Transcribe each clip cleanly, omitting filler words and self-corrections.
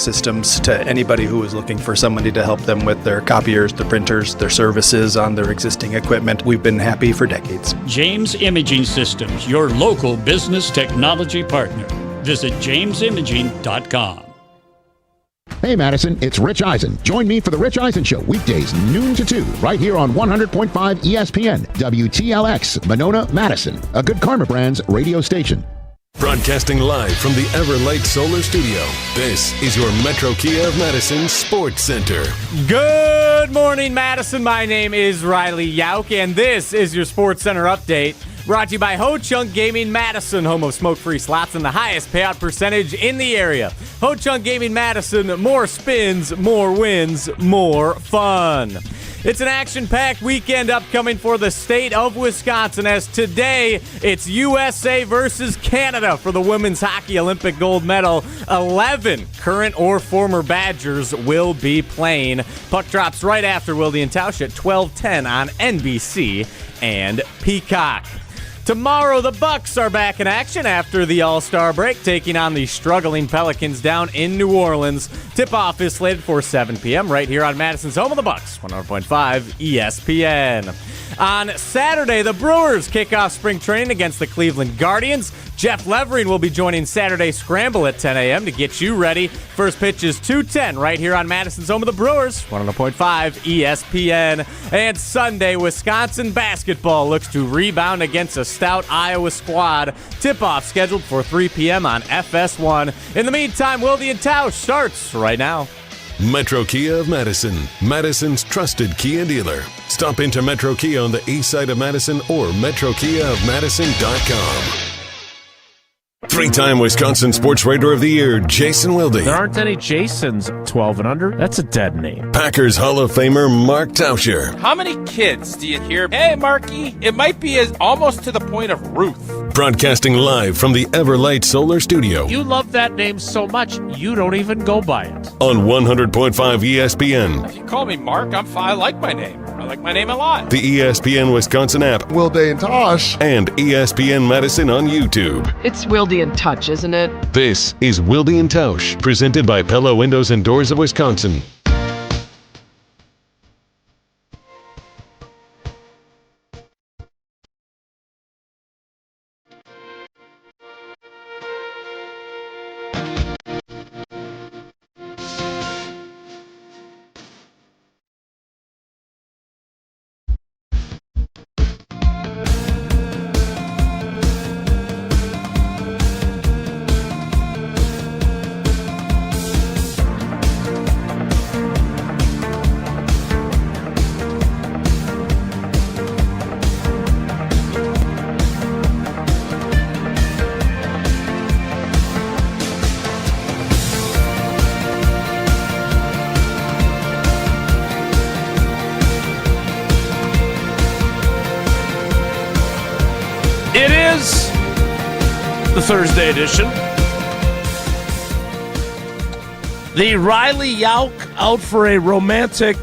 systems to anybody who is looking for somebody to help them with their copiers, their printers, their services on their existing equipment. We've been happy for decades. James Imaging Systems, your local business technology partner. Visit jamesimaging.com. Hey Madison, it's Rich Eisen. Join me for the Rich Eisen Show, weekdays noon to 2, right here on 100.5 ESPN, WTLX, Monona, Madison, a Good Karma Brands radio station. Broadcasting live from the Everlight Solar Studio, this is your Metro Kia of Madison Sports Center. Good morning, Madison. My name is Riley Yauk, and this is your Sports Center update. Brought to you by Ho Chunk Gaming Madison, home of smoke-free slots and the highest payout percentage in the area. Ho Chunk Gaming Madison, more spins, more wins, more fun. It's an action-packed weekend upcoming for the state of Wisconsin, as today it's USA versus Canada for the women's hockey Olympic gold medal. 11 current or former Badgers will be playing. Puck drops right after Wilde Tausch at 12:10 on NBC and Peacock. Tomorrow, the Bucks are back in action after the All-Star break, taking on the struggling Pelicans down in New Orleans. Tip-off is slated for 7 p.m. right here on Madison's home of the Bucks, 100.5 ESPN. On Saturday, the Brewers kick off spring training against the Cleveland Guardians. Jeff Levering will be joining Saturday Scramble at 10 a.m. to get you ready. First pitch is 2:10 right here on Madison's home of the Brewers, 100.5 ESPN. And Sunday, Wisconsin basketball looks to rebound against a stout Iowa squad. Tip-off scheduled for 3 p.m. on FS1. In the meantime, Wilde Tausch starts right now. Metro Kia of Madison, Madison's trusted Kia dealer. Stop into Metro Kia on the east side of Madison or metrokiaofmadison.com. Three-time Wisconsin Sports Writer of the Year, Jason Wilde. There aren't any Jasons 12 and under. That's a dead name. Packers Hall of Famer, Mark Tauscher. How many kids do you hear, hey, Marky? It might be almost to the point of Ruth. Broadcasting live from the Everlight Solar Studio. You love that name so much, you don't even go by it. On 100.5 ESPN. If you call me Mark, I'm fine. I like my name. I like my name a lot. The ESPN Wisconsin app. Wilde Tausch. And ESPN Madison on YouTube. It's Wilde Touch, isn't it? This is Wilde Tausch, presented by Pella Windows and Doors of Wisconsin. It is the Thursday edition. The Riley Yauk out for a romantic...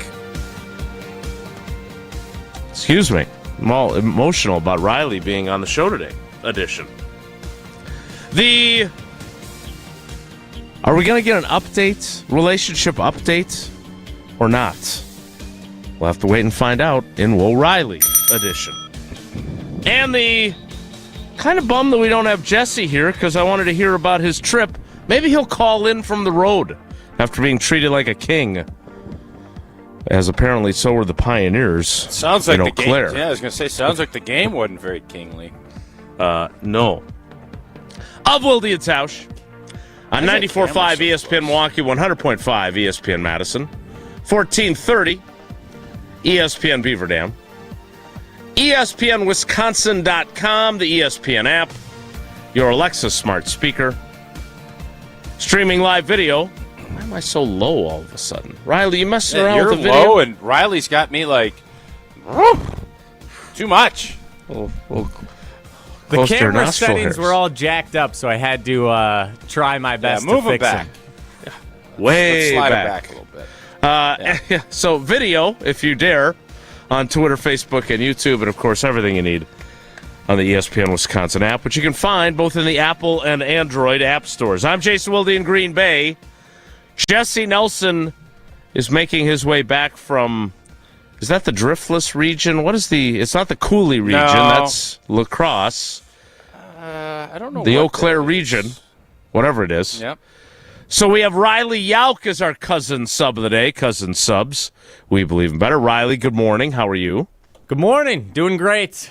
Excuse me. I'm all emotional about Riley being on the show today edition. Are we going to get an update, relationship update, or not? We'll have to wait and find out in Will Riley edition. And the... kind of bummed that we don't have Jesse here because I wanted to hear about his trip. Maybe he'll call in from the road after being treated like a king, as apparently so were the Pioneers. Sounds like in the Eau Claire. game. Yeah, I was going to say, sounds like the game wasn't very kingly. No. Of Wilde Tausch on 94.5 ESPN Milwaukee, 100.5 ESPN Madison, 1430 ESPN Beaver Dam. ESPNWisconsin.com, the ESPN app, your Alexa smart speaker, streaming live video. Why am I so low all of a sudden? Riley, you messing around with the video? You're low, and Riley's got me like, too much. Well, the camera settings were all jacked up, so I had to try my best to fix them. Way Let's slide back. it back a little bit. So video, if you dare, on Twitter, Facebook, and YouTube, and, of course, everything you need on the ESPN Wisconsin app, which you can find both in the Apple and Android app stores. I'm Jason Wilde in Green Bay. Jesse Nelson is making his way back from, is that the Driftless region? It's not the Cooley region. No. That's La Crosse. I don't know. The Eau what Claire that is. region, whatever it is. Yep. So we have Riley Yauk as our cousin sub of the day. Cousin subs. We believe in better. Riley, good morning. How are you? Good morning. Doing great.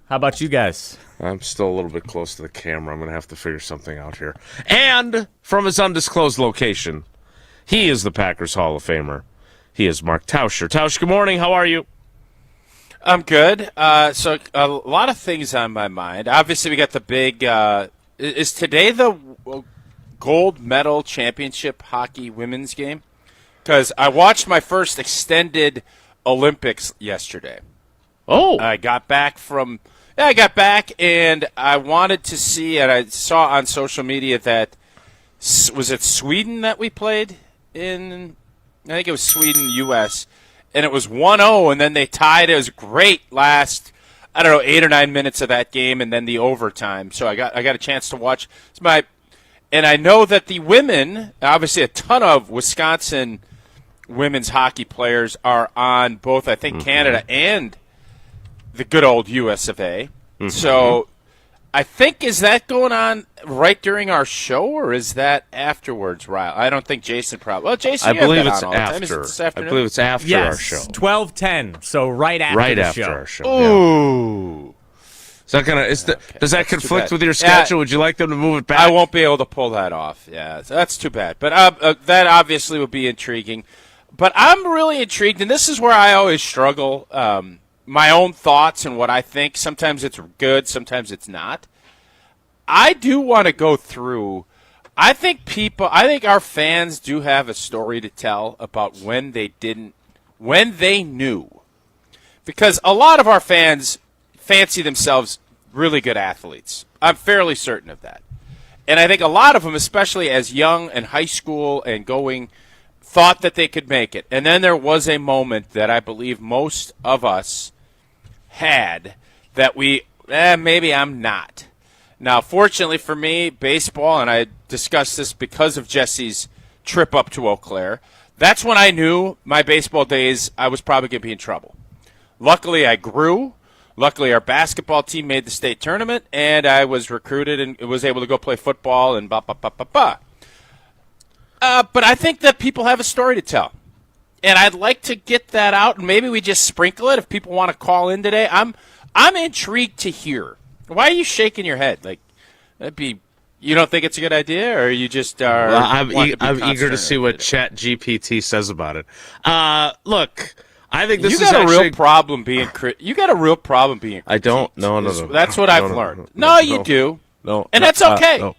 How about you guys? I'm still a little bit close to the camera. I'm going to have to figure something out here. And from his undisclosed location, he is the Packers Hall of Famer. He is Mark Tauscher. Tausch, good morning. How are you? I'm good. So a lot of things on my mind. Obviously, we got the big. Is today the gold medal championship hockey women's game? Because I watched my first extended Olympics yesterday. Oh, I got back and I wanted to see, and I saw on social media that, was it Sweden that we played in? I think it was Sweden, U.S., and it was 1-0, and then they tied. It was great last, 8 or 9 minutes of that game, and then the overtime. So I got a chance to watch. And I know that the women, obviously a ton of Wisconsin women's hockey players are on both, I think, Canada and the good old US of A. Mm-hmm. So I think, is that going on right during our show, or is that afterwards, Ryle? I don't think Jason probably. Well, Jason, I believe it's after. after. Our show. 12:10. So right after the show. Our show. Ooh. Yeah. Is that does that conflict with your schedule? Would you like them to move it back? I won't be able to pull that off. Yeah, so that's too bad. But that obviously would be intriguing. But I'm really intrigued, and this is where I always struggle. My own thoughts and what I think. Sometimes it's good, sometimes it's not. I do want to go through. I think our fans do have a story to tell about when they knew. Because a lot of our fans fancy themselves really good athletes. I'm fairly certain of that. And I think a lot of them, especially as young and high school and going, thought that they could make it. And then there was a moment that I believe most of us had that maybe I'm not. Now, fortunately for me, baseball, and I discussed this because of Jesse's trip up to Eau Claire, that's when I knew my baseball days I was probably going to be in trouble. Luckily, I grew. Luckily, our basketball team made the state tournament, and I was recruited and was able to go play football and But I think that people have a story to tell. And I'd like to get that out, and maybe we just sprinkle it if people want to call in today. I'm intrigued to hear. Why are you shaking your head? Like, you don't think it's a good idea, or you just are? Well, I'm eager to see what Chat GPT says about it. Look, I think you got a real problem being. You got a real problem being. I don't. No. That's what I've learned. No, you do. No, and that's okay. No.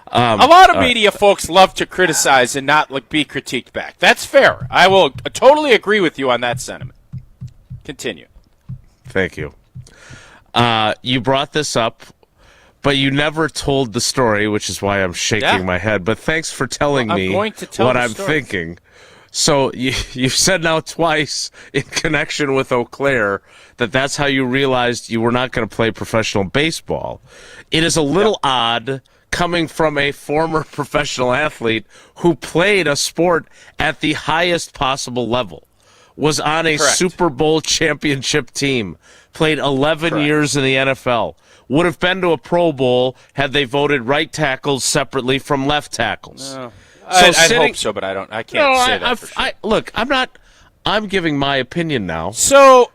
A lot of media folks love to criticize and not be critiqued back. That's fair. I will totally agree with you on that sentiment. Continue. Thank you. You brought this up, but you never told the story, which is why I'm shaking my head. But thanks for telling me what I'm thinking. So you've said now twice in connection with Eau Claire that's how you realized you were not going to play professional baseball. It is a little odd coming from a former professional athlete who played a sport at the highest possible level, was on a Super Bowl championship team, played 11 years in the NFL, would have been to a Pro Bowl had they voted right tackles separately from left tackles. I hope so, but I can't say that for sure. Look, I'm giving my opinion now. So,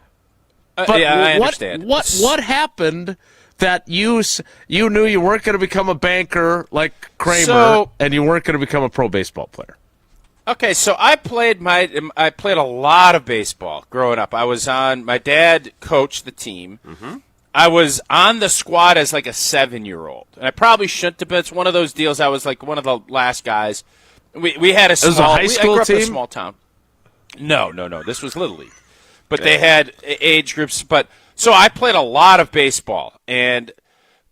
I understand. What happened that you knew you weren't going to become a banker like Kramer, and you weren't going to become a pro baseball player? Okay, so I played a lot of baseball growing up. My dad coached the team. Mm-hmm. I was on the squad as like a 7-year-old. And I probably shouldn't have been. It's one of those deals. I was like one of the last guys. We had a small high school I grew up team? in a small town. No. This was Little League. But they had age groups. So I played a lot of baseball. And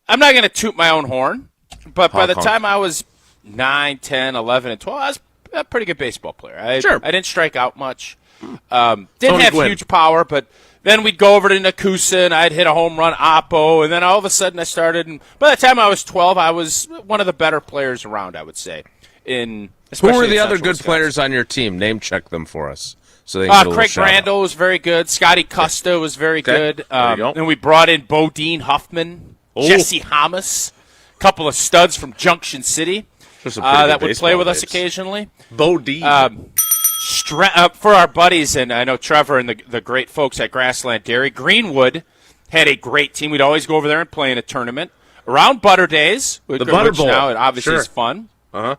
I'm not going to toot my own horn, but by the time I was 9, 10, 11, and 12, I was a pretty good baseball player. I didn't strike out much. Didn't have huge power, but then we'd go over to Nakusa, and I'd hit a home run, Oppo, and then all of a sudden I started. And by the time I was 12, I was one of the better players around, I would say, in Who were in the other Central good Wisconsin. players on your team? Name check them for us. So they can get a little Craig shout-out. Brandel was very good. Scotty Custa was very good. There you go. And we brought in Bodine Huffman, Jesse Hamas, a couple of studs from Junction City Those are pretty that good would play with us baseball occasionally. Bodine. For our buddies, and I know Trevor and the great folks at Grassland Dairy, Greenwood had a great team. We'd always go over there and play in a tournament. Around Butter Days, The Butter Bowl. now it obviously Sure. is fun. Uh-huh.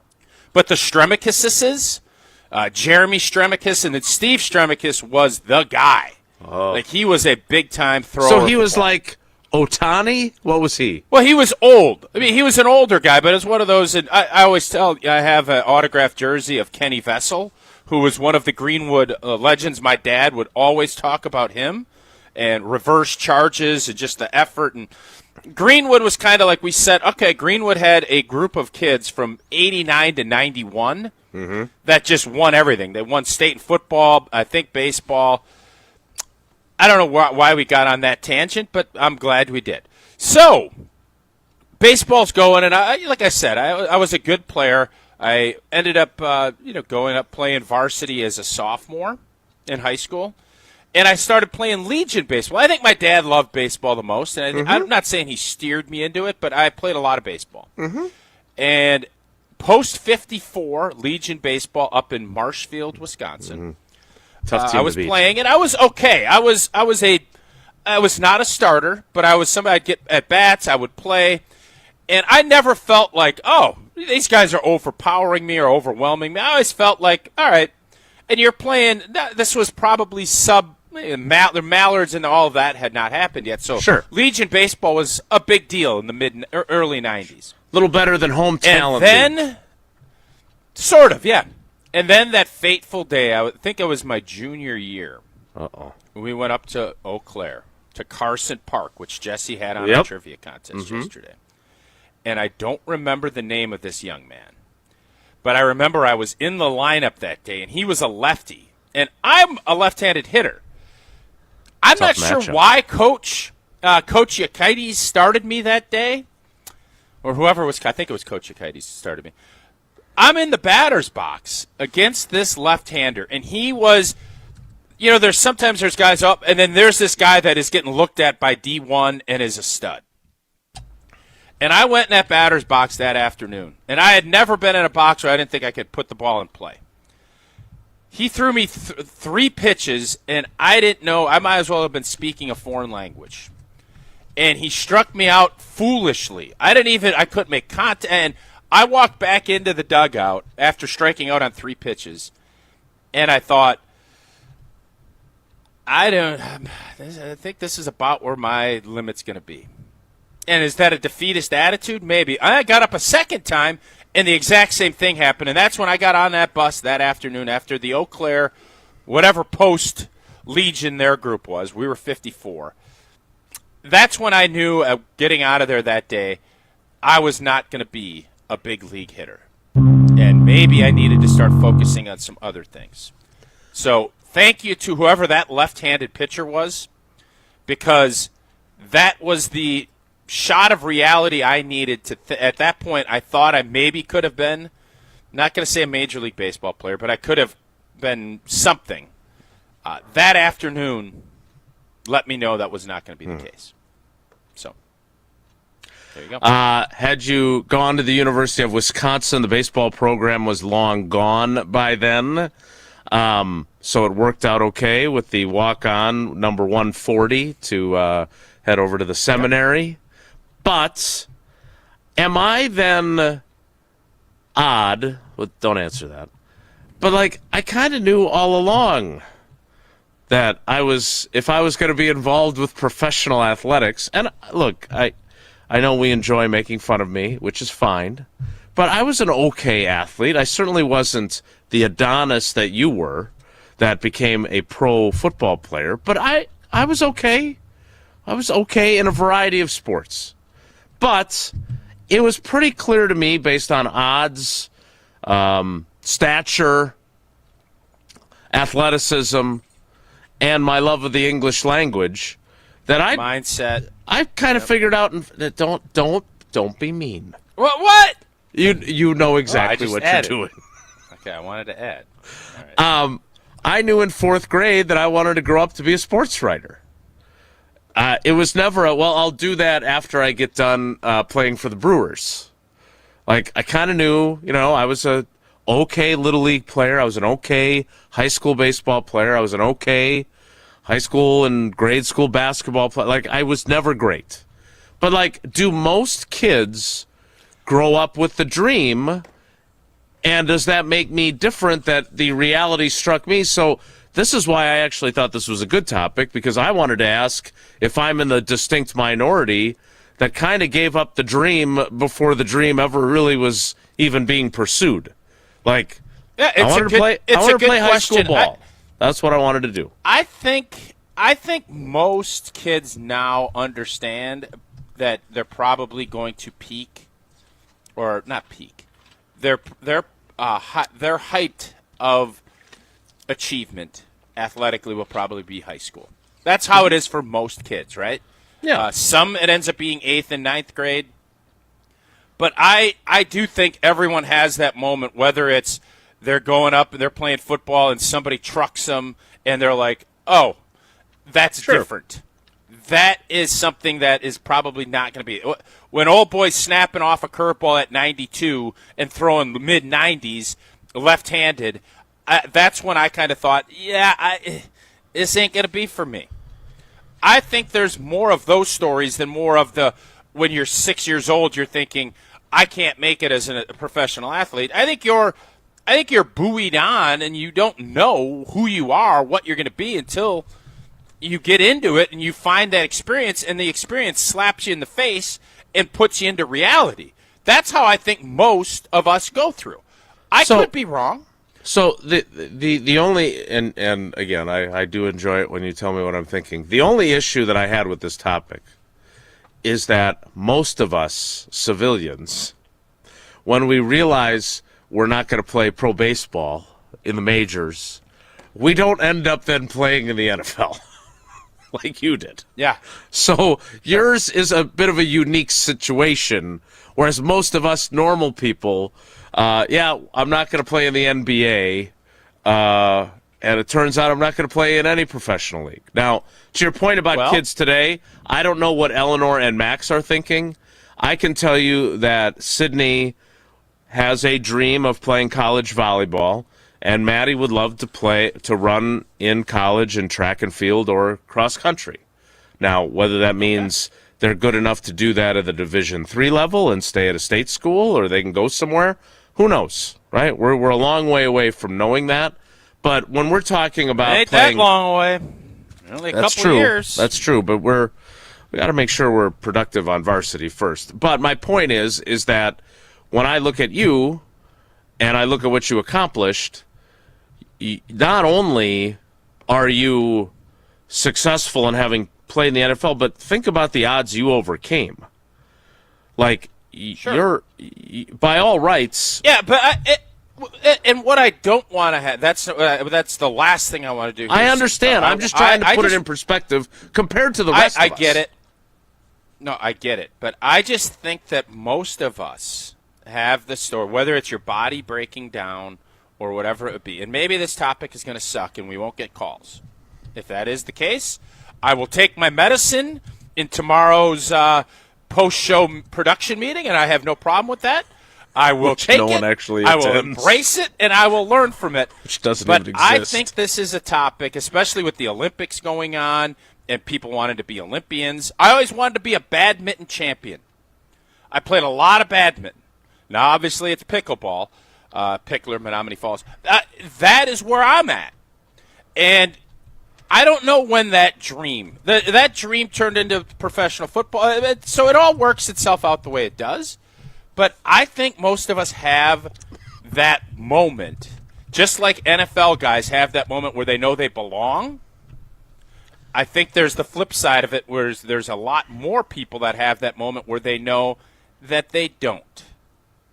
But the Stremicuses, Jeremy Stremicus, and then Steve Stremicus was the guy. Like, he was a big-time thrower. So he was like Otani? What was he? Well, he was old. I mean, he was an older guy, but it's one of those. And I always tell, I have an autographed jersey of Kenny Vessel, who was one of the Greenwood legends. My dad would always talk about him and reverse charges and just the effort. And Greenwood was kind of like we said, okay, Greenwood had a group of kids from 89 to 91 that just won everything. They won state and football, I think baseball. I don't know why we got on that tangent, but I'm glad we did. So, baseball's going, and like I said, I was a good player. I ended up, going up playing varsity as a sophomore in high school, and I started playing Legion baseball. I think my dad loved baseball the most, and I'm not saying he steered me into it, but I played a lot of baseball. And post 54 Legion baseball up in Marshfield, Wisconsin. Tough team I was to beat. playing, and I was okay. I was not a starter, but I was somebody. I'd get at bats. I would play, and I never felt like, oh, these guys are overpowering me or overwhelming me. I always felt like, all right, and you're playing. This was probably the Mallards and all of that had not happened yet. So Sure. Legion baseball was a big deal in the early 90s. A little better than home talent. And then, sort of, yeah. And then that fateful day, I think it was my junior year, we went up to Eau Claire, to Carson Park, which Jesse had on a trivia contest yesterday. And I don't remember the name of this young man. But I remember I was in the lineup that day, and he was a lefty. And I'm a left-handed hitter. I'm Tough not sure matchup. why Coach Yakites started me that day. Or whoever was, I think it was Coach Yakites who started me. I'm in the batter's box against this left-hander, and he was, there's guys up, and then there's this guy that is getting looked at by D1 and is a stud. And I went in that batter's box that afternoon, and I had never been in a box where I didn't think I could put the ball in play. He threw me 3 pitches, and I didn't know, I might as well have been speaking a foreign language. And he struck me out foolishly. I couldn't make contact, and I walked back into the dugout after striking out on 3 pitches, and I thought, I think this is about where my limit's going to be. And is that a defeatist attitude? Maybe. I got up a second time, and the exact same thing happened, and that's when I got on that bus that afternoon after the Eau Claire, whatever post-Legion their group was. We were 54. That's when I knew, getting out of there that day, I was not going to be a big league hitter. And maybe I needed to start focusing on some other things. So thank you to whoever that left-handed pitcher was, because that was the shot of reality I needed to at that point. I thought I maybe could have been, not going to say a Major League Baseball player, but I could have been something. That afternoon let me know that was not going to be the case. So there you go. Had you gone to the University of Wisconsin, the baseball program was long gone by then. So it worked out okay with the walk-on number 140 to head over to the seminary. But am I then odd? Well, don't answer that. But, I kind of knew all along that if I was going to be involved with professional athletics, and look, I know we enjoy making fun of me, which is fine, but I was an okay athlete. I certainly wasn't the Adonis that you were that became a pro football player, but I was okay. I was okay in a variety of sports. But it was pretty clear to me, based on odds, stature, athleticism, and my love of the English language, that mindset. I kind of figured out that don't be mean. What? You know exactly just what added. you're doing. Okay, I wanted to add. All right. I knew in 4th grade that I wanted to grow up to be a sports writer. It was never I'll do that after I get done playing for the Brewers. Like, I kind of knew, I was a okay Little League player. I was an okay high school baseball player. I was an okay high school and grade school basketball player. Like, I was never great. But, like, do most kids grow up with the dream? And does that make me different that the reality struck me? So this is why I actually thought this was a good topic, because I wanted to ask if I'm in the distinct minority that kind of gave up the dream before the dream ever really was even being pursued. Like, yeah, I wanted to play high school ball. That's what I wanted to do. I think most kids now understand that they're probably going to peak, or not peak. Their height of achievement athletically will probably be high school. That's how it is for most kids, right? Yeah. Some it ends up being 8th and 9th grade. But I do think everyone has that moment, whether it's they're going up and they're playing football and somebody trucks them and they're like, oh, that's different. That is something that is probably not going to be. When old boy's snapping off a curveball at 92 and throwing mid-90s left-handed, that's when I kind of thought, this ain't going to be for me. I think there's more of those stories than more of the when you're 6 years old, you're thinking, I can't make it as a professional athlete. I think you're buoyed on and you don't know who you are, what you're going to be until you get into it and you find that experience, and the experience slaps you in the face and puts you into reality. That's how I think most of us go through. I could be wrong. So the only, and again, I do enjoy it when you tell me what I'm thinking. The only issue that I had with this topic is that most of us civilians, when we realize we're not going to play pro baseball in the majors, we don't end up then playing in the NFL. Like you did. Yeah. So yours is a bit of a unique situation, whereas most of us normal people, I'm not going to play in the NBA, and it turns out I'm not going to play in any professional league. Now, to your point about kids today, I don't know what Eleanor and Max are thinking. I can tell you that Sydney has a dream of playing college volleyball, and Maddie would love to run in college in track and field or cross country. Now, whether that means they're good enough to do that at the Division III level and stay at a state school, or they can go somewhere, who knows, right? We're a long way away from knowing that. But when we're talking about ain't playing, that long away. Only a couple of years. That's true, but we got to make sure we're productive on varsity first. But my point is that when I look at you and I look at what you accomplished, not only are you successful in having played in the NFL, but think about the odds you overcame. Like, you're, by all rights. Yeah, but and what I don't want to have, that's the last thing I want to do. I understand. I'm just trying to put it in perspective compared to the rest of us. I get it. No, I get it. But I just think that most of us have the story, whether it's your body breaking down or whatever it would be. And maybe this topic is going to suck and we won't get calls. If that is the case, I will take my medicine in tomorrow's post-show production meeting, and I have no problem with that. I will take no it. One actually I attends. will embrace it, and I will learn from it. Which doesn't but even exist. I think this is a topic, especially with the Olympics going on and people wanting to be Olympians. I always wanted to be a badminton champion. I played a lot of badminton. Now, obviously, it's pickleball. Pickler, Menominee Falls. That is where I'm at. And I don't know when that dream turned into professional football. So it all works itself out the way it does. But I think most of us have that moment, just like NFL guys have that moment where they know they belong. I think there's the flip side of it, where there's a lot more people that have that moment where they know that they don't.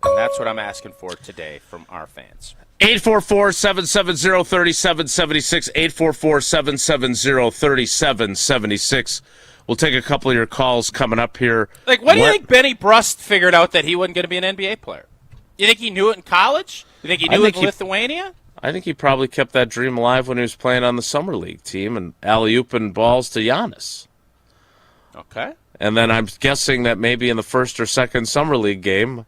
And that's what I'm asking for today from our fans. 844-770-3776, 844-770-3776. We'll take a couple of your calls coming up here. Like, what do you think Benny Brust figured out that he wasn't going to be an NBA player? You think he knew it in college? You think he knew Lithuania? I think he probably kept that dream alive when he was playing on the Summer League team and alley-ooping balls to Giannis. Okay. And then I'm guessing that maybe in the first or second Summer League game,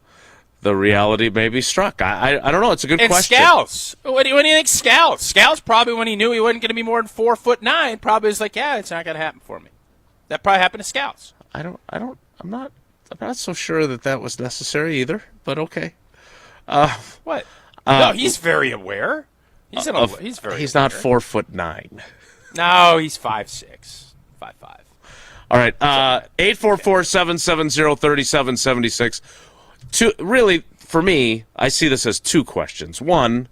the reality maybe struck. I don't know. It's a good question. And Scouts. What do you think Scouts? Scouts probably, when he knew he wasn't going to be more than 4'9", probably was like, yeah, it's not going to happen for me. That probably happened to Scouts. I'm not so sure that was necessary either, but okay. What? No, he's very aware. He's very not 4'9". No, he's 5'6", 5'5". All right, 844-770-3776. Really, for me, I see this as two questions. One,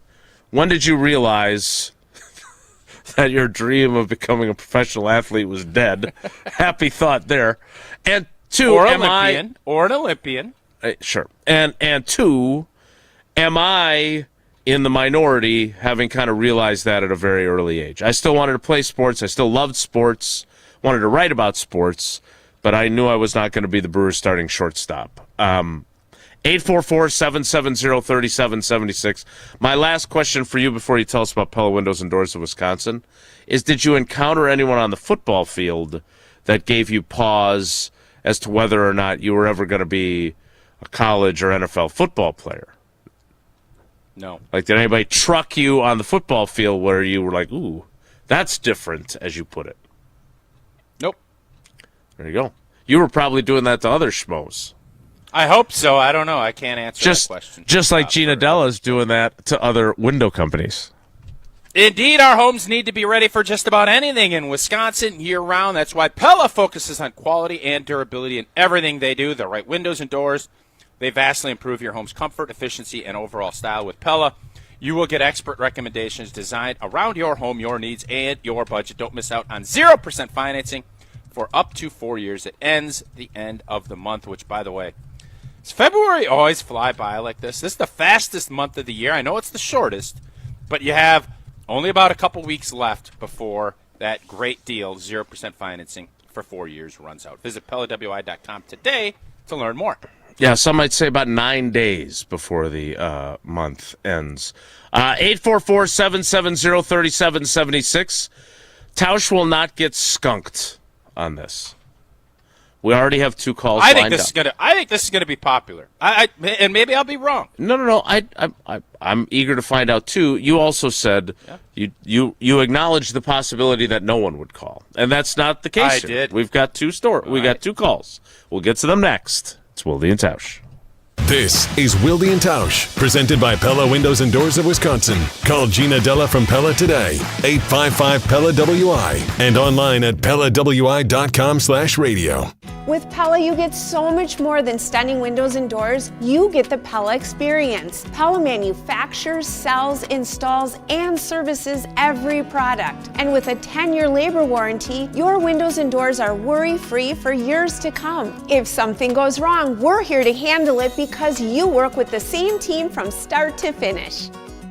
when did you realize that your dream of becoming a professional athlete was dead? Happy thought there. And two, or an Olympian. Sure. And two, am I in the minority having kind of realized that at a very early age? I still wanted to play sports. I still loved sports, wanted to write about sports, but I knew I was not going to be the Brewers' starting shortstop. 844-770-3776. My last question for you before you tell us about Pella Windows and Doors of Wisconsin is, did you encounter anyone on the football field that gave you pause as to whether or not you were ever going to be a college or NFL football player? No. Like, did anybody truck you on the football field where you were like, ooh, that's different, as you put it? Nope. There you go. You were probably doing that to other schmoes. I hope so. I don't know. I can't answer that question. Just like Gina Della's doing that to other window companies. Indeed, our homes need to be ready for just about anything in Wisconsin year-round. That's why Pella focuses on quality and durability in everything they do. The right windows and doors, they vastly improve your home's comfort, efficiency, and overall style. With Pella, you will get expert recommendations designed around your home, your needs, and your budget. Don't miss out on 0% financing for up to 4 years. It ends the end of the month, which, by the way, does February always fly by like this? This is the fastest month of the year. I know it's the shortest, but you have only about a couple weeks left before that great deal, 0% financing for 4 years, runs out. Visit PellaWI.com today to learn more. Yeah, some might say about 9 days before the month ends. 844-770-3776. Tausch will not get skunked on this. We already have two calls lined up. I think this is gonna be popular. And maybe I'll be wrong. No. I'm eager to find out too. You also said you acknowledged the possibility that no one would call, and that's not the case. I did. We've got two calls. We'll get to them next. It's Wilde Tausch. This is Wilde Tausch, presented by Pella Windows and Doors of Wisconsin. Call Gina Della from Pella today, 855-PELLA-WI, and online at PellaWI.com/radio. With Pella, you get so much more than stunning windows and doors. You get the Pella experience. Pella manufactures, sells, installs, and services every product. And with a 10-year labor warranty, your windows and doors are worry-free for years to come. If something goes wrong, we're here to handle it because you work with the same team from start to finish.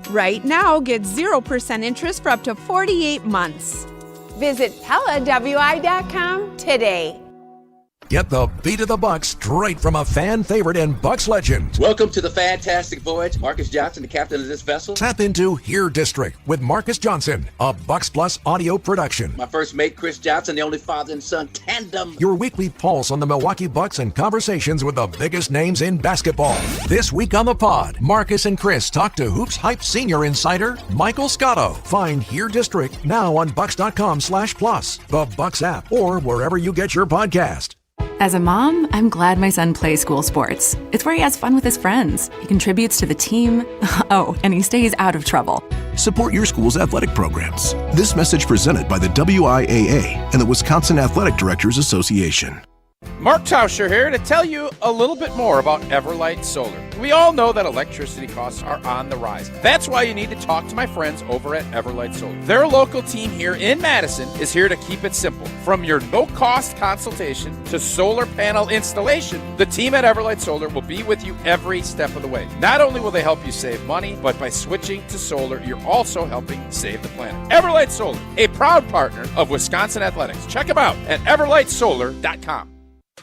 Right now, get 0% interest for up to 48 months. Visit PellaWI.com today. Get the beat of the Bucks straight from a fan favorite and Bucks legend. Welcome to the fantastic voyage. Marcus Johnson, the captain of this vessel. Tap into Here District with Marcus Johnson, a Bucks Plus audio production. My first mate, Chris Johnson, the only father and son tandem. Your weekly pulse on the Milwaukee Bucks and conversations with the biggest names in basketball. This week on the pod, Marcus and Chris talk to Hoops Hype senior insider Michael Scotto. Find Here District now on Bucks.com/plus, the Bucks app, or wherever you get your podcast. As a mom, I'm glad my son plays school sports. It's where he has fun with his friends. He contributes to the team. Oh, and he stays out of trouble. Support your school's athletic programs. This message presented by the WIAA and the Wisconsin Athletic Directors Association. Mark Tauscher here to tell you a little bit more about Everlight Solar. We all know that electricity costs are on the rise. That's why you need to talk to my friends over at Everlight Solar. Their local team here in Madison is here to keep it simple. From your no-cost consultation to solar panel installation, the team at Everlight Solar will be with you every step of the way. Not only will they help you save money, but by switching to solar, you're also helping save the planet. Everlight Solar, a proud partner of Wisconsin Athletics. Check them out at everlightsolar.com.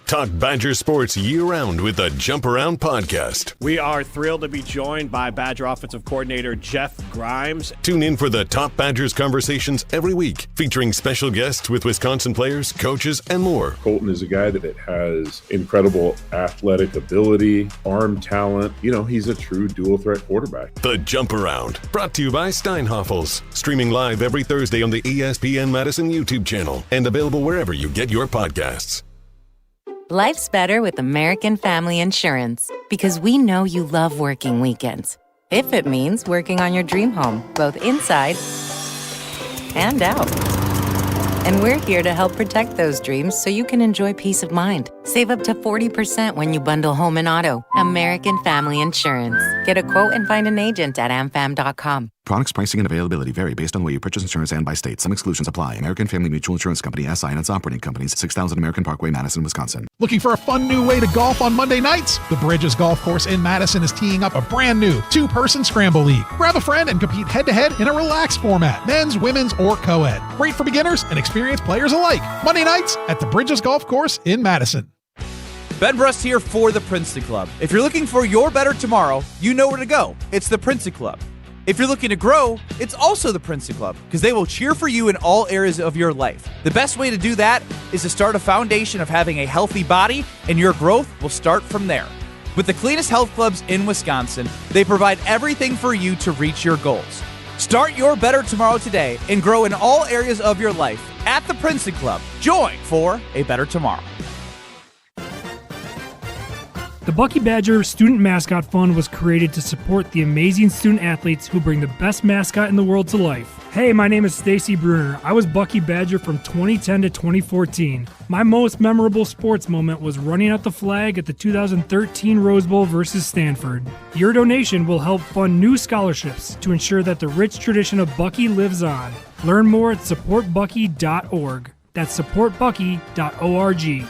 Talk Badger sports year-round with the Jump Around podcast. We are thrilled to be joined by Badger offensive coordinator Jeff Grimes. Tune in for the Top Badgers conversations every week, featuring special guests with Wisconsin players, coaches, and more. Colton is a guy that has incredible athletic ability, arm talent. You know, he's a true dual-threat quarterback. The Jump Around, brought to you by Steinhoffels. Streaming live every Thursday on the ESPN Madison YouTube channel and available wherever you get your podcasts. Life's better with American Family Insurance because we know you love working weekends. If it means working on your dream home, both inside and out. And we're here to help protect those dreams so you can enjoy peace of mind. Save up to 40% when you bundle home and auto. American Family Insurance. Get a quote and find an agent at amfam.com. Products, pricing, and availability vary based on where you purchase insurance and by state. Some exclusions apply. American Family Mutual Insurance Company, SI, and its operating companies, 6000 American Parkway, Madison, Wisconsin. Looking for a fun new way to golf on Monday nights? The Bridges Golf Course in Madison is teeing up a brand new 2-person scramble league. Grab a friend and compete head-to-head in a relaxed format. Men's, women's, or co-ed. Great for beginners and experienced players alike. Monday nights at the Bridges Golf Course in Madison. Ben Brust here for the Princeton Club. If you're looking for your better tomorrow, you know where to go. It's the Princeton Club. If you're looking to grow, it's also the Princeton Club, because they will cheer for you in all areas of your life. The best way to do that is to start a foundation of having a healthy body, and your growth will start from there. With the cleanest health clubs in Wisconsin, they provide everything for you to reach your goals. Start your better tomorrow today and grow in all areas of your life at the Princeton Club. Join for a better tomorrow. The Bucky Badger Student Mascot Fund was created to support the amazing student athletes who bring the best mascot in the world to life. Hey, my name is Stacy Bruner. I was Bucky Badger from 2010 to 2014. My most memorable sports moment was running out the flag at the 2013 Rose Bowl versus Stanford. Your donation will help fund new scholarships to ensure that the rich tradition of Bucky lives on. Learn more at supportbucky.org. That's supportbucky.org.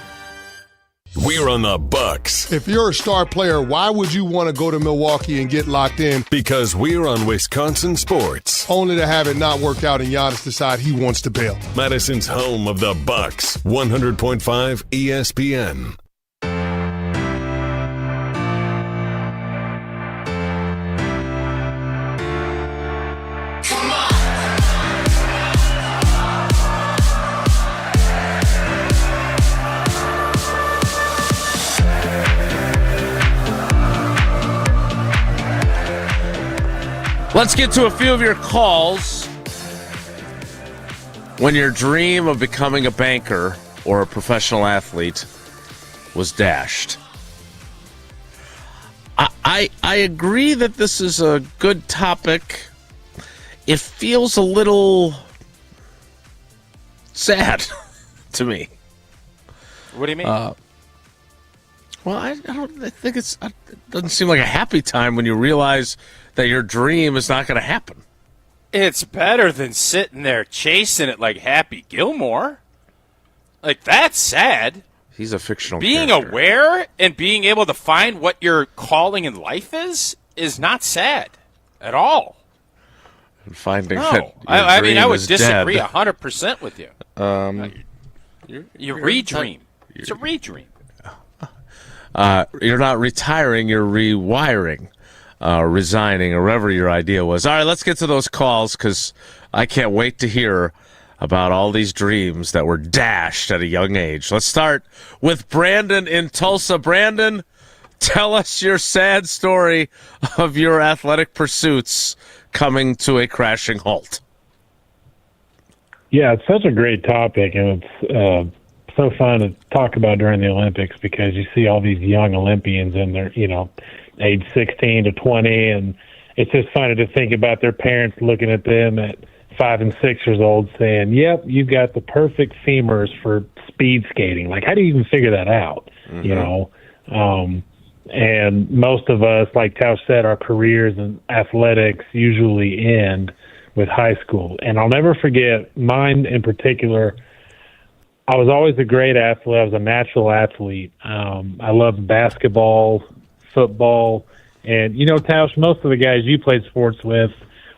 We're on the Bucks. If you're a star player, why would you want to go to Milwaukee and get locked in? Because we're on Wisconsin sports. Only to have it not work out and Giannis decide he wants to bail. Madison's home of the Bucks. 100.5 ESPN. Let's get to a few of your calls. When your dream of becoming a banker or a professional athlete was dashed. I agree that this is a good topic. It feels a little sad to me. What do you mean? Well, I think it doesn't seem like a happy time when you realize that your dream is not going to happen. It's better than sitting there chasing it like Happy Gilmore. Like, that's sad. He's a fictional Being character. aware and being able to find what your calling in life is not sad at all. And finding No. that your I mean, I dream would is disagree dead. 100% with you. You redream. It's a redream. You're not retiring, you're rewiring. Resigning, or whatever your idea was. All right, let's get to those calls, because I can't wait to hear about all these dreams that were dashed at a young age. Let's start with Brandon in Tulsa. Brandon, tell us your sad story of your athletic pursuits coming to a crashing halt. Yeah, it's such a great topic, and it's so fun to talk about during the Olympics, because you see all these young Olympians and they're, age 16 to 20, and it's just funny to think about their parents looking at them at 5 and 6 years old saying, yep, you've got the perfect femurs for speed skating. Like, how do you even figure that out? Mm-hmm. And most of us, like Tausch said, our careers in athletics usually end with high school. And I'll never forget mine in particular. I was always a great athlete. I was a natural athlete. I loved basketball, football, and Tausch, most of the guys you played sports with,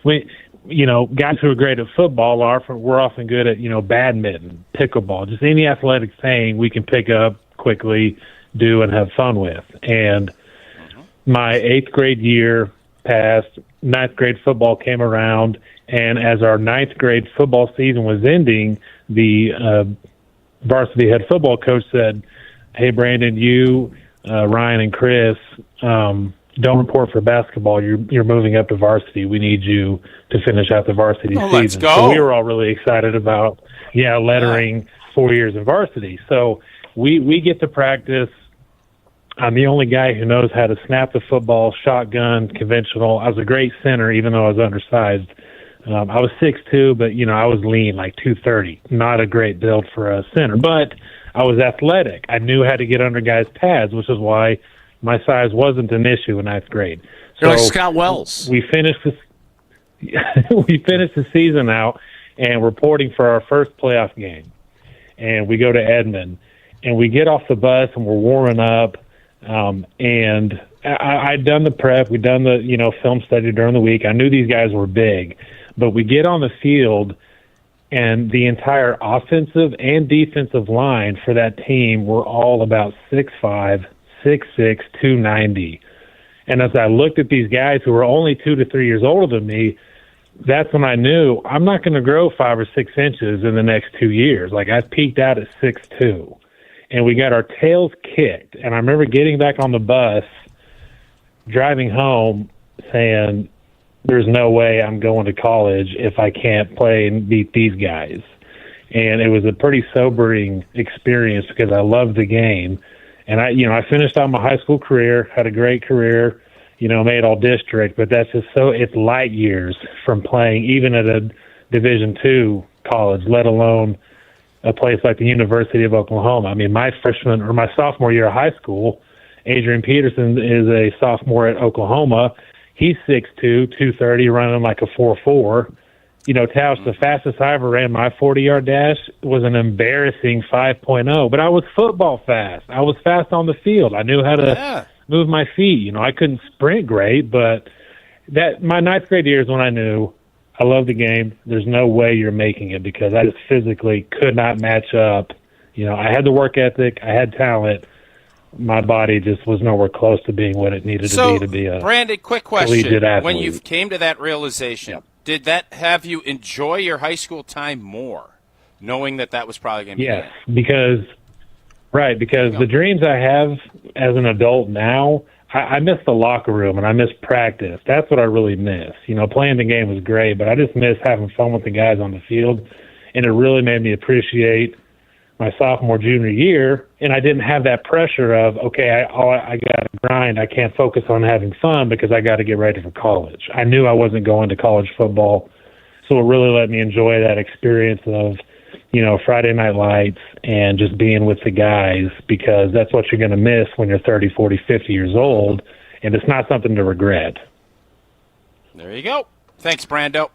guys who are great at football we're often good at badminton, pickleball, just any athletic thing we can pick up quickly do and have fun with. And my 8th grade year passed, 9th grade football came around, and as our 9th grade football season was ending, the varsity head football coach said, "Hey, Brandon, you, Ryan, and Chris, don't report for basketball. You're moving up to varsity. We need you to finish out the varsity season." Let's go. So we were all really excited about, lettering 4 years in varsity. So we get to practice. I'm the only guy who knows how to snap the football, shotgun, conventional. I was a great center, even though I was undersized. I was 6'2", but, I was lean, like 230. Not a great build for a center. But I was athletic. I knew how to get under guys' pads, which is why my size wasn't an issue in 9th grade. You're like Scott Wells. We finished the season out and reporting for our first playoff game. And we go to Edmond. And we get off the bus and we're warming up. And I'd done the prep. We'd done the, film study during the week. I knew these guys were big. But we get on the field, and the entire offensive and defensive line for that team were all about 6'5", 6'6", 290. And as I looked at these guys who were only 2 to 3 years older than me, that's when I knew I'm not going to grow 5 or 6 inches in the next 2 years. Like, I peaked out at 6'2". And we got our tails kicked. And I remember getting back on the bus, driving home, saying, there's no way I'm going to college if I can't play and beat these guys. And it was a pretty sobering experience because I loved the game. And I finished out my high school career, had a great career, made all district, but that's just it's light years from playing even at a Division II college, let alone a place like the University of Oklahoma. I mean, my sophomore year of high school, Adrian Peterson is a sophomore at Oklahoma. He's 6'2", 230, running like a 4.4. Tausch, the fastest I ever ran my 40-yard dash was an embarrassing 5.0. But I was football fast. I was fast on the field. I knew how to move my feet. I couldn't sprint great, but my 9th grade year is when I knew I love the game. There's no way you're making it because I just physically could not match up. I had the work ethic. I had talent. My body just was nowhere close to being what it needed to be a Brandon, quick question. collegiate athlete. When you came to that realization, did that have you enjoy your high school time more, knowing that was probably going to be Yes, because the dreams I have as an adult now, I miss the locker room and I miss practice. That's what I really miss. Playing the game was great, but I just miss having fun with the guys on the field, and it really made me appreciate my sophomore, junior year, and I didn't have that pressure of, okay, I got to grind. I can't focus on having fun because I got to get ready for college. I knew I wasn't going to college football, so it really let me enjoy that experience of, Friday Night Lights and just being with the guys because that's what you're going to miss when you're 30, 40, 50 years old, and it's not something to regret. There you go. Thanks, Brando.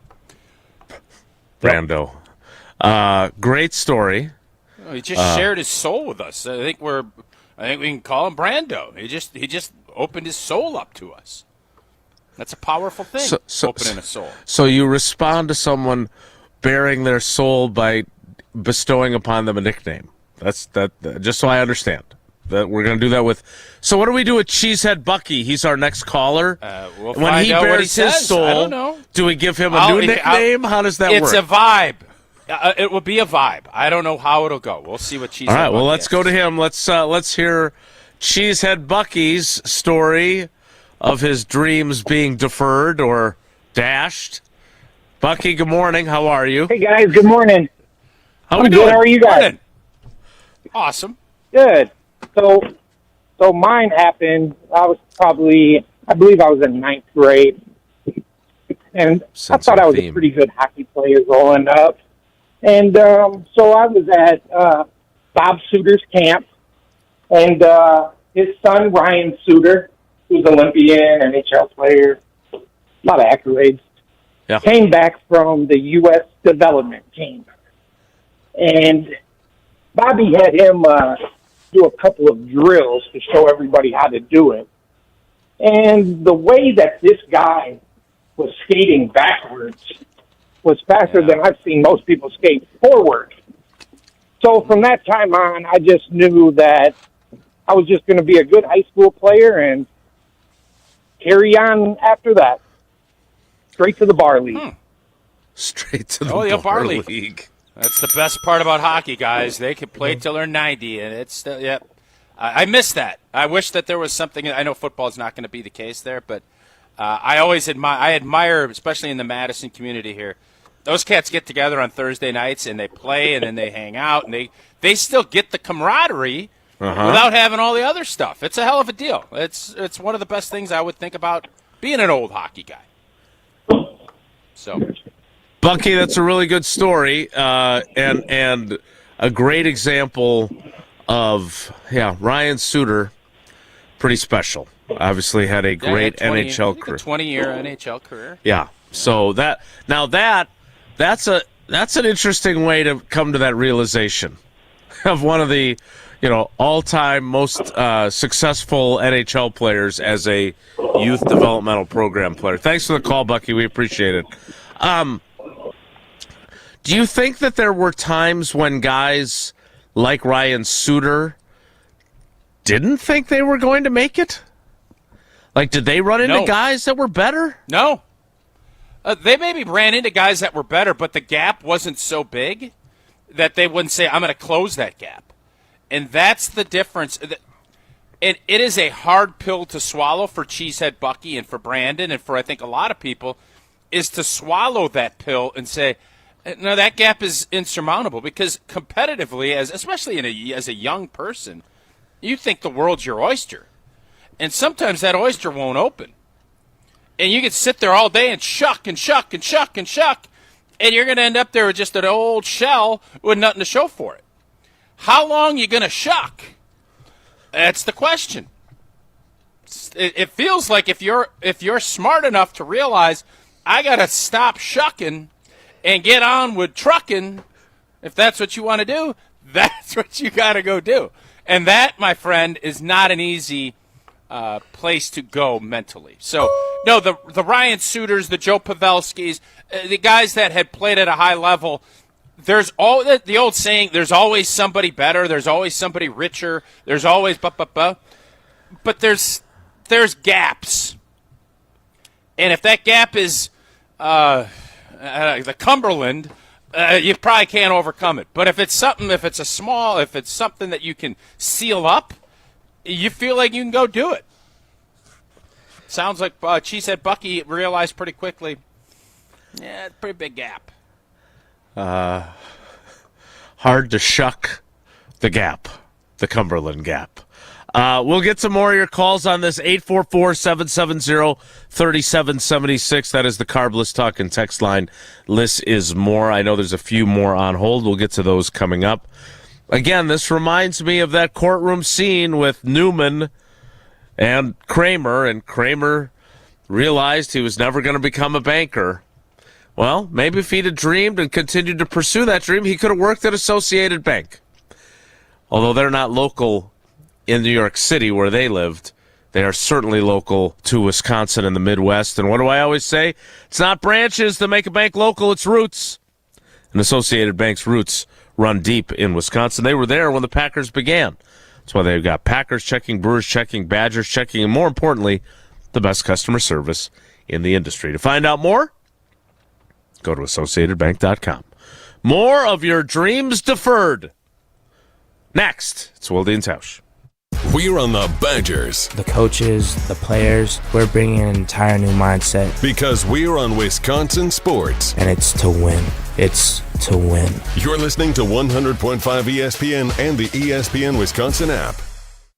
Great story. He just shared his soul with us. I think we can call him Brando. He just opened his soul up to us. That's a powerful thing. Opening a soul. So you respond to someone bearing their soul by bestowing upon them a nickname. That's just so I understand that we're going to do that with. So what do we do with Cheesehead Bucky? He's our next caller. We'll when find he out bears what he his says. soul, I don't know. Do we give him a new nickname? How does that work? It's a vibe. It will be a vibe. I don't know how it'll go. We'll see what Cheesehead. All right. Well, Bucky let's go to him. Let's hear Cheesehead Bucky's story of his dreams being deferred or dashed. Bucky, good morning. How are you? Hey guys, good morning. How we doing? Good. How are you guys? Morning. Awesome. Good. So mine happened. I believe I was in 9th grade, and I thought I was a pretty good hockey player growing up. And so I was at Bob Suter's camp, and his son, Ryan Suter, who's Olympian, NHL player, a lot of accolades, came back from the U.S. development team. And Bobby had him do a couple of drills to show everybody how to do it. And the way that this guy was skating backwards was faster than I've seen most people skate forward. So from that time on, I just knew that I was just going to be a good high school player and carry on after that. Straight to the bar league. Straight to the bar league. That's the best part about hockey, guys. They can play till they're 90, and it's I miss that. I wish that there was something. I know football is not going to be the case there, but I always admire, especially in the Madison community here. Those cats get together on Thursday nights and they play, and then they hang out, and they still get the camaraderie without having all the other stuff. It's a hell of a deal. It's one of the best things I would think about being an old hockey guy. So, Bucky, that's a really good story, and a great example of Ryan Suter, pretty special. Obviously, had a great NHL career, 20-year NHL career. Yeah. So that's an interesting way to come to that realization of one of the all-time most successful NHL players as a youth developmental program player. Thanks for the call, Bucky. We appreciate it. Do you think that there were times when guys like Ryan Suter didn't think they were going to make it? Like, did they run into guys that were better? No. They maybe ran into guys that were better, but the gap wasn't so big that they wouldn't say, I'm going to close that gap. And that's the difference. It is a hard pill to swallow for Cheesehead Bucky and for Brandon and for, I think, a lot of people, is to swallow that pill and say, no, that gap is insurmountable, because competitively, especially as a young person, you think the world's your oyster. And sometimes that oyster won't open. And you can sit there all day and shuck and shuck and shuck and shuck, and you're going to end up there with just an old shell with nothing to show for it. How long are you going to shuck? That's the question. It feels like if you're smart enough to realize I got to stop shucking and get on with trucking, if that's what you want to do, that's what you got to go do. And that, my friend, is not an easy place to go mentally. So, no, the Ryan Suters, the Joe Pavelskis, the guys that had played at a high level, there's all the old saying, there's always somebody better, there's always somebody richer, there's always but there's gaps. And if that gap is the Cumberland, you probably can't overcome it. But if it's something that you can seal up, you feel like you can go do it. Sounds like Cheesehead Bucky realized pretty quickly, it's a pretty big gap. Hard to shuck the gap, the Cumberland gap. We'll get some more of your calls on this, 844-770-3776. That is the Carbless Talk and text line. Less is more. I know there's a few more on hold. We'll get to those coming up. Again, this reminds me of that courtroom scene with Newman and Kramer realized he was never going to become a banker. Well, maybe if he'd have dreamed and continued to pursue that dream, he could have worked at Associated Bank. Although they're not local in New York City where they lived, they are certainly local to Wisconsin and the Midwest. And what do I always say? It's not branches that make a bank local, it's roots. And Associated Bank's roots run deep in Wisconsin. They were there when the Packers began. That's why they've got Packers checking, Brewers checking, Badgers checking, and more importantly, the best customer service in the industry. To find out more, go to AssociatedBank.com. More of your dreams deferred. Next, it's Wilde Tausch. We're on the Badgers. The coaches, the players, we're bringing an entire new mindset. Because we're on Wisconsin Sports. And it's to win. It's to win. You're listening to 100.5 ESPN and the ESPN Wisconsin app.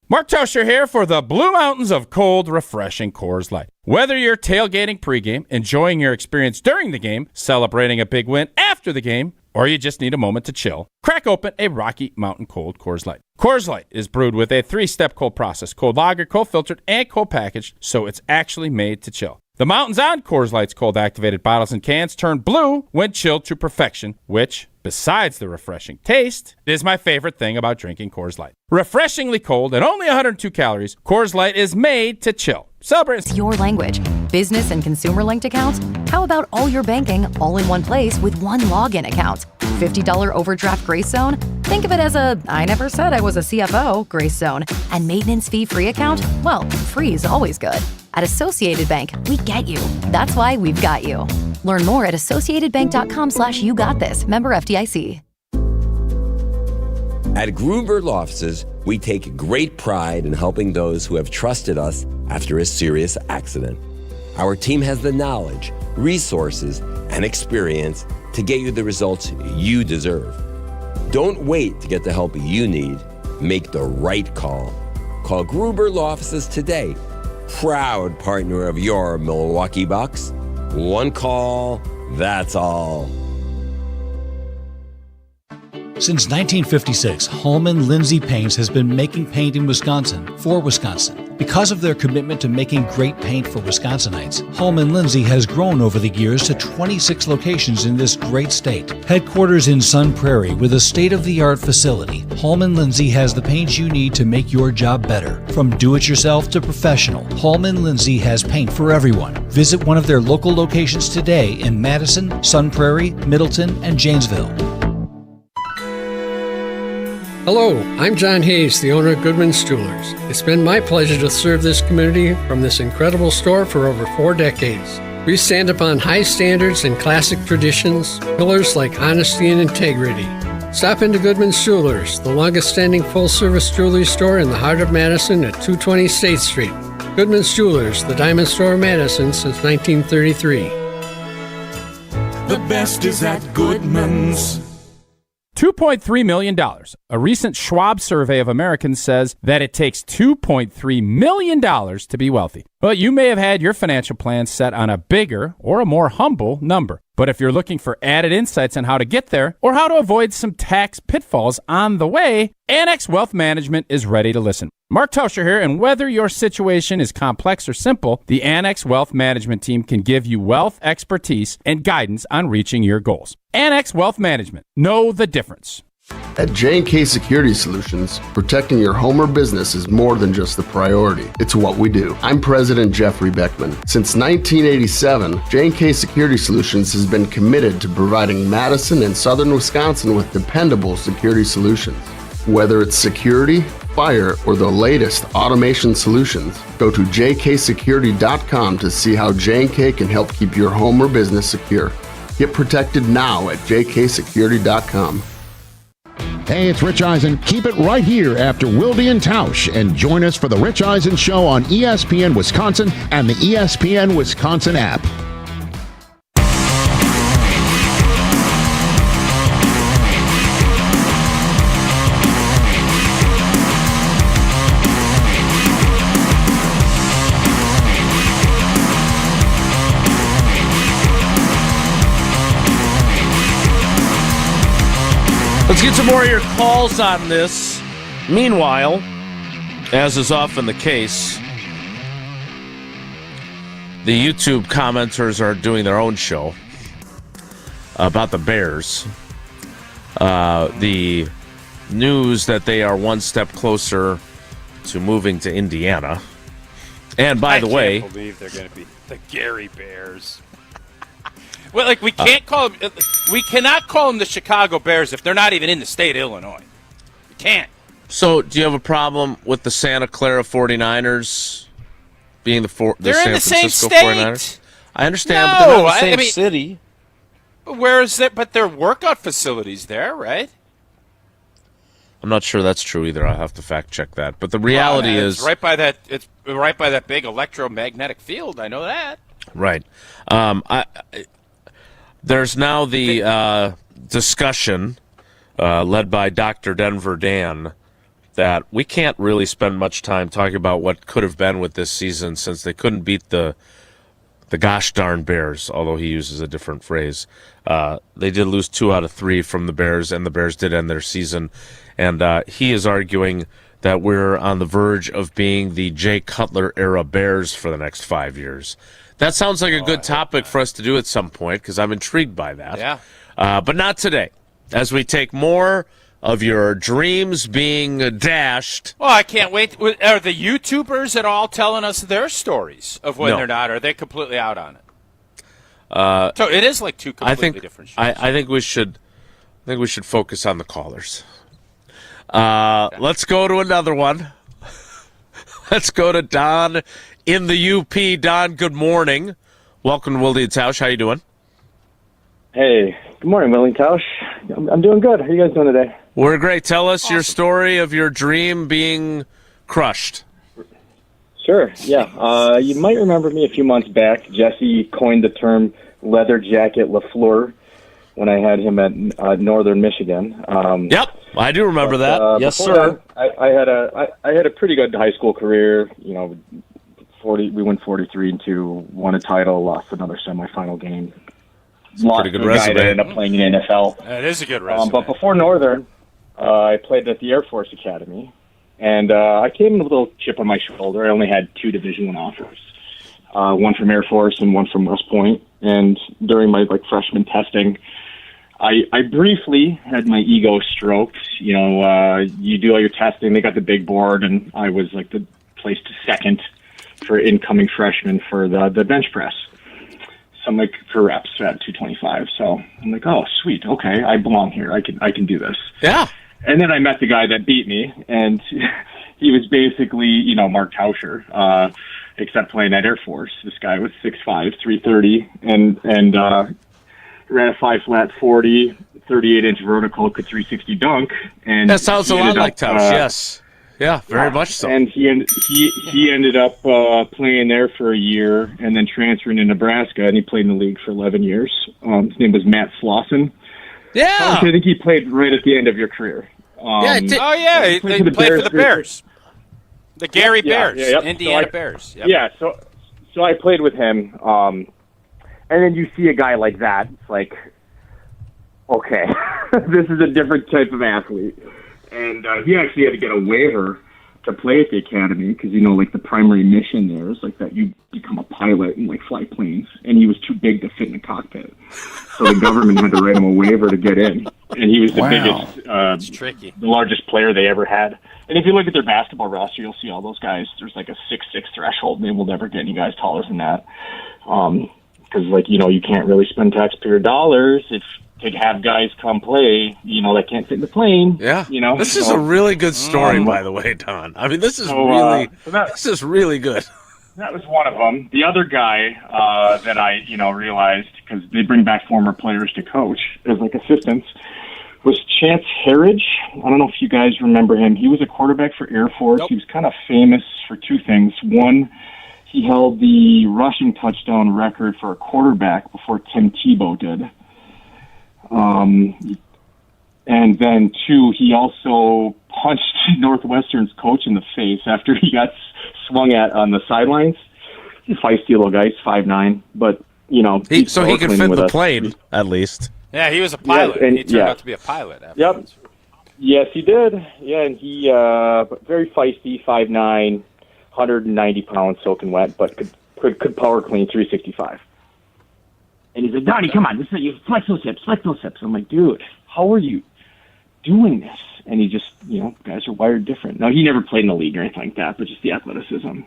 Mark Tauscher here for the Blue Mountains of cold, refreshing Coors Light. Whether you're tailgating pregame, enjoying your experience during the game, celebrating a big win after the game, or you just need a moment to chill, crack open a Rocky Mountain Cold Coors Light. Coors Light is brewed with a 3-step cold process, cold lager, cold filtered, and cold packaged, so it's actually made to chill. The mountains on Coors Light's cold-activated bottles and cans turn blue when chilled to perfection, which, besides the refreshing taste, is my favorite thing about drinking Coors Light. Refreshingly cold and only 102 calories, Coors Light is made to chill. Celebrate your language. Business and consumer linked accounts? How about all your banking all in one place with one login account? $50 overdraft grace zone? Think of it as a I never said I was a CFO grace zone. And maintenance fee-free account? Well, free is always good. At Associated Bank, we get you. That's why we've got you. Learn more at associatedbank.com/YouGotThis. Member FDIC. At Grunberg Offices, we take great pride in helping those who have trusted us after a serious accident. Our team has the knowledge, resources, and experience to get you the results you deserve. Don't wait to get the help you need. Make the right call. Call Gruber Law Offices today. Proud partner of your Milwaukee Bucks. One call, that's all. Since 1956, Holman Lindsay Paints has been making paint in Wisconsin for Wisconsin. Because of their commitment to making great paint for Wisconsinites, Holman Lindsay has grown over the years to 26 locations in this great state. Headquarters in Sun Prairie with a state-of-the-art facility, Holman Lindsay has the paint you need to make your job better. From do-it-yourself to professional, Holman Lindsay has paint for everyone. Visit one of their local locations today in Madison, Sun Prairie, Middleton, and Janesville. Hello, I'm John Hayes, the owner of Goodman's Jewelers. It's been my pleasure to serve this community from this incredible store for over 4 decades. We stand upon high standards and classic traditions, pillars like honesty and integrity. Stop into Goodman's Jewelers, the longest-standing full-service jewelry store in the heart of Madison at 220 State Street. Goodman's Jewelers, the diamond store of Madison since 1933. The best is at Goodman's. $2.3 million. A recent Schwab survey of Americans says that it takes $2.3 million to be wealthy. Well, you may have had your financial plan set on a bigger or a more humble number. But if you're looking for added insights on how to get there or how to avoid some tax pitfalls on the way, Annex Wealth Management is ready to listen. Mark Tauscher here, and whether your situation is complex or simple, the Annex Wealth Management team can give you wealth expertise and guidance on reaching your goals. Annex Wealth Management. Know the difference. At J&K Security Solutions, protecting your home or business is more than just the priority. It's what we do. I'm President Jeffrey Beckman. Since 1987, J&K Security Solutions has been committed to providing Madison and southern Wisconsin with dependable security solutions. Whether it's security, fire, or the latest automation solutions, go to jksecurity.com to see how J&K can help keep your home or business secure. Get protected now at jksecurity.com. Hey, it's Rich Eisen. Keep it right here after Wilde Tausch and join us for the Rich Eisen Show on ESPN Wisconsin and the ESPN Wisconsin app. Let's get some more of your calls on this. Meanwhile, as is often the case, the YouTube commenters are doing their own show about the Bears. The news that they are one step closer to moving to Indiana. And by the way, I can't believe they're going to be the Gary Bears. Well, like we cannot call them the Chicago Bears if they're not even in the state of Illinois. We can't. So, do you have a problem with the Santa Clara 49ers being the San Francisco 49ers? I understand, but they're not in the same city. Where is it? But their workout facilities there, right? I'm not sure that's true either. I'll have to fact check that. But the reality is, it's right by that big electromagnetic field. I know that. Right. There's now the discussion led by Dr. Denver Dan that we can't really spend much time talking about what could have been with this season since they couldn't beat the gosh darn Bears, although he uses a different phrase. They did lose 2 out of 3 from the Bears, and the Bears did end their season. And he is arguing that we're on the verge of being the Jay Cutler era Bears for the next 5 years. That sounds like a good topic for us to do at some point because I'm intrigued by that. Yeah. But not today. As we take more of your dreams being dashed. Well, I can't wait. Are the YouTubers at all telling us their stories of when they're not? Or are they completely out on it? So it is like two completely different shows. I think we should I think we should focus on the callers. Let's go to another one. Let's go to Don in the UP. Don, good morning. Welcome to Wilde Tausch. How you doing? Hey, good morning, Wilde Tausch. I'm doing good. How are you guys doing today? We're great. Tell us your story of your dream being crushed. Sure, yeah. You might remember me a few months back. Jesse coined the term leather jacket LaFleur when I had him at Northern Michigan. Yep, I do remember that. Yes, sir. That, I had a pretty good high school career. You know, we went 43-2, won a title, lost another semifinal game. Pretty good resume. Guy that ended up playing in NFL. That is a good resume. But before Northern, I played at the Air Force Academy, and I came with a little chip on my shoulder. I only had 2 Division I offers, one from Air Force and one from West Point. And during my freshman testing, I briefly had my ego stroked. You know, you do all your testing. They got the big board, and I was placed second for incoming freshmen for the bench press. So I'm for reps at 225. So I'm like, oh, sweet. Okay, I belong here. I can do this. Yeah. And then I met the guy that beat me, and he was basically, Mark Tauscher, except playing at Air Force. This guy was 6'5", 330, and ran a 5-flat 40, 38-inch vertical, could 360 dunk. And that sounds a lot like Tausch, yes. Yeah, very much so. And he ended up playing there for a year and then transferring to Nebraska, and he played in the league for 11 years. His name was Matt Slauson. Yeah. I think he played right at the end of your career. He played for the Bears. The Gary Bears, yep. Indiana Bears. Yep. Yeah, so I played with him. And then you see a guy like that, it's like, okay, this is a different type of athlete. And he actually had to get a waiver to play at the academy because, the primary mission there is that you become a pilot and fly planes. And he was too big to fit in the cockpit. So the government had to write him a waiver to get in. And he was the biggest, it's tricky. The largest player they ever had. And if you look at their basketball roster, you'll see all those guys. There's a 6'6" threshold, and they will never get any guys taller than that. Because, you can't really spend taxpayer dollars if to have guys come play, that can't fit in the plane. Yeah. This is a really good story, by the way, Don. I mean, this is really good. That was one of them. The other guy that I, realized, because they bring back former players to coach as assistants, was Chance Harridge. I don't know if you guys remember him. He was a quarterback for Air Force. Nope. He was kind of famous for 2 things. One, he held the rushing touchdown record for a quarterback before Tim Tebow did. And then 2, he also punched Northwestern's coach in the face after he got swung at on the sidelines. He's a feisty little guy. He's 5'9", but, he can fit the plane, at least. Yeah, he was a pilot. He turned out to be a pilot afterwards. Yep. Yes, he did. Yeah, and he very feisty, 5'9", 190 pounds soaking wet, but could power clean 365. And he's like, Donnie, come on, you flex those hips. I'm like, dude, how are you doing this? And he just, guys are wired different. No, he never played in the league or anything like that, but just the athleticism,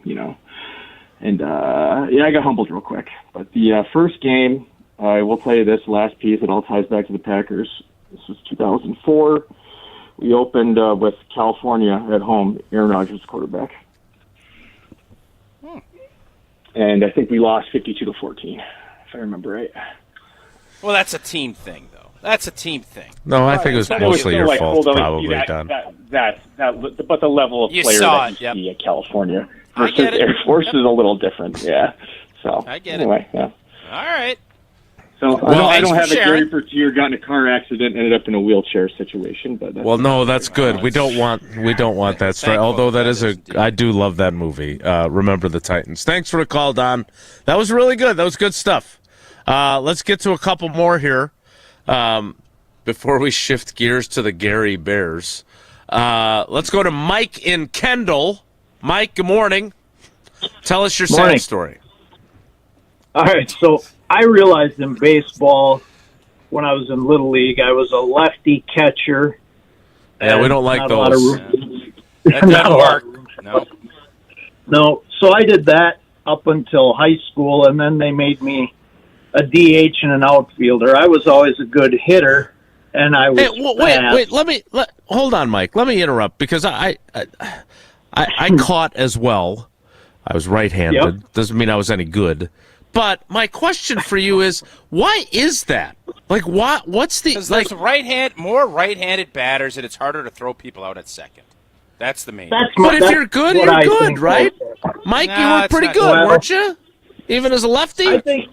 And, I got humbled real quick. But the first game, I will tell you this last piece, it all ties back to the Packers. This was 2004. We opened with California at home, Aaron Rodgers quarterback. And I think we lost 52-14. If I remember right. Well, that's a team thing, though. That's a team thing. No, I think it was mostly your fault, probably, Don. But the level of player that you see at California versus Air Force is a little different. Yeah. So I get anyway, it. Yeah. All right. So I don't have a Gary Bertier got in a car accident, ended up in a wheelchair situation. But that's good. We don't want that story. Although I do love that movie. Remember the Titans. Thanks for the call, Don. That was really good. That was good stuff. Let's get to a couple more here before we shift gears to the Gary Bears. Let's go to Mike in Kendall. Mike, good morning. Tell us your sad story. All right, so I realized in baseball when I was in Little League, I was a lefty catcher. Yeah, we don't like those. That doesn't work. No, so I did that up until high school, and then they made me a DH and an outfielder. I was always a good hitter, and I was hold on, Mike. Let me interrupt because I caught as well. I was right-handed. Yep. Doesn't mean I was any good. But my question for you is, why is that? Like, what's the because there's more right-handed batters, and it's harder to throw people out at second. That's the main. But if you're good, you're good, right? Mike, you were pretty good, weren't you? Even as a lefty. I think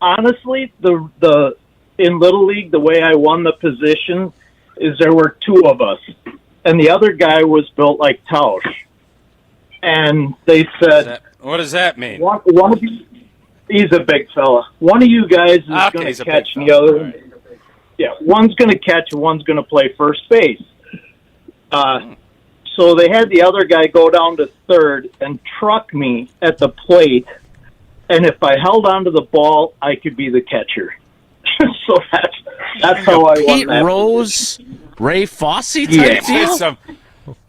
honestly, the in Little League, the way I won the position is there were two of us, and the other guy was built like Tausch. And they said, "What does that mean?" One of you, he's a big fella. One of you guys is going to catch, and the other, right. Yeah, one's going to catch, and one's going to play first base. So they had the other guy go down to third and truck me at the plate, and if I held onto the ball, I could be the catcher. So that's how I won Pete that Rose, Ray Fosse type deal?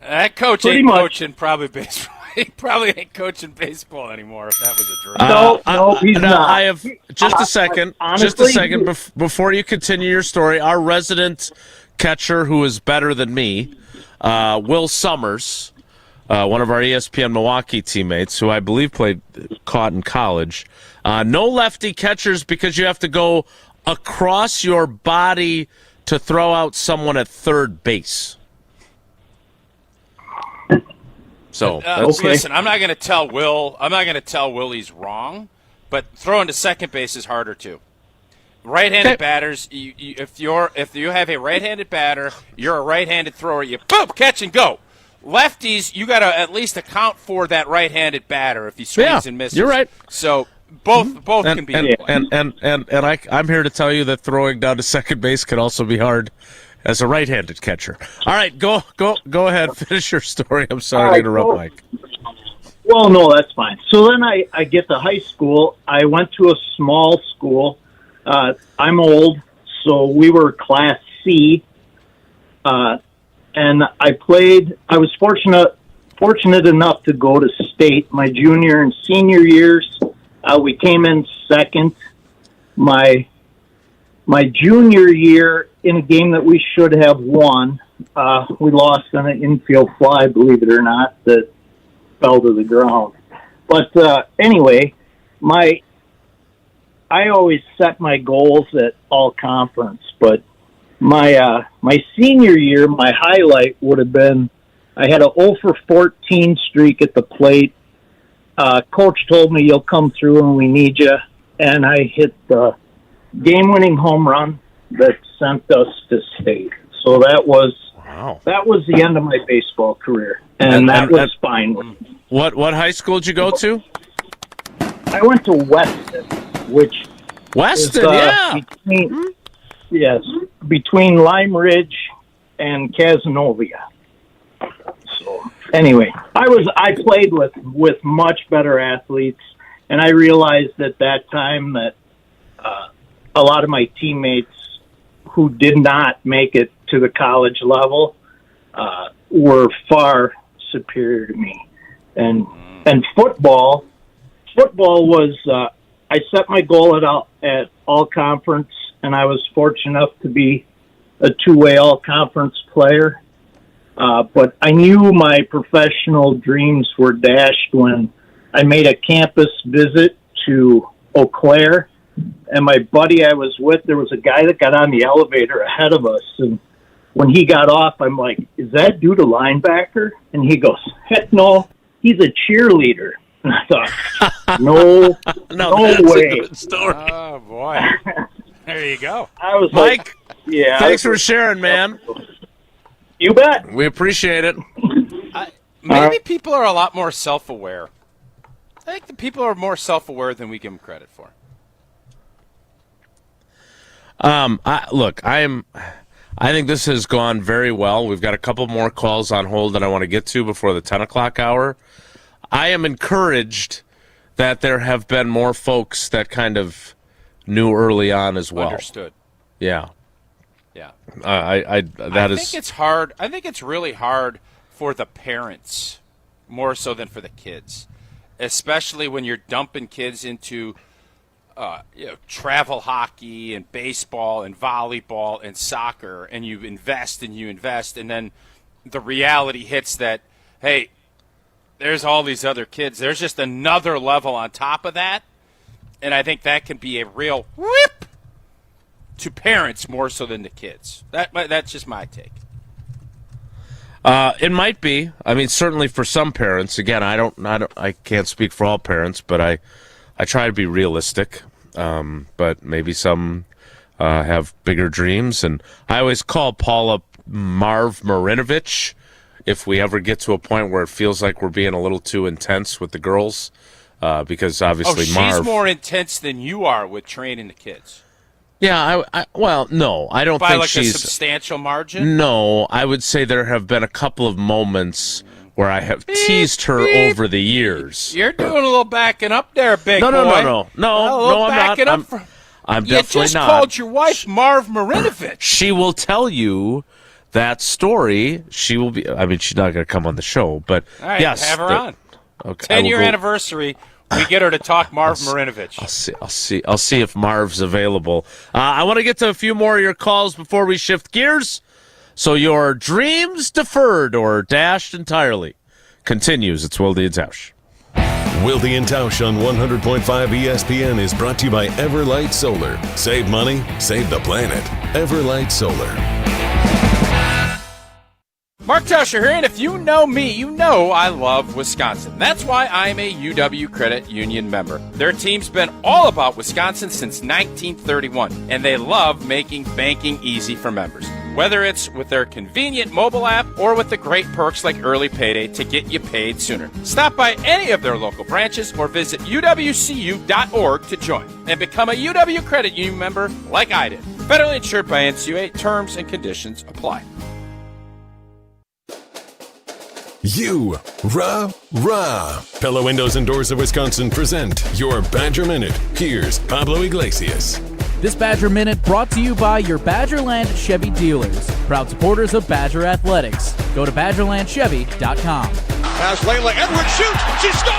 That coach Pretty ain't much. coaching probably baseball. He probably ain't coaching baseball anymore if that was a dream. No, he's not. I have just a second. Honestly, Before you continue your story. Our resident catcher, who is better than me, Will Summers, one of our ESPN Milwaukee teammates, who I believe caught in college. No lefty catchers because you have to go across your body to throw out someone at third base. So listen, I'm not going to tell Will. I'm not going to tell Will he's wrong, but throwing to second base is harder too. Right-handed batters, if you have a right-handed batter, you're a right-handed thrower. You boom, catch and go. Lefties, you got to at least account for that right-handed batter if he swings and misses. You're right. So both can be. I'm here to tell you that throwing down to second base can also be hard as a right-handed catcher. All right, go ahead, finish your story. I'm sorry to interrupt, Mike. Well, no, that's fine. So then I get to high school. I went to a small school. I'm old, so we were Class C. And I was fortunate enough to go to state my junior and senior years. We came in second. My junior year, in a game that we should have won, we lost on an infield fly, believe it or not, that fell to the ground. But anyway, I always set my goals at all conference, but my senior year, my highlight would have been I had a 0 for 14 streak at the plate. Coach told me, "You'll come through and we need you," and I hit the game-winning home run that sent us to state. So that was the end of my baseball career, and that was fine with me. What high school did you go to? I went to Weston, which Weston, is, between Lime Ridge and Casanova. So anyway, I played with much better athletes, and I realized at that time that a lot of my teammates who did not make it to the college level were far superior to me. And football was I set my goal at all conference, and I was fortunate enough to be a two-way all conference player. But I knew my professional dreams were dashed when I made a campus visit to Eau Claire. And my buddy I was with, there was a guy that got on the elevator ahead of us. And when he got off, I'm like, "Is that dude a linebacker?" And he goes, "Heck no, he's a cheerleader." And I thought, no way. Story. Oh, boy. There you go. I was Mike, like, thanks for sharing, man. You bet. We appreciate it. Maybe people are a lot more self-aware. I think the people are more self-aware than we give them credit for. I think this has gone very well. We've got a couple more calls on hold that I want to get to before the 10 o'clock hour. I am encouraged that there have been more folks that kind of knew early on as well. Understood. Yeah. Yeah. I think it's hard. I think it's really hard for the parents more so than for the kids, especially when you're dumping kids into travel hockey and baseball and volleyball and soccer, and you invest, and then the reality hits that, hey, there's all these other kids. There's just another level on top of that, and I think that can be a real whip to parents more so than the kids. That's just my take. It might be. I mean, certainly for some parents. Again, I can't speak for all parents, but I try to be realistic. But maybe some have bigger dreams, and I always call Paula Marv Marinovich if we ever get to a point where it feels like we're being a little too intense with the girls, because obviously she's more intense than you are with training the kids. Yeah, no, I don't by think like she's a substantial margin. No, I would say there have been a couple of moments where I have teased her over the years. You're doing a little backing up there, big boy. No, I'm not. I'm definitely not. You just called your wife Marv Marinovich. She will tell you that story. She will be. I mean, she's not going to come on the show, but all right, yes, have her on. Okay, 10-year anniversary. We get her to talk Marv Marinovich. I'll see if Marv's available. I want to get to a few more of your calls before we shift gears. So your dreams deferred or dashed entirely continues. It's Wilde Tausch. Wilde Tausch on 100.5 ESPN is brought to you by Everlight Solar. Save money, save the planet. Everlight Solar. Mark Tauscher here, and if you know me, you know I love Wisconsin. That's why I'm a UW Credit Union member. Their team's been all about Wisconsin since 1931, and they love making banking easy for members. Whether it's with their convenient mobile app or with the great perks like early payday to get you paid sooner. Stop by any of their local branches or visit uwcu.org to join and become a UW Credit Union member like I did. Federally insured by NCUA. Terms and conditions apply. Rah. Pella Windows and Doors of Wisconsin present your Badger Minute. Here's Pablo Iglesias. This Badger Minute brought to you by your Badgerland Chevy dealers, proud supporters of Badger Athletics. Go to BadgerlandChevy.com. As Layla Edwards shoots, she scores!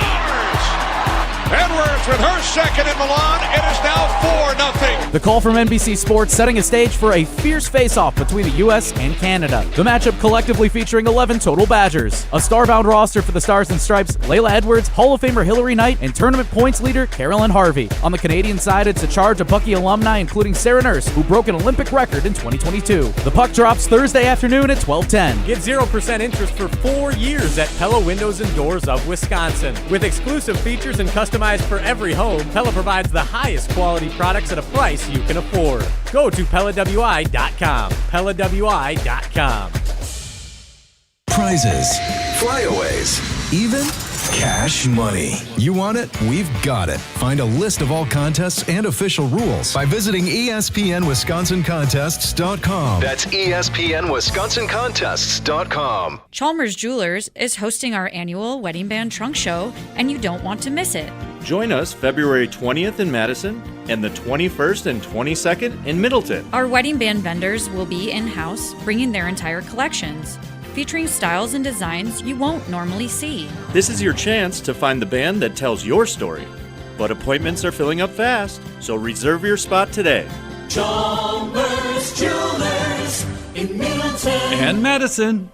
Edwards with her second in Milan. It is now 4-0. The call from NBC Sports setting a stage for a fierce face-off between the U.S. and Canada. The matchup collectively featuring 11 total Badgers. A star-bound roster for the Stars and Stripes, Layla Edwards, Hall of Famer Hillary Knight, and tournament points leader Carolyn Harvey. On the Canadian side, it's a charge of Bucky alumni, including Sarah Nurse, who broke an Olympic record in 2022. The puck drops Thursday afternoon at 12:10. Get 0% interest for 4 years at Pella Windows and Doors of Wisconsin. With exclusive features and customized for every home, Pella provides the highest quality products at a price you can afford. Go to PellaWI.com. PellaWI.com. Prizes, flyaways, even cash money. You want it? We've got it. Find a list of all contests and official rules by visiting ESPNWisconsinContests.com. That's ESPNWisconsinContests.com. Chalmers Jewelers is hosting our annual Wedding Band Trunk Show, and you don't want to miss it. Join us February 20th in Madison and the 21st and 22nd in Middleton. Our wedding band vendors will be in-house, bringing their entire collections, featuring styles and designs you won't normally see. This is your chance to find the band that tells your story. But appointments are filling up fast, so reserve your spot today. Chalmers Jewelers in Middleton and Madison.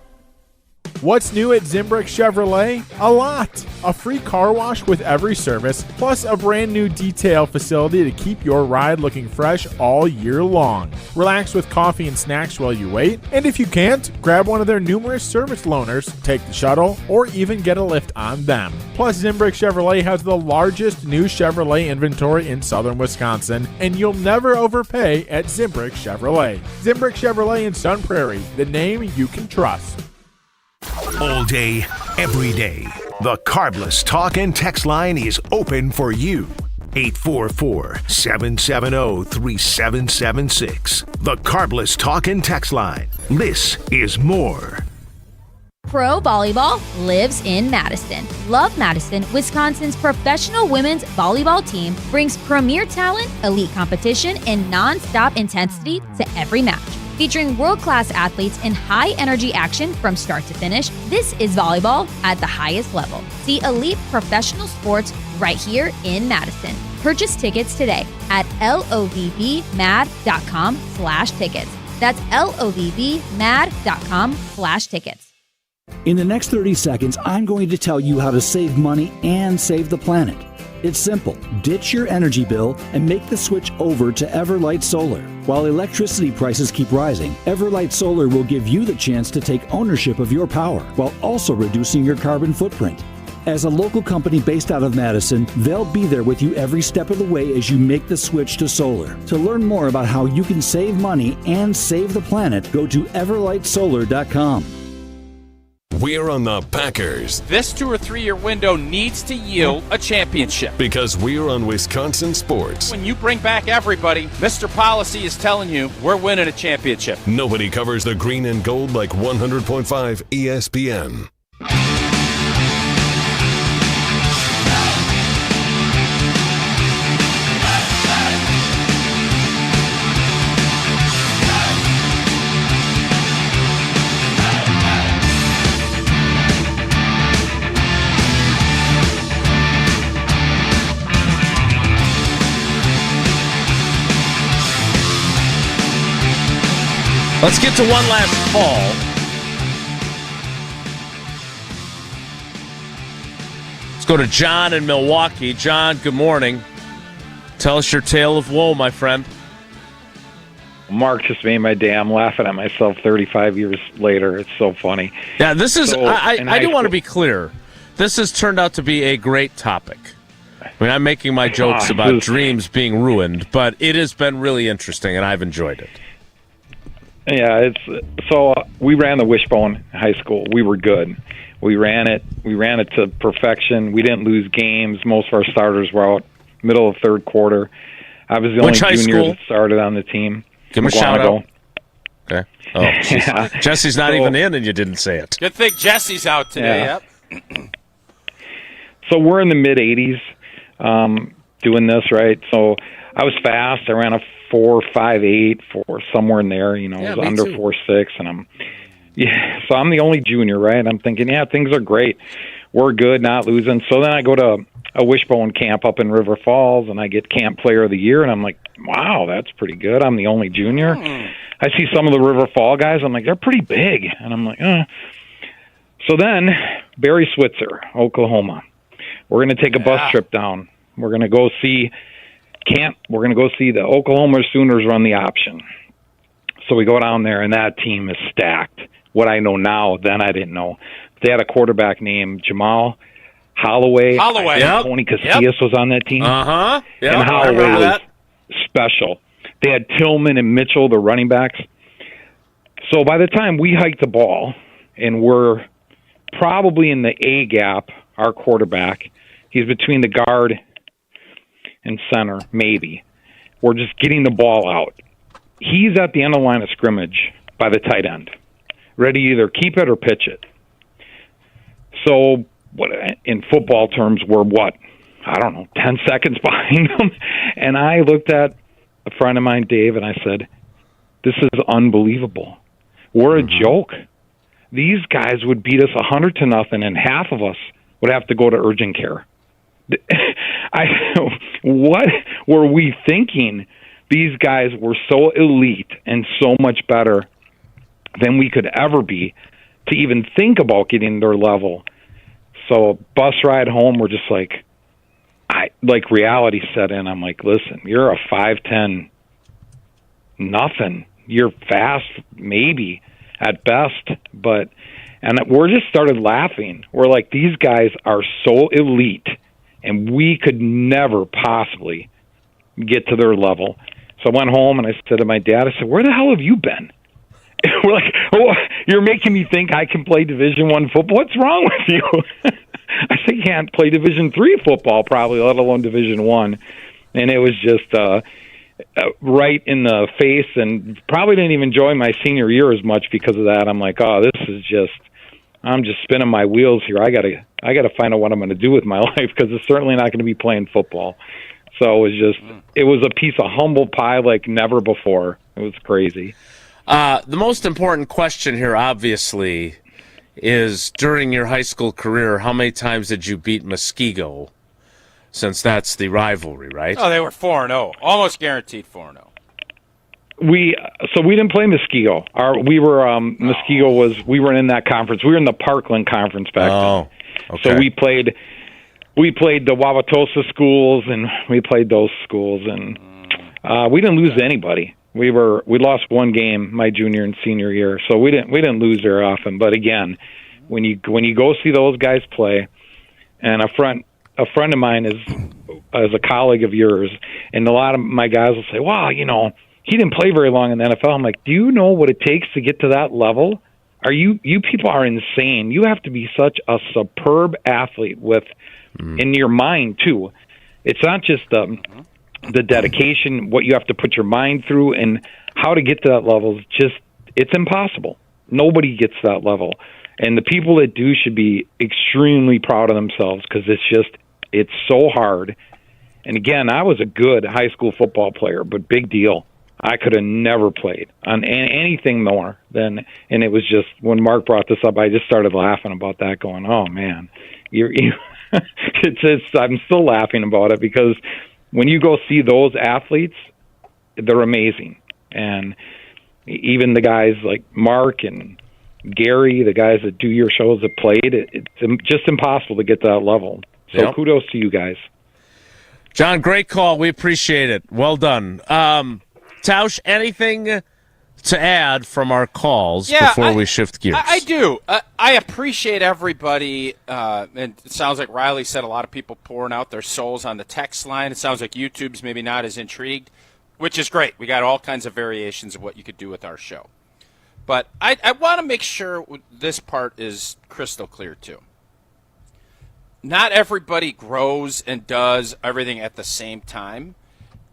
What's new at Zimbrick Chevrolet? A lot. A free car wash with every service, plus a brand new detail facility to keep your ride looking fresh all year long. Relax with coffee and snacks while you wait, and if you can't, grab one of their numerous service loaners, take the shuttle, or even get a lift on them. Plus, Zimbrick Chevrolet has the largest new Chevrolet inventory in southern Wisconsin, and you'll never overpay at Zimbrick Chevrolet. Zimbrick Chevrolet in Sun Prairie, the name you can trust. All day, every day, the Carbless Talk and Text line is open for you. 844-770-3776. The Carbless Talk and Text line. This is more. Pro Volleyball lives in Madison. Love Madison, Wisconsin's professional women's volleyball team brings premier talent, elite competition, and non-stop intensity to every match. Featuring world-class athletes in high-energy action from start to finish, this is volleyball at the highest level. See elite professional sports right here in Madison. Purchase tickets today at lovbmad.com/tickets. That's lovbmad.com/tickets. In the next 30 seconds, I'm going to tell you how to save money and save the planet. It's simple. Ditch your energy bill and make the switch over to Everlight Solar. While electricity prices keep rising, Everlight Solar will give you the chance to take ownership of your power while also reducing your carbon footprint. As a local company based out of Madison, they'll be there with you every step of the way as you make the switch to solar. To learn more about how you can save money and save the planet, go to everlightsolar.com. We're on the Packers. This 2 or 3 year window needs to yield a championship. Because we're on Wisconsin sports. When you bring back everybody, Mr. Policy is telling you we're winning a championship. Nobody covers the green and gold like 100.5 ESPN. Let's get to one last call. Let's go to John in Milwaukee. John, good morning. Tell us your tale of woe, my friend. Mark just made my day. I'm laughing at myself 35 years later. It's so funny. Yeah, this is, I do want to be clear. This has turned out to be a great topic. I mean, I'm making my jokes about dreams being ruined, but it has been really interesting, and I've enjoyed it. Yeah, we ran the wishbone in high school. We were good. We ran it to perfection. We didn't lose games. Most of our starters were out middle of third quarter. I was the only junior that started on the team. Give him a shout out. Okay. Oh, yeah. Jesse's not even in, and you didn't say it. Good thing Jesse's out today. Yeah. Yep. So we're in the mid 80s doing this, right? So I was fast. I ran a 4.58, somewhere in there. You know, it was under 4.6, and so I'm the only junior, right? I'm thinking, things are great. We're good, not losing. So then I go to a wishbone camp up in River Falls, and I get Camp Player of the Year, and I'm like, wow, that's pretty good. I'm the only junior. I see some of the River Fall guys. I'm like, they're pretty big, and I'm like, So then Barry Switzer, Oklahoma. We're going to take a bus trip down. We're going to go see We're going to go see the Oklahoma Sooners run the option. So we go down there, and that team is stacked. What I know now, then I didn't know. They had a quarterback named Jamal Holloway. Yep. Tony Casillas was on that team. Uh-huh. Yep. And Holloway was special. They had Tillman and Mitchell, the running backs. So by the time we hike the ball, and we're probably in the A gap, our quarterback, he's between the guard and center, maybe. We're just getting the ball out. He's at the end of the line of scrimmage by the tight end, ready to either keep it or pitch it. So what in football terms, we're 10 seconds behind them? And I looked at a friend of mine, Dave, and I said, this is unbelievable. We're a joke. These guys would beat us 100-0, and half of us would have to go to urgent care. What were we thinking? These guys were so elite and so much better than we could ever be to even think about getting their level. So bus ride home, we're just like reality set in. I'm like, listen, you're a 5'10", nothing. You're fast, maybe at best, and we're just started laughing. We're like, these guys are so elite, and we could never possibly get to their level. So I went home and I said to my dad, I said, where the hell have you been? We're like, oh, you're making me think I can play Division I football. What's wrong with you? I said, you can't play Division III football, probably, let alone Division I. And it was just right in the face, and probably didn't even enjoy my senior year as much because of that. I'm like, oh, I'm just spinning my wheels here. I gotta find out what I'm going to do with my life, because it's certainly not going to be playing football. So it was a piece of humble pie like never before. It was crazy. The most important question here, obviously, is during your high school career, how many times did you beat Muskego? since that's the rivalry, right? Oh, they were 4-0, almost guaranteed 4-0. We didn't play Muskego. We were in that conference. We were in the Parkland Conference back then. Okay. So we played the Wauwatosa schools, and we played those schools, and we didn't lose to anybody. We lost one game my junior and senior year, so we didn't lose very often. But again, when you go see those guys play, and a friend of mine is a colleague of yours, and a lot of my guys will say, "Wow, he didn't play very long in the NFL." I'm like, "Do you know what it takes to get to that level? You people are insane. You have to be such a superb athlete in your mind too. It's not just the dedication, what you have to put your mind through, and how to get to that level. It's impossible. Nobody gets to that level, and the people that do should be extremely proud of themselves because it's so hard." And again, I was a good high school football player, but big deal. I could have never played on anything more than, and it was just, when Mark brought this up, I just started laughing about that, going, "Oh man, I'm still laughing about it because when you go see those athletes, they're amazing. And even the guys like Mark and Gary, the guys that do your shows that played, it's just impossible to get to that level. So kudos to you guys. John, great call. We appreciate it. Well done. Tausch, anything to add from our calls before we shift gears? I do. I appreciate everybody, and it sounds like Riley said a lot of people pouring out their souls on the text line. It sounds like YouTube's maybe not as intrigued, which is great. We got all kinds of variations of what you could do with our show. But I want to make sure this part is crystal clear, too. Not everybody grows and does everything at the same time.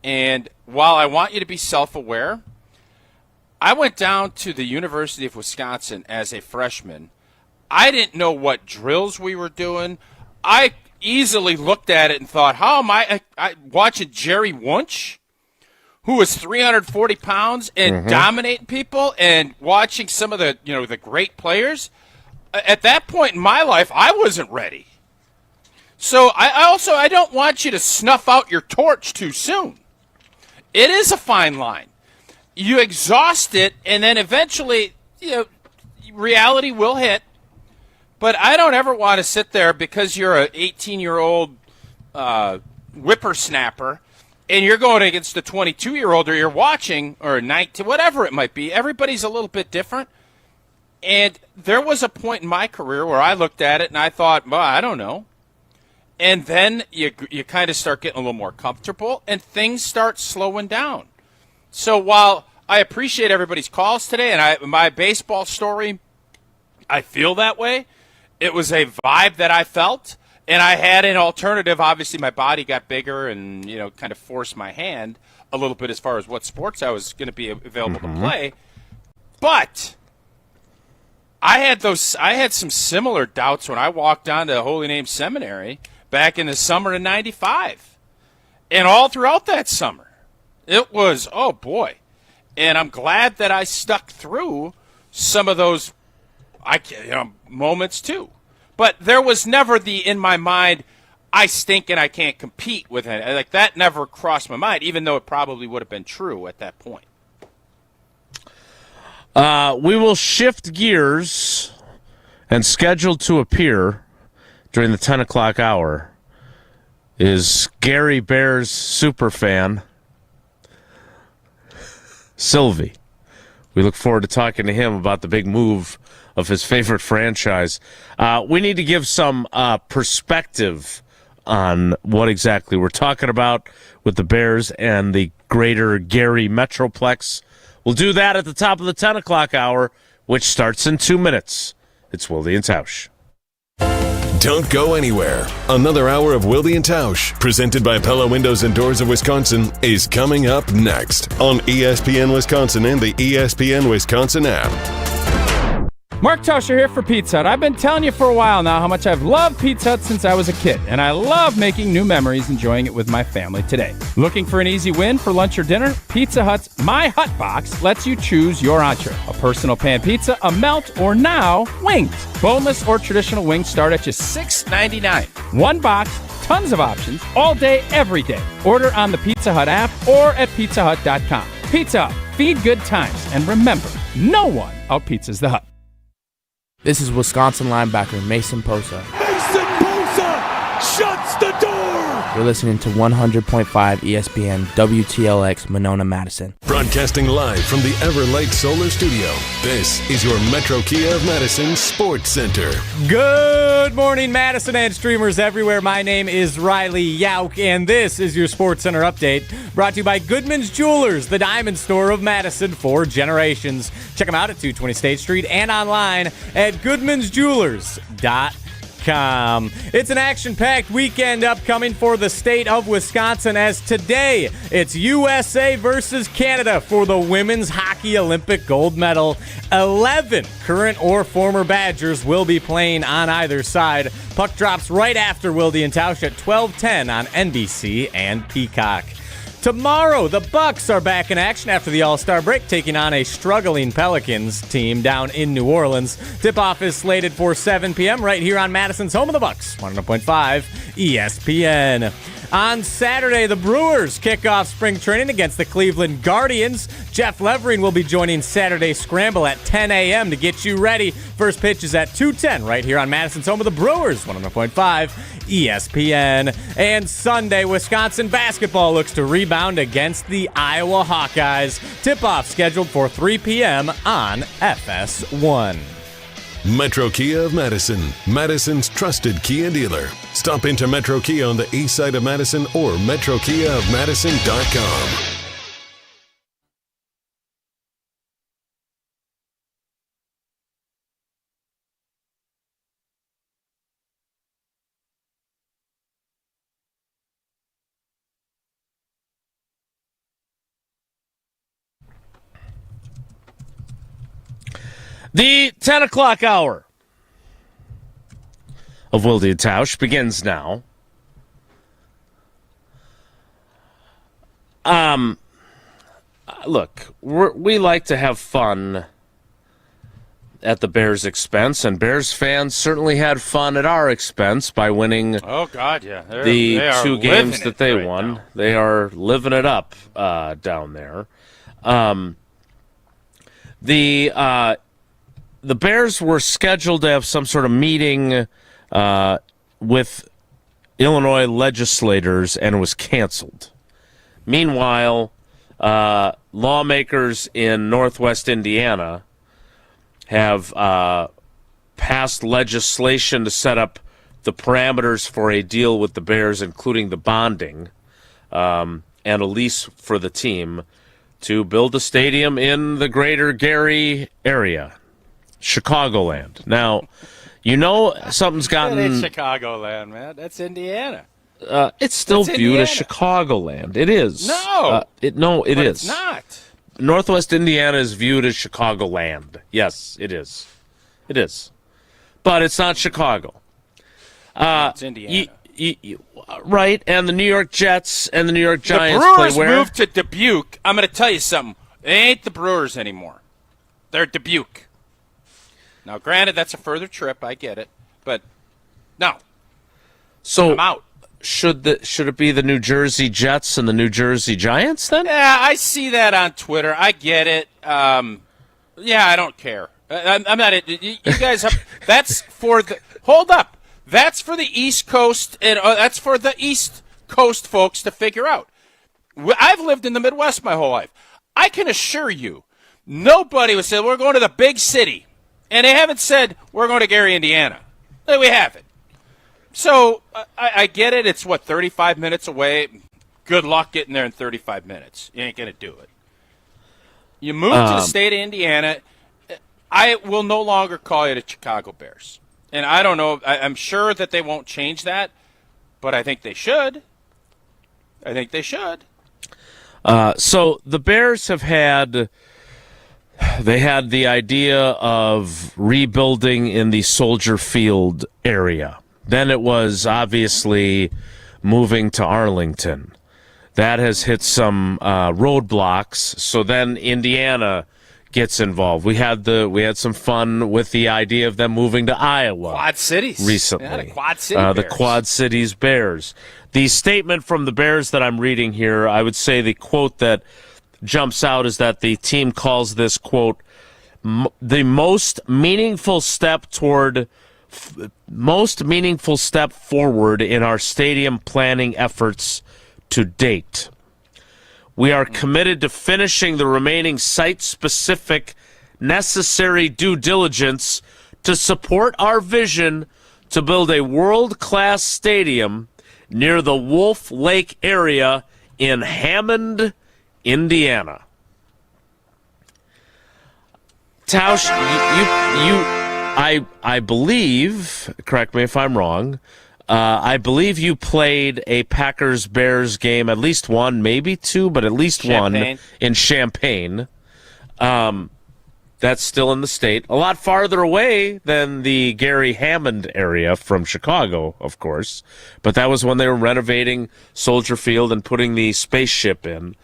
And while I want you to be self-aware, I went down to the University of Wisconsin as a freshman. I didn't know what drills we were doing. I easily looked at it and thought, how am I watching Jerry Wunsch, who was 340 pounds and dominating people, and watching some of the great players? At that point in my life, I wasn't ready. So I don't want you to snuff out your torch too soon. It is a fine line. You exhaust it, and then eventually, reality will hit. But I don't ever want to sit there because you're an 18-year-old whippersnapper, and you're going against a 22-year-old, or you're watching, or 19, whatever it might be. Everybody's a little bit different. And there was a point in my career where I looked at it and I thought, well, I don't know. And then you kind of start getting a little more comfortable, and things start slowing down. So while I appreciate everybody's calls today, and my baseball story, I feel that way. It was a vibe that I felt, and I had an alternative. Obviously, my body got bigger and, kind of forced my hand a little bit as far as what sports I was going to be available to play. But I had some similar doubts when I walked on to Holy Name Seminary back in the summer of '95, and all throughout that summer. It was, oh boy. And I'm glad that I stuck through some of those moments too. But there was never in my mind, I stink and I can't compete with it. Like, that never crossed my mind, even though it probably would have been true at that point. We will shift gears, and scheduled to appear during the 10 o'clock hour is Gary Bear's superfan, Sylvie. We look forward to talking to him about the big move of his favorite franchise. We need to give some perspective on what exactly we're talking about with the Bears and the greater Gary Metroplex. We'll do that at the top of the 10 o'clock hour, which starts in 2 minutes. It's Wilde and Tausch. Don't go anywhere. Another hour of Wilde and Tausch, presented by Pella Windows and Doors of Wisconsin, is coming up next on ESPN Wisconsin and the ESPN Wisconsin app. Mark Tauscher here for Pizza Hut. I've been telling you for a while now how much I've loved Pizza Hut since I was a kid, and I love making new memories enjoying it with my family today. Looking for an easy win for lunch or dinner? Pizza Hut's My Hut Box lets you choose your entree. A personal pan pizza, a melt, or now, wings. Boneless or traditional wings start at just $6.99. One box, tons of options all day, every day. Order on the Pizza Hut app or at pizzahut.com. Pizza Hut, feed good times. And remember, no one out-pizzas the Hut. This is Wisconsin linebacker Mason Posa. Mason Bosa shuts the door. You're listening to 100.5 ESPN WTLX Monona, Madison. Broadcasting live from the Everlight Solar Studio, this is your Metro Kia of Madison Sports Center. Good morning, Madison and streamers everywhere. My name is Riley Yauk, and this is your Sports Center update, brought to you by Goodman's Jewelers, the diamond store of Madison for generations. Check them out at 220 State Street and online at goodmansjewelers.com. It's an action-packed weekend upcoming for the state of Wisconsin, as today it's USA versus Canada for the women's hockey Olympic gold medal. 11 current or former Badgers will be playing on either side. Puck drops right after Wilde Tausch at 12:10 on NBC and Peacock. Tomorrow, the Bucks are back in action after the All-Star break, taking on a struggling Pelicans team down in New Orleans. Tip-off is slated for 7 p.m. right here on Madison's home of the Bucks, 100.5 ESPN. On Saturday, the Brewers kick off spring training against the Cleveland Guardians. Jeff Levering will be joining Saturday Scramble at 10 a.m. to get you ready. First pitch is at 2:10 right here on Madison's home of the Brewers, 100.5 ESPN. And Sunday, Wisconsin basketball looks to rebound against the Iowa Hawkeyes. Tip-off scheduled for 3 p.m. on FS1. Metro Kia of Madison, Madison's trusted Kia dealer. Stop into Metro Kia on the east side of Madison or metrokiaofmadison.com. The 10 o'clock hour of Wilde Tausch begins now. Look, we like to have fun at the Bears' expense, and Bears fans certainly had fun at our expense by winning Oh, God, yeah. the two games that they right won. now. They are living it up down there. The Bears were scheduled to have some sort of meeting with Illinois legislators, and it was canceled. Meanwhile, lawmakers in Northwest Indiana have passed legislation to set up the parameters for a deal with the Bears, including the bonding and a lease for the team to build a stadium in the greater Gary area. Chicagoland. Now, you know something's gotten... That ain't Chicagoland, man. That's Indiana. It's still That's viewed Indiana. as Chicagoland. It is. No. It But is. it's not. Northwest Indiana is viewed as Chicagoland. Yes, it is. It is. But it's not Chicago. It's Indiana. Right, and the New York Jets and the New York Giants the Brewers play where? moved to Dubuque. I'm going to tell you something. They ain't the Brewers anymore. They're Dubuque. Now, granted, that's a further trip. I get it. But, no. So I'm out. Should it be the New Jersey Jets and the New Jersey Giants then? Yeah, I see that on Twitter. I get it. Yeah, I don't care. I'm not. You guys have. That's for the. Hold up. That's for the East Coast, and that's for the East Coast folks to figure out. I've lived in the Midwest my whole life. I can assure you, nobody would say we're going to the big city, and they haven't said we're going to Gary, Indiana. We haven't. So I get it. It's 35 minutes away. Good luck getting there in 35 minutes. You ain't gonna do it. You move to the state of Indiana. I will no longer call you the Chicago Bears. And I don't know. I'm sure that they won't change that, but I think they should. So the Bears have had the idea of rebuilding in the Soldier Field area. Then it was obviously moving to Arlington. That has hit some roadblocks. So then Indiana gets involved. We had some fun with the idea of them moving to Iowa. Quad Cities. Recently. Yeah, the Quad City Bears. The Quad Cities Bears. The statement from the Bears that I'm reading here, I would say the quote that jumps out is that the team calls this, quote, the most meaningful step forward in our stadium planning efforts to date. We are committed to finishing the remaining site-specific necessary due diligence to support our vision to build a world-class stadium near the Wolf Lake area in Hammond, Indiana. Tausch, I believe, correct me if I'm wrong, I believe you played a Packers-Bears game, at least one, maybe two, but at least one in Champaign. That's still in the state. A lot farther away than the Gary Hammond area from Chicago, of course. But that was when they were renovating Soldier Field and putting the spaceship in.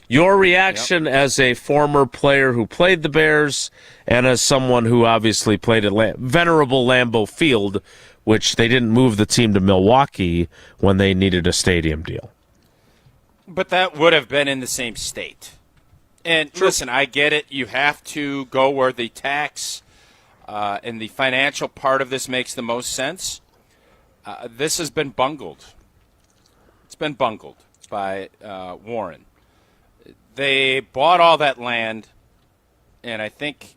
Your reaction as a former player who played the Bears and as someone who obviously played at venerable Lambeau Field, which they didn't move the team to Milwaukee when they needed a stadium deal. But that would have been in the same state. And listen, I get it. You have to go where the tax and the financial part of this makes the most sense. This has been bungled. It's been bungled by Warren. They bought all that land, and I think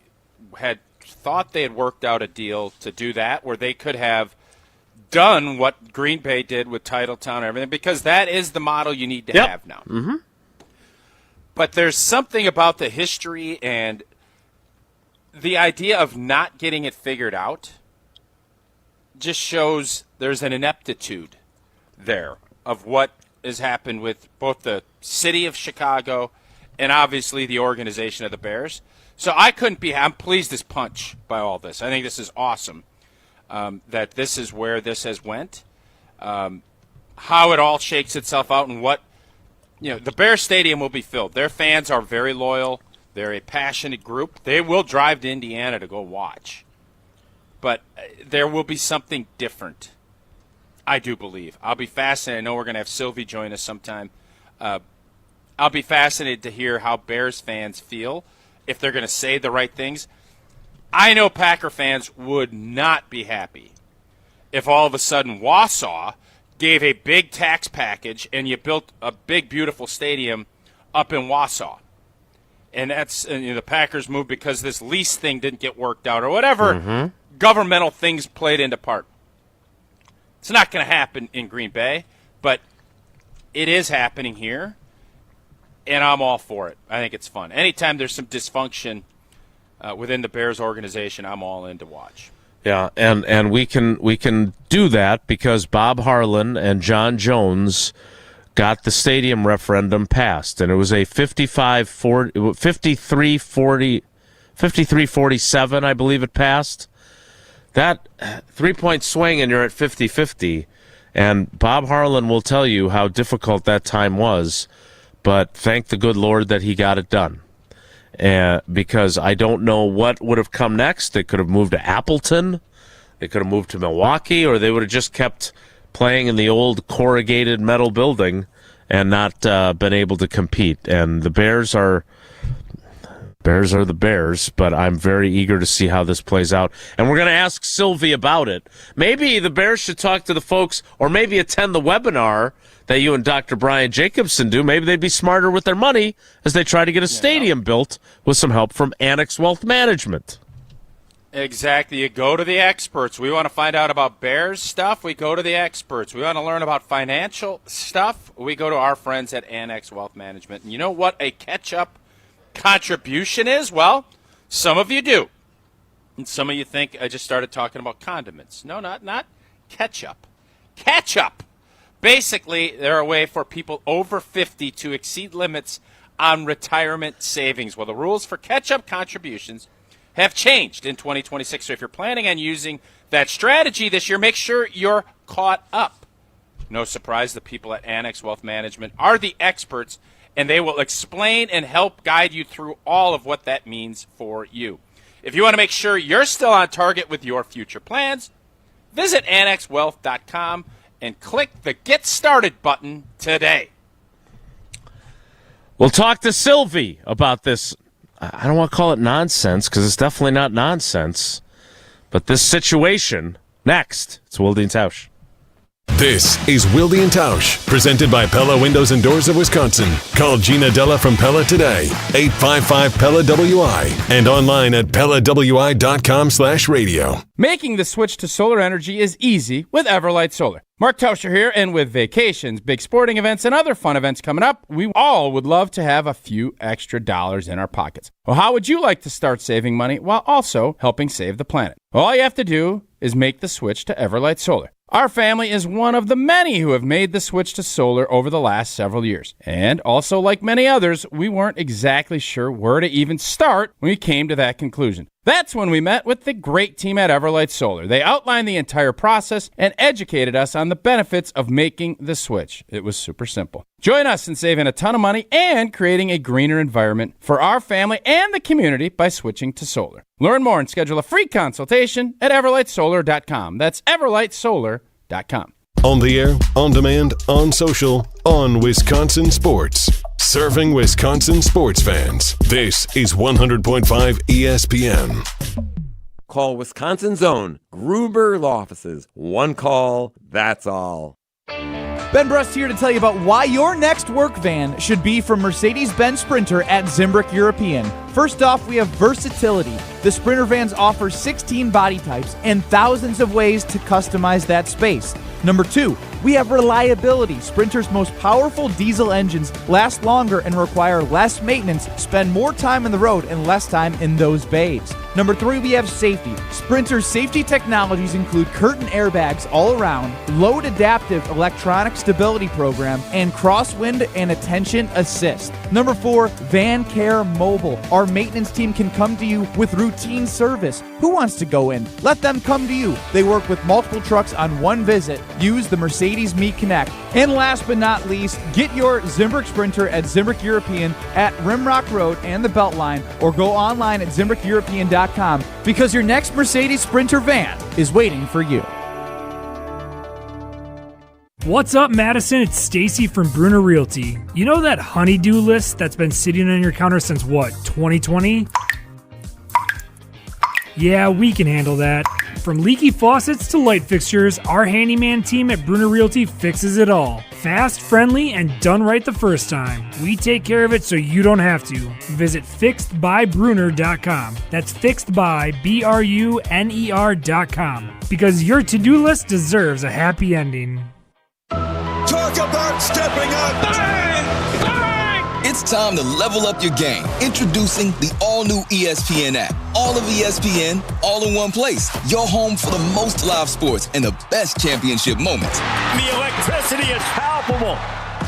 had thought they had worked out a deal to do that where they could have done what Green Bay did with Titletown and everything, because that is the model you need to have now. Mm-hmm. But there's something about the history and the idea of not getting it figured out just shows there's an ineptitude there of what has happened with both the city of Chicago and obviously the organization of the Bears. So I'm pleased as punch by all this. I think this is awesome that this is where this has went, how it all shakes itself out, and what, the Bears Stadium will be filled. Their fans are very loyal. They're a passionate group. They will drive to Indiana to go watch. But there will be something different, I do believe. I'll be fascinated. I know we're going to have Sylvie join us sometime. I'll be fascinated to hear how Bears fans feel, if they're going to say the right things. I know Packer fans would not be happy if all of a sudden Wausau gave a big tax package and you built a big, beautiful stadium up in Wausau. And that's the Packers moved because this lease thing didn't get worked out or whatever governmental things played into part. It's not going to happen in Green Bay, but it is happening here, and I'm all for it. I think it's fun. Anytime there's some dysfunction within the Bears organization, I'm all in to watch. Yeah, and we can do that because Bob Harlan and John Jones got the stadium referendum passed, and it was a 53-47, I believe it passed. That 3-point swing, and you're at 50-50. And Bob Harlan will tell you how difficult that time was, but thank the good Lord that he got it done. Because I don't know what would have come next. They could have moved to Appleton. They could have moved to Milwaukee, or they would have just kept playing in the old corrugated metal building and not been able to compete. And the Bears are the Bears, but I'm very eager to see how this plays out. And we're going to ask Sylvie about it. Maybe the Bears should talk to the folks, or maybe attend the webinar that you and Dr. Brian Jacobson do. Maybe they'd be smarter with their money as they try to get a stadium built with some help from Annex Wealth Management. Exactly. You go to the experts. We want to find out about Bears stuff. We go to the experts. We want to learn about financial stuff. We go to our friends at Annex Wealth Management. And you know what a catch-up contribution is? Well, some of you do. And some of you think I just started talking about condiments. No, not ketchup. Ketchup. Basically, they're a way for people over 50 to exceed limits on retirement savings. Well, the rules for catch-up contributions have changed in 2026. So if you're planning on using that strategy this year, make sure you're caught up. No surprise, the people at Annex Wealth Management are the experts and they will explain and help guide you through all of what that means for you. If you want to make sure you're still on target with your future plans, visit annexwealth.com and click the Get Started button today. We'll talk to Sylvie about this. I don't want to call it nonsense because it's definitely not nonsense. But this situation, next. It's Wilde Tausch. This is Wilde Tausch, presented by Pella Windows and Doors of Wisconsin. Call Gina Della from Pella today, 855-PELLA-WI, and online at PellaWI.com/radio. Making the switch to solar energy is easy with Everlight Solar. Mark Tauscher here, and with vacations, big sporting events, and other fun events coming up, we all would love to have a few extra dollars in our pockets. Well, how would you like to start saving money while also helping save the planet? Well, all you have to do is make the switch to Everlight Solar. Our family is one of the many who have made the switch to solar over the last several years. And also, like many others, we weren't exactly sure where to even start when we came to that conclusion. That's when we met with the great team at Everlight Solar. They outlined the entire process and educated us on the benefits of making the switch. It was super simple. Join us in saving a ton of money and creating a greener environment for our family and the community by switching to solar. Learn more and schedule a free consultation at everlightsolar.com. That's everlightsolar.com. On the air, on demand, on social, on Wisconsin Sports. Serving Wisconsin sports fans. This is 100.5 ESPN. Call Wisconsin's own Gruber Law Offices. One call, that's all. Ben Brust here to tell you about why your next work van should be from Mercedes-Benz Sprinter at Zimbrick European. First off, we have versatility. The Sprinter vans offer 16 body types and thousands of ways to customize that space. Number 2, we have reliability. Sprinter's most powerful diesel engines last longer and require less maintenance, spend more time on the road and less time in those bays. Number 3, we have safety. Sprinter's safety technologies include curtain airbags all around, load adaptive electronic stability program, and crosswind and attention assist. Number 4, Van Care Mobile. Our maintenance team can come to you with routine service. Who wants to go in? Let them come to you. They work with multiple trucks on one visit. Use the Mercedes Me Connect. And last but not least, get your Zimbrick Sprinter at Zimbrick European at Rimrock Road and the Beltline, or go online at ZimbrickEuropean.com, because your next Mercedes Sprinter van is waiting for you. What's up, Madison? It's Stacy from Bruner Realty. You know that honey-do list that's been sitting on your counter since what, 2020? Yeah, we can handle that. From leaky faucets to light fixtures, our handyman team at Bruner Realty fixes it all. Fast, friendly, and done right the first time. We take care of it so you don't have to. Visit fixedbybruner.com. That's fixedby, BRUNER.com. Because your to-do list deserves a happy ending. Talk about stepping up! Bang! Bang! It's time to level up your game. Introducing the all-new ESPN app. All of ESPN, all in one place. Your home for the most live sports and the best championship moments. The electricity is palpable.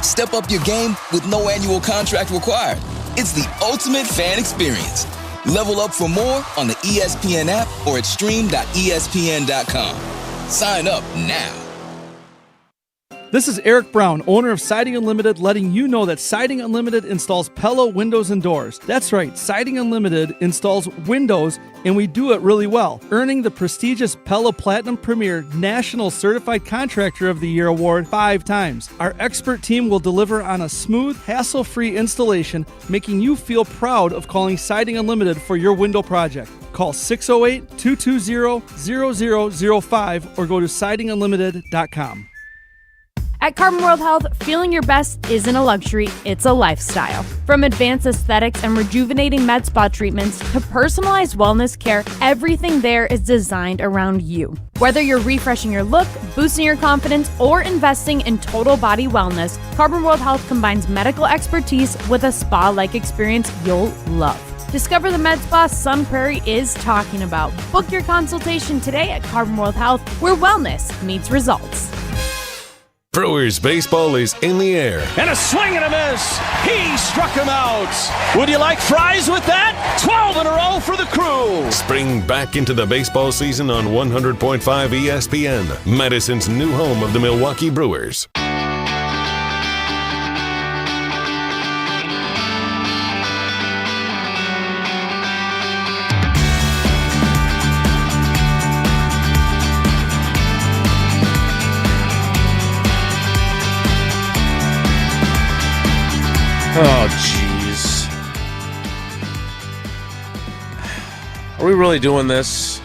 Step up your game with no annual contract required. It's the ultimate fan experience. Level up for more on the ESPN app or at stream.espn.com. Sign up now. This is Eric Brown, owner of Siding Unlimited, letting you know that Siding Unlimited installs Pella windows and doors. That's right, Siding Unlimited installs windows, and we do it really well, earning the prestigious Pella Platinum Premier National Certified Contractor of the Year award 5 times. Our expert team will deliver on a smooth, hassle-free installation, making you feel proud of calling Siding Unlimited for your window project. Call 608-220-0005 or go to sidingunlimited.com. At Carbon World Health, feeling your best isn't a luxury, it's a lifestyle. From advanced aesthetics and rejuvenating med spa treatments to personalized wellness care, everything there is designed around you. Whether you're refreshing your look, boosting your confidence, or investing in total body wellness, Carbon World Health combines medical expertise with a spa-like experience you'll love. Discover the med spa Sun Prairie is talking about. Book your consultation today at Carbon World Health, where wellness meets results. Brewers baseball is in the air. And a swing and a miss. He struck him out. Would you like fries with that? 12 in a row for the crew. Spring back into the baseball season on 100.5 ESPN, Madison's new home of the Milwaukee Brewers. Oh, jeez. Are we really doing this?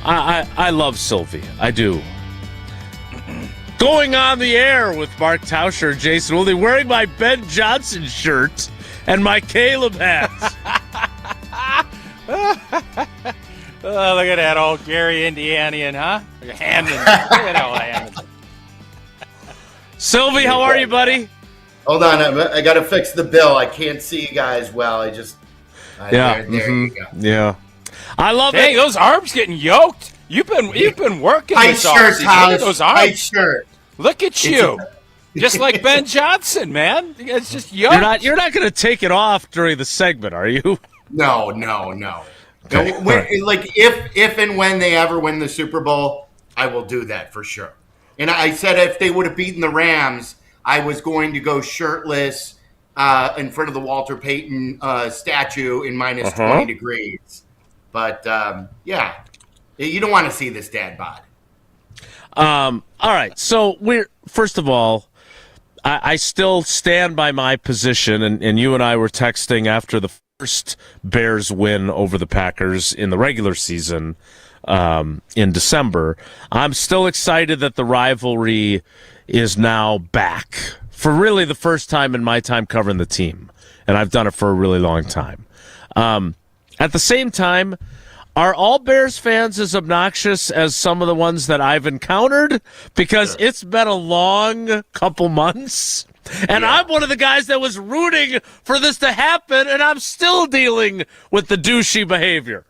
I love Sylvie. I do. Going on the air with Mark Tauscher, Jason Wilde, wearing my Ben Johnson shirt and my Caleb hat. Oh, look at that old Gary Indianian, huh? Look at that old Hammond. Sylvie, how are you, buddy? Hold on, I got to fix the bill. I can't see you guys well. There you go. Yeah. I love it. Those arms getting yoked. You've been working this offseason. Look at those arms. Tight shirt. Look at you. Just like Ben Johnson, man. It's just yoked. You're not going to take it off during the segment, are you? No. Okay. If and when they ever win the Super Bowl, I will do that for sure. And I said if they would have beaten the Rams, I was going to go shirtless in front of the Walter Payton statue in minus 20 degrees. But, you don't want to see this dad bod. All right. So first of all, I still stand by my position, and you and I were texting after the first Bears win over the Packers in the regular season in December. I'm still excited that the rivalry is now back for really the first time in my time covering the team, and I've done it for a really long time. At the same time, are all Bears fans as obnoxious as some of the ones that I've encountered? Because it's been a long couple months, and I'm one of the guys that was rooting for this to happen, and I'm still dealing with the douchey behavior.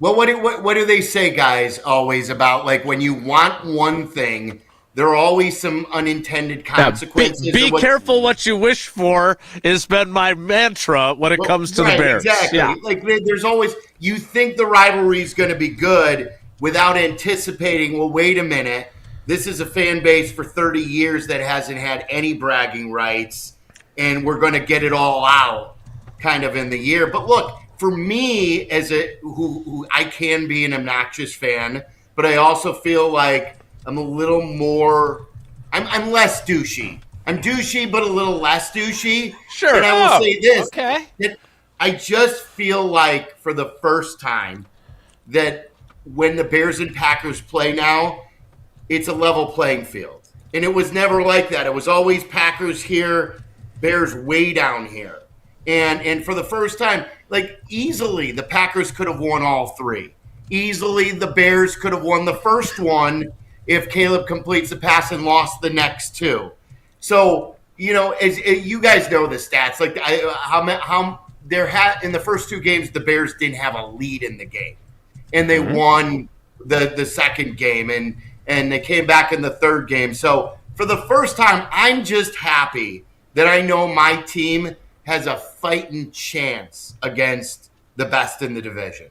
Well, what do they say, guys, always about, like, when you want one thing, there are always some unintended consequences. Be careful what you wish for has been my mantra when it comes to the Bears. Exactly. Yeah. Like, there's always, you think the rivalry is going to be good without anticipating, well, wait a minute, this is a fan base for 30 years that hasn't had any bragging rights, and we're going to get it all out kind of in the year. But look, for me, as who I can be an obnoxious fan, but I also feel like I'm a little more. I'm less douchey. I'm douchey, but a little less douchey. Sure. And I will say this: okay. that I just feel like for the first time that when the Bears and Packers play now, it's a level playing field, and it was never like that. It was always Packers here, Bears way down here, and for the first time, like easily, the Packers could have won all three. Easily, the Bears could have won the first one if Caleb completes the pass and lost the next two. So, as you guys know the stats, like how in the first two games, the Bears didn't have a lead in the game, and they won the second game, and they came back in the third game. So for the first time, I'm just happy that I know my team has a fighting chance against the best in the division.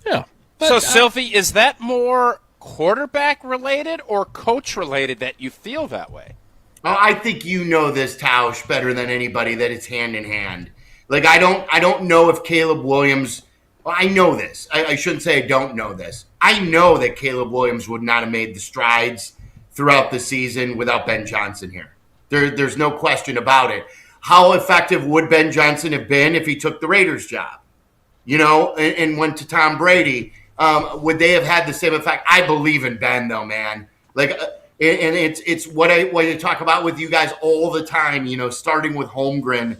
Yeah. So, Sylvie, is that more quarterback related or coach related that you feel that way? I think you know this, Tausch, better than anybody, that it's hand in hand. Like, I don't know if Caleb Williams. Well, I know this. I shouldn't say I don't know this. I know that Caleb Williams would not have made the strides throughout the season without Ben Johnson here. There's no question about it. How effective would Ben Johnson have been if he took the Raiders job, and went to Tom Brady? Would they have had the same effect? I believe in Ben, though, man. Like, and it's what I talk about with you guys all the time. Starting with Holmgren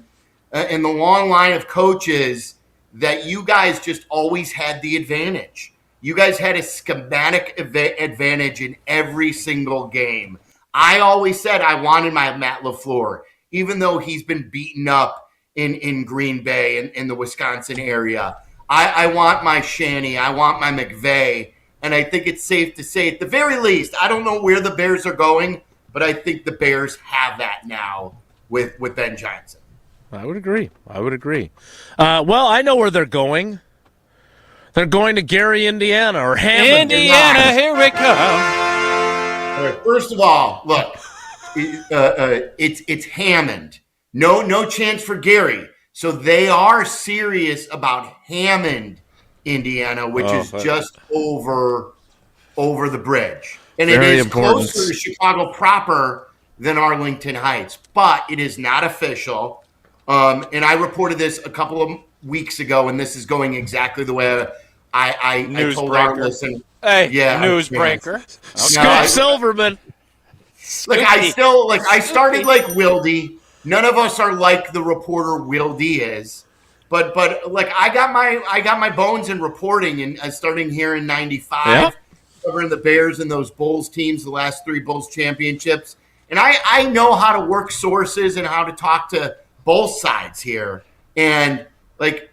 and the long line of coaches that you guys just always had the advantage. You guys had a schematic advantage in every single game. I always said I wanted my Matt LaFleur, even though he's been beaten up in Green Bay and in the Wisconsin area. I want my Shanny. I want my McVay. And I think it's safe to say, at the very least, I don't know where the Bears are going, but I think the Bears have that now with Ben Johnson. I would agree. Well, I know where they're going. They're going to Gary, Indiana, or Hammond. Indiana, here we come. All right, first of all, look, it's Hammond. No chance for Gary. So they are serious about Hammond, Indiana, which is just over the bridge. And it is closer to Chicago proper than Arlington Heights. But it is not official. And I reported this a couple of weeks ago, and this is going exactly the way I told our listen. Hey, newsbreaker. Scott Silverman. Look, I started like Wilde. None of us are like the reporter Wilde is. But like I got my bones in reporting and starting here in '95, covering the Bears and those Bulls teams, the last 3 Bulls championships. And I know how to work sources and how to talk to both sides here. And like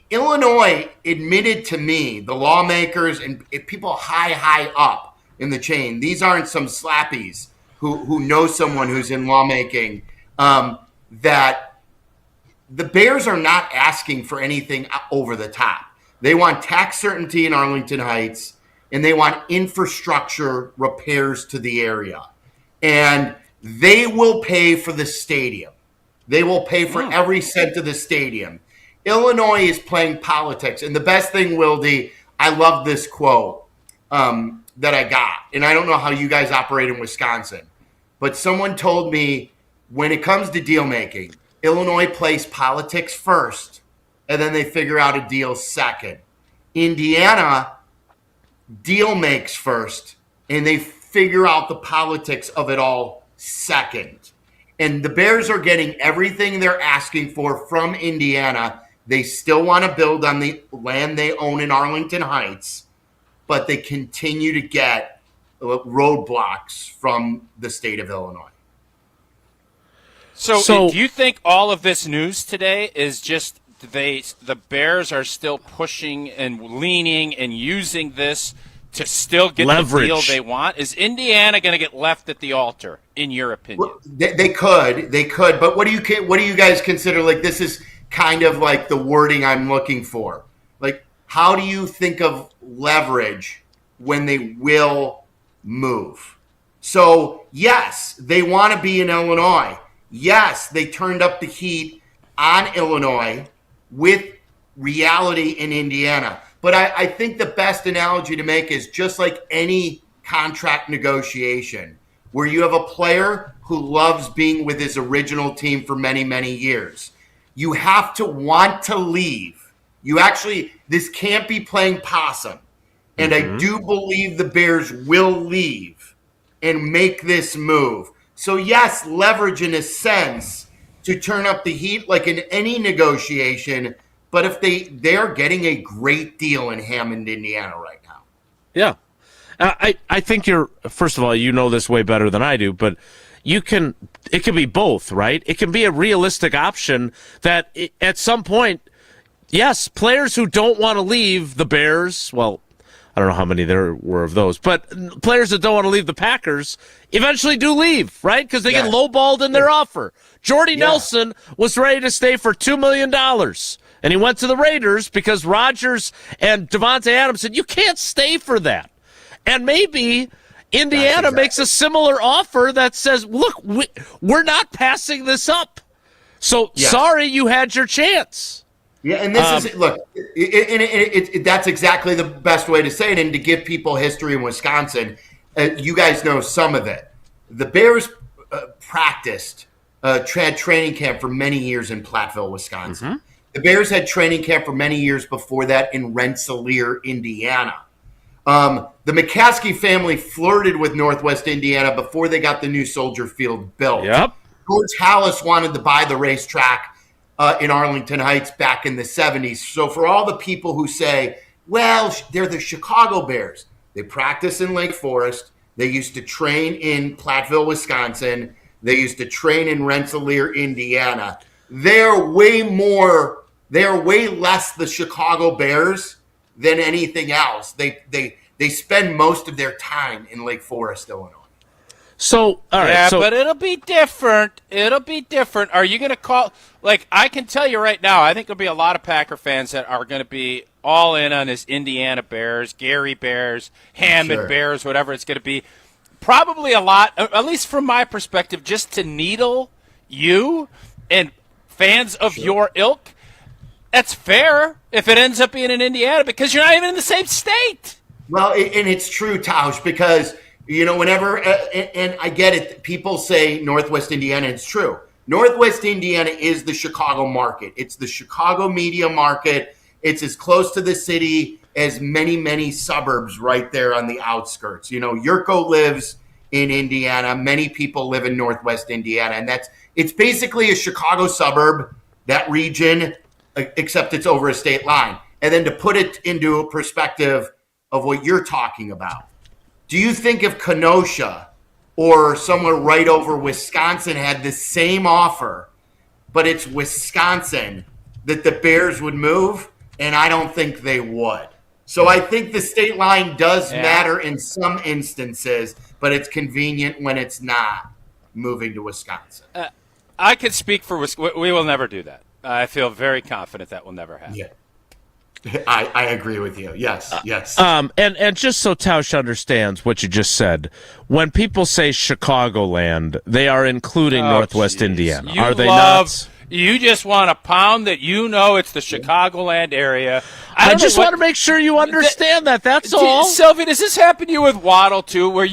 Illinois admitted to me, the lawmakers and people high up in the chain, these aren't some slappies who know someone who's in lawmaking, that the Bears are not asking for anything over the top. They want tax certainty in Arlington Heights, and they want infrastructure repairs to the area. And they will pay for the stadium. They will pay for every cent of the stadium. Illinois is playing politics. And the best thing, Wilde, I love this quote that I got. And I don't know how you guys operate in Wisconsin, but someone told me when it comes to deal making, Illinois plays politics first, and then they figure out a deal second. Indiana deal makes first, and they figure out the politics of it all second. And the Bears are getting everything they're asking for from Indiana. They still want to build on the land they own in Arlington Heights, but they continue to get roadblocks from the state of Illinois. So do you think all of this news today is just the Bears are still pushing and leaning and using this to still get leverage. The deal they want? Is Indiana going to get left at the altar, in your opinion? Well, they could. But what do you guys consider? Like, this is kind of like the wording I'm looking for. Like, how do you think of leverage when they will move? So yes, they want to be in Illinois. Yes, they turned up the heat on Illinois with reality in Indiana. But I think the best analogy to make is just like any contract negotiation where you have a player who loves being with his original team for many, many years. You have to want to leave. This can't be playing possum. And I do believe the Bears will leave and make this move. So yes, leverage in a sense to turn up the heat like in any negotiation, but if they're getting a great deal in Hammond, Indiana right now. Yeah. I think first of all, you know this way better than I do, but it can be both, right? It can be a realistic option that at some point, yes, players who don't want to leave the Bears, well, I don't know how many there were of those, but players that don't want to leave the Packers eventually do leave, right? Because they get lowballed in their offer. Jordy Nelson was ready to stay for $2 million, and he went to the Raiders because Rodgers and Devontae Adams said, you can't stay for that. And maybe Indiana makes a similar offer that says, look, we're not passing this up. So sorry you had your chance. Yeah, and this is look. That's exactly the best way to say it, and to give people history in Wisconsin. You guys know some of it. The Bears practiced had training camp for many years in Platteville, Wisconsin. The Bears had training camp for many years before that in Rensselaer, Indiana. The McCaskey family flirted with Northwest Indiana before they got the new Soldier Field built. Yep. George Halas wanted to buy the racetrack in Arlington Heights back in the 70s. So for all the people who say, well, they're the Chicago Bears, they practice in Lake Forest. They used to train in Platteville, Wisconsin. They used to train in Rensselaer, Indiana. They're way less the Chicago Bears than anything else. They spend most of their time in Lake Forest, Illinois. So, all right. Yeah, but it'll be different. Are you going to call – like, I can tell you right now, I think there'll be a lot of Packer fans that are going to be all in on this Indiana Bears, Gary Bears, Hammond Bears, whatever it's going to be. Probably a lot, at least from my perspective, just to needle you and fans of your ilk. That's fair if it ends up being in Indiana because you're not even in the same state. Well, and it's true, Tausch, because – whenever, and I get it, people say Northwest Indiana, it's true. Northwest Indiana is the Chicago market. It's the Chicago media market. It's as close to the city as many, many suburbs right there on the outskirts. Yurko lives in Indiana. Many people live in Northwest Indiana, and it's basically a Chicago suburb, that region, except it's over a state line. And then to put it into a perspective of what you're talking about, do you think if Kenosha or somewhere right over Wisconsin had the same offer, but it's Wisconsin, that the Bears would move? And I don't think they would. So I think the state line does matter in some instances, but it's convenient when it's not moving to Wisconsin. I can speak for Wisconsin. We will never do that. I feel very confident that will never happen. Yeah. I agree with you. Yes. And just so Tausch understands what you just said, when people say Chicagoland, they are including Northwest Indiana. Are they not? You just want to pound that it's the Chicagoland area. I just want to make sure you understand that. That's all. Sylvie, does this happen to you with Waddle too, where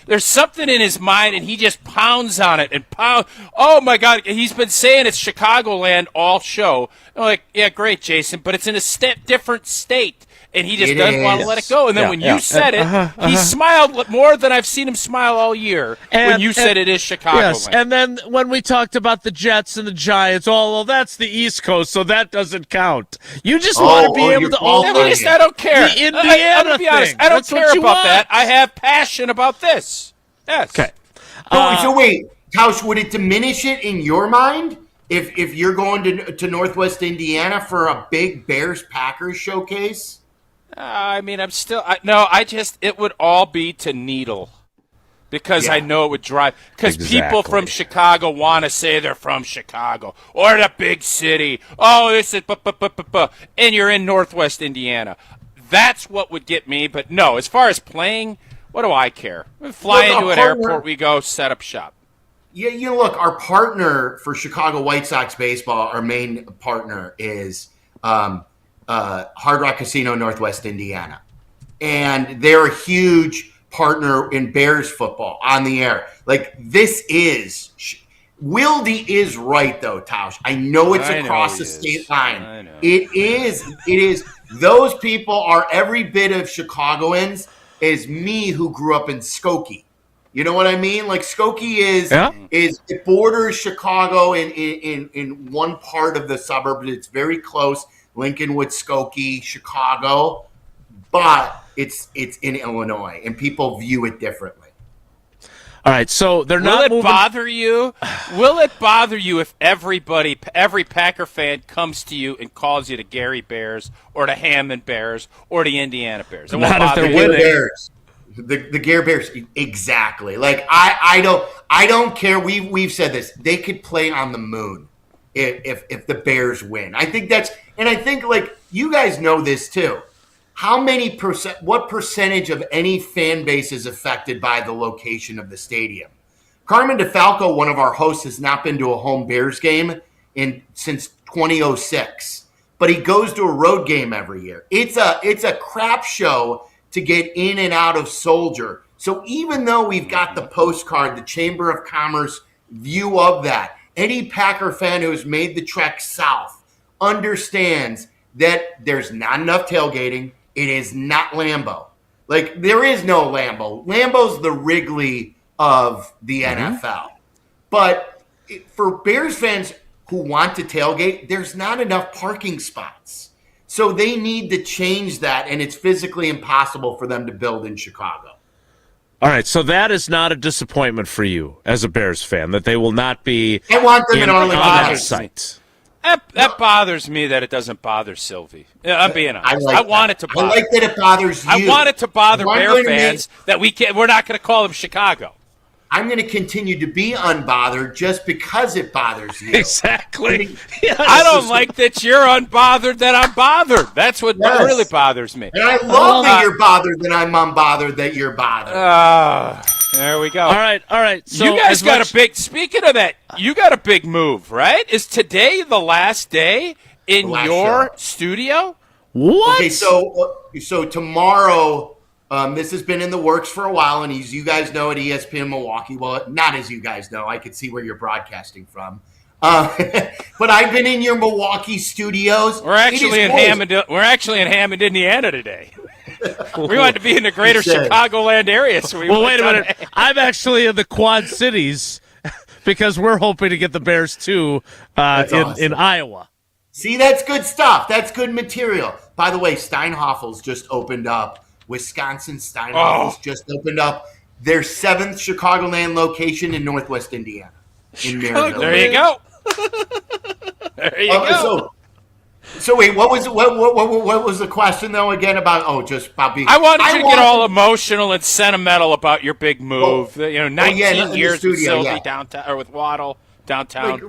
there's something in his mind and he just pounds on it and pound? Oh my God, he's been saying it's Chicagoland all show. I'm like, yeah, great, Jason, but it's in a different state. And he just doesn't want to let it go. And then when you said it, he smiled more than I've seen him smile all year when you said it is Chicagoland. Yes, and then when we talked about the Jets and the Giants, that's the East Coast, so that doesn't count. You just want to be able to own I don't care. The Indiana I'm gonna be honest, I don't care about that. I have passion about this. Yes. Okay. So wait, Tausch, would it diminish it in your mind if you're going to Northwest Indiana for a big Bears-Packers showcase? I mean, it would all be to Needle because I know it would drive. Because people from Chicago want to say they're from Chicago or the big city. Oh, this is, and you're in Northwest Indiana. That's what would get me. But no, as far as playing, what do I care? We fly into an airport, we go set up shop. Yeah, look, our partner for Chicago White Sox baseball, our main partner is Hard Rock Casino, Northwest Indiana. And they're a huge partner in Bears football on the air. Like, this is Wilde is right, though, Tausch. I know it's across the state line. It is. Those people are every bit of Chicagoans as me who grew up in Skokie. You know what I mean? Like, Skokie is it borders Chicago in one part of the suburb. It's very close. Lincolnwood, Skokie, Chicago, but it's in Illinois, and people view it differently. All right, so they're not moving. Will it bother you? Will it bother you if every Packer fan comes to you and calls you the Gary Bears or the Hammond Bears or the Indiana Bears? It won't not if bother they're winning. Bears. The Gary Bears, exactly. Like, I don't care. We've said this. They could play on the moon if the Bears win. I think like you guys know this too. What percentage of any fan base is affected by the location of the stadium? Carmen DeFalco, one of our hosts, has not been to a home Bears game since 2006, but he goes to a road game every year. It's a crap show to get in and out of Soldier. So even though we've got the postcard, the Chamber of Commerce view of that, any Packer fan who has made the trek south understands that there's not enough tailgating. It is not Lambeau. Like, there is no Lambeau. Lambeau's the Wrigley of the NFL. But for Bears fans who want to tailgate, there's not enough parking spots. So they need to change that, and it's physically impossible for them to build in Chicago. All right, so that is not a disappointment for you as a Bears fan, that they will not be I want them in Arlington site. That bothers me that it doesn't bother Sylvie. I'm being honest. I want it to bother. I like that it bothers you. I want it to bother Bear fans that we're not going to call them Chicago. I'm going to continue to be unbothered just because it bothers you. Exactly. Yes. I don't like that you're unbothered that I'm bothered. That's what really bothers me. And I love that you're bothered that I'm unbothered that you're bothered. There we go. All right. So you guys got speaking of that, you got a big move, right? Is today the last day in your studio? What? Okay, so tomorrow, this has been in the works for a while, and as you guys know at ESPN Milwaukee, well, not as you guys know, I could see where you're broadcasting from. But I've been in your Milwaukee studios. We're actually in Hammond, Indiana today. We wanted to be in the greater Chicagoland area. So wait a minute. I'm actually in the Quad Cities because we're hoping to get the Bears too in Iowa. See, that's good stuff. That's good material. By the way, Steinhoffel's just opened up. Wisconsin Steinhoffel's just opened up their 7th Chicagoland location in Northwest Indiana. In Maryville. There you go. There you go. So wait, what was the question though again about? Just about being. I wanted you to get all emotional and sentimental about your big move. 19 years with Sylvie downtown or with Waddle downtown.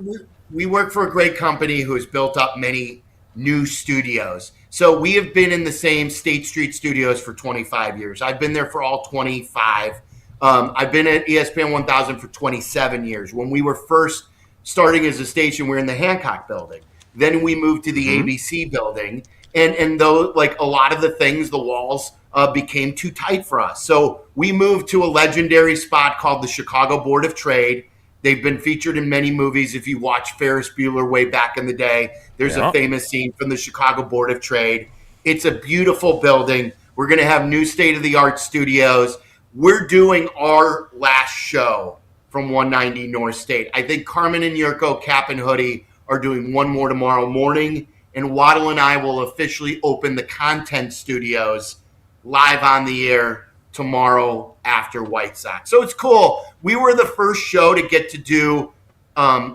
We work for a great company who has built up many new studios. So we have been in the same State Street studios for 25 years. I've been there for all 25. I've been at ESPN 1000 for 27 years. When we were first starting as a station, we were in the Hancock building. Then we moved to the ABC building. And though, like a lot of the things, the walls became too tight for us. So we moved to a legendary spot called the Chicago Board of Trade. They've been featured in many movies. If you watch Ferris Bueller way back in the day, there's a famous scene from the Chicago Board of Trade. It's a beautiful building. We're going to have new state-of-the-art studios. We're doing our last show from 190 North State. I think Carmen and Yurko, Cap and Hoodie are doing one more tomorrow morning, and Waddle and I will officially open the content studios live on the air tomorrow after White Sox. So it's cool. We were the first show to get to do a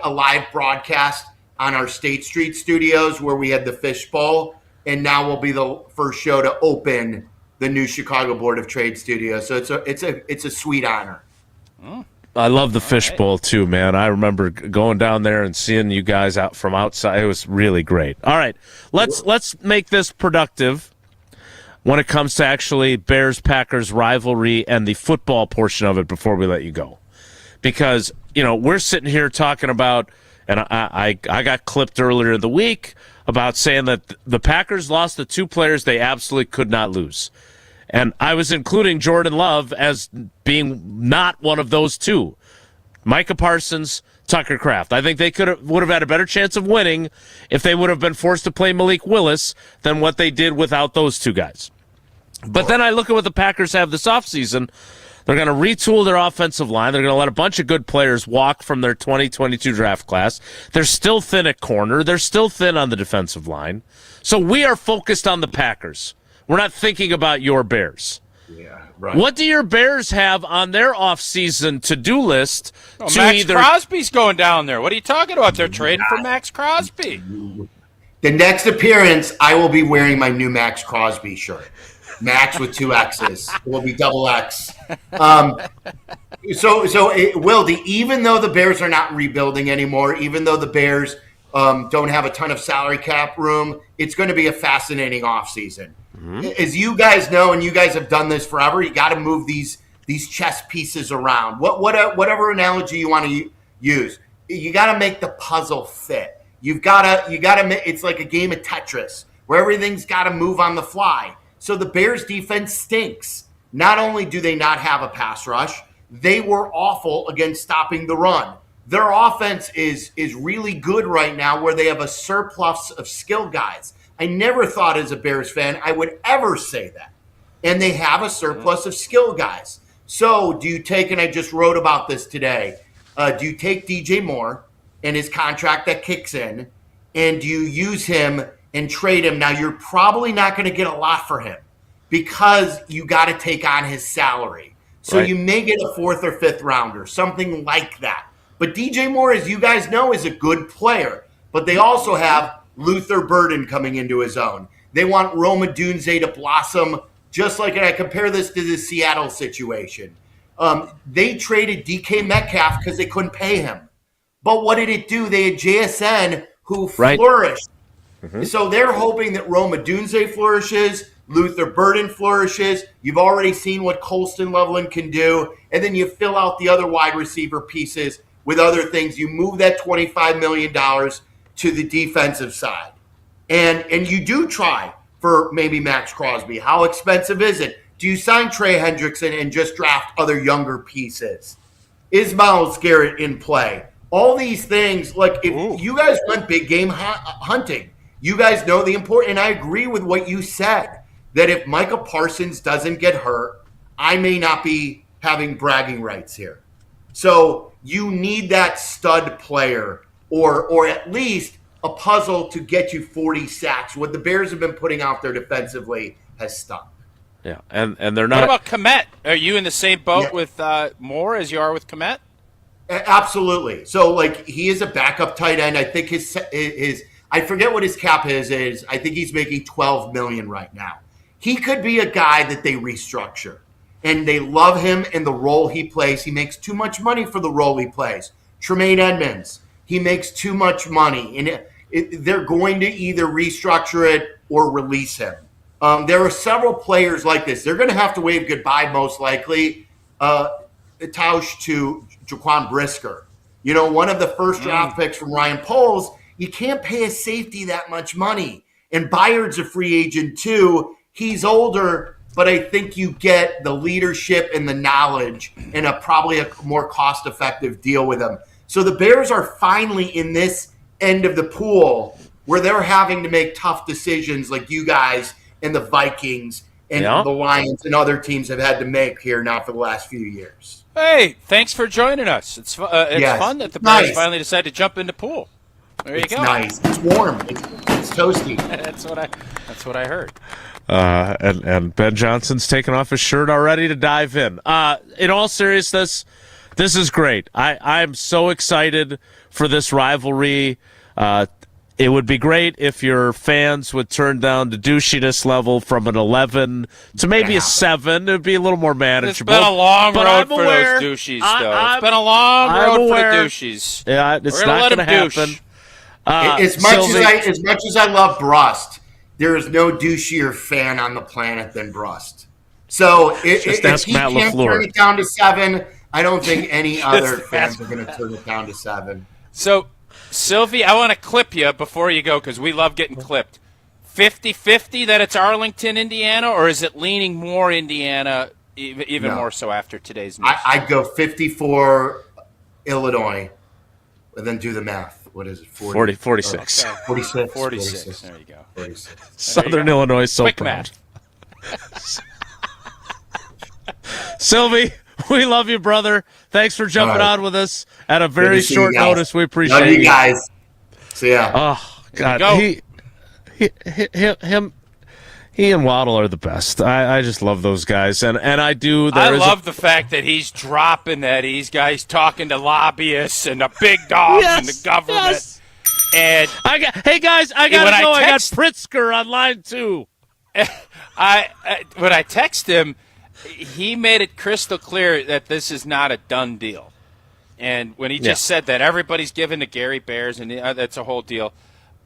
live broadcast on our State Street studios where we had the fishbowl, and now we'll be the first show to open the new Chicago Board of Trade studio. So it's a sweet honor. I love the fishbowl too, man. I remember going down there and seeing you guys out from outside. It was really great. All right, let's make this productive when it comes to actually Bears-Packers rivalry and the football portion of it before we let you go. Because, we're sitting here talking about, and I got clipped earlier in the week about saying that the Packers lost the 2 players they absolutely could not lose. And I was including Jordan Love as being not one of those 2. Micah Parsons, Tucker Kraft. I think they would have had a better chance of winning if they would have been forced to play Malik Willis than what they did without those 2 guys. But then I look at what the Packers have this offseason. They're going to retool their offensive line. They're going to let a bunch of good players walk from their 2022 draft class. They're still thin at corner. They're still thin on the defensive line. So we are focused on the Packers. We're not thinking about your Bears. Yeah, right. What do your Bears have on their offseason to-do list? Max Crosby's going down there. What are you talking about? They're trading for Max Crosby. The next appearance, I will be wearing my new Max Crosby shirt. Max with 2 X's. It will be double X. Wilde, even though the Bears are not rebuilding anymore, even though the Bears don't have a ton of salary cap room, it's going to be a fascinating offseason. Mm-hmm. As you guys know, and you guys have done this forever, you got to move these chess pieces around. Whatever analogy you want to use, you got to make the puzzle fit. You got to. It's like a game of Tetris where everything's got to move on the fly. So the Bears defense stinks. Not only do they not have a pass rush, they were awful against stopping the run. Their offense is really good right now where they have a surplus of skill guys. I never thought as a Bears fan I would ever say that. And they have a surplus of skill guys. So do you take, and I just wrote about this today, do you take DJ Moore and his contract that kicks in, and do you use him and trade him? Now, you're probably not going to get a lot for him because you got to take on his salary. So you may get a 4th or 5th rounder, something like that. But DJ Moore, as you guys know, is a good player. But they also have Luther Burden coming into his own. They want Rome Odunze to blossom, just like, and I compare this to the Seattle situation. They traded DK Metcalf because they couldn't pay him. But what did it do? They had JSN who flourished. Mm-hmm. So they're hoping that Rome Odunze flourishes, Luther Burden flourishes. You've already seen what Colston Loveland can do. And then you fill out the other wide receiver pieces with other things. You move that $25 million to the defensive side. And you do try for maybe Max Crosby. How expensive is it? Do you sign Trey Hendrickson and just draft other younger pieces? Is Myles Garrett in play? all these things. Like if you guys went big game hunting, you guys know the important. And I agree with what you said, that if Micah Parsons doesn't get hurt, I may not be having bragging rights here. So you need that stud player, or at least a puzzle to get you 40 sacks. What the Bears have been putting out there defensively has stuck. Yeah, and they're not. What about Kmet? Are you in the same boat with Moore as you are with Kmet? Absolutely. So, like, he is a backup tight end. I think his I forget what his cap is. I think he's making $12 million right now. He could be a guy that they restructure, and they love him and the role he plays. He makes too much money for the role he plays. Tremaine Edmonds, he makes too much money, and they're going to either restructure it or release him. There are several players like this. They're going to have to wave goodbye, most likely, Tausch to Jaquan Brisker. You know, one of the first draft picks from Ryan Poles. You can't pay a safety that much money. And Byard's a free agent too. He's older, but I think you get the leadership and the knowledge and probably a more cost-effective deal with him. So the Bears are finally in this end of the pool where they're having to make tough decisions like you guys and the Vikings and the Lions and other teams have had to make here now for the last few years. Hey, thanks for joining us. It's fun that the Bears finally decided to jump in the pool. There you go. It's nice. It's warm. It's toasty. That's what I heard. And Ben Johnson's taken off his shirt already to dive in. In all seriousness, this is great. I'm so excited for this rivalry. It would be great if your fans would turn down the douchiness level from an 11 to maybe a 7. It would be a little more manageable. It's been a long road for those douchies, though. It's been a long road for the douchies. Yeah, it's not going to happen. As much as I love Brust, there is no douchier fan on the planet than Brust. So if he can't turn it down to 7, I don't think any other fans are going to turn it down to 7. So, Sylvie, I want to clip you before you go because we love getting clipped. 50-50 that it's Arlington, Indiana, or is it leaning more Indiana, even more so after today's news? I'd go 54 Illinois, and then do the math. What is it? 46. Oh, okay. 46. There you go. 46. Southern Illinois, so quick proud. math. Sylvie, we love you, brother. Thanks for jumping on with us at a very short notice. We appreciate love you guys. See ya. Oh God, he and Waddle are the best. I just love those guys, and I do. I love the fact that he's dropping that he's talking to lobbyists and the big dogs and the government. Yes. And hey guys, I gotta go. I got Pritzker on line 2. When I text him, he made it crystal clear that this is not a done deal. And when he just said that everybody's given to Gary Bears and that's a whole deal,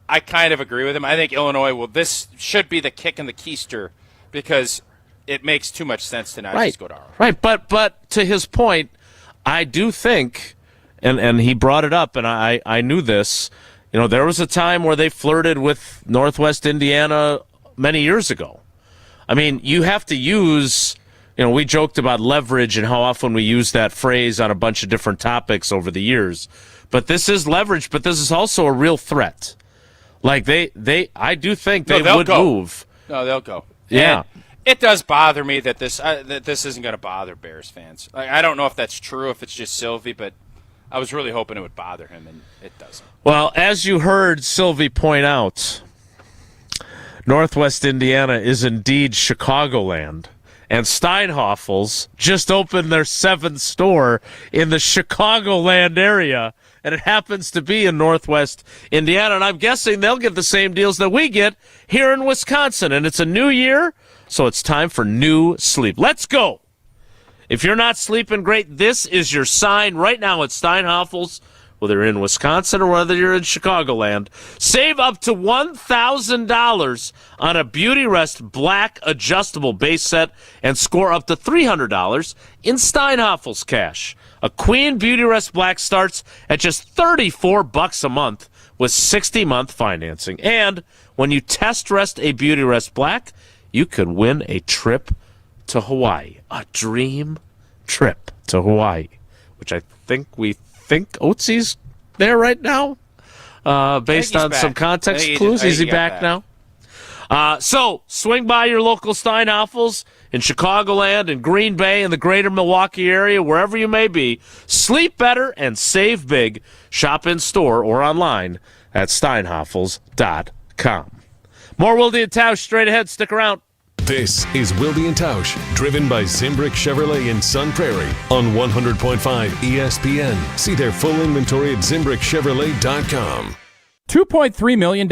I kind of agree with him. I think Illinois this should be the kick in the keister because it makes too much sense to not just go to Arlington. Right, but to his point, I do think, and he brought it up, and I knew this, you know, there was a time where they flirted with Northwest Indiana many years ago. I mean, you have to use, you know, we joked about leverage and how often we use that phrase on a bunch of different topics over the years. But this is leverage, but this is also a real threat. Like I do think they would move. No, they'll go. Yeah. And it does bother me that this isn't going to bother Bears fans. I don't know if that's true, if it's just Sylvie, but I was really hoping it would bother him, and it doesn't. Well, as you heard Sylvie point out, Northwest Indiana is indeed Chicagoland. And Steinhoffel's just opened their 7th store in the Chicagoland area, and it happens to be in Northwest Indiana. And I'm guessing they'll get the same deals that we get here in Wisconsin. And it's a new year, so it's time for new sleep. Let's go. If you're not sleeping great, this is your sign right now at Steinhoffel's. Whether you're in Wisconsin or whether you're in Chicagoland, save up to $1,000 on a Beauty Rest Black adjustable base set and score up to $300 in Steinhoffel's cash. A Queen Beauty Rest Black starts at just $34 a month with 60-month financing. And when you test rest a Beauty Rest Black, you could win a trip to Hawaii. A dream trip to Hawaii, which I think Oatsy's there right now, based on some context clues. Is he back now? So swing by your local Steinhoffels in Chicagoland and Green Bay and the greater Milwaukee area, wherever you may be. Sleep better and save big. Shop in store or online at steinhoffels.com. More Wilde and Tausch straight ahead. Stick around. This is Wilde and Tausch, driven by Zimbrick Chevrolet in Sun Prairie on 100.5 ESPN. See their full inventory at ZimbrickChevrolet.com. $2.3 million.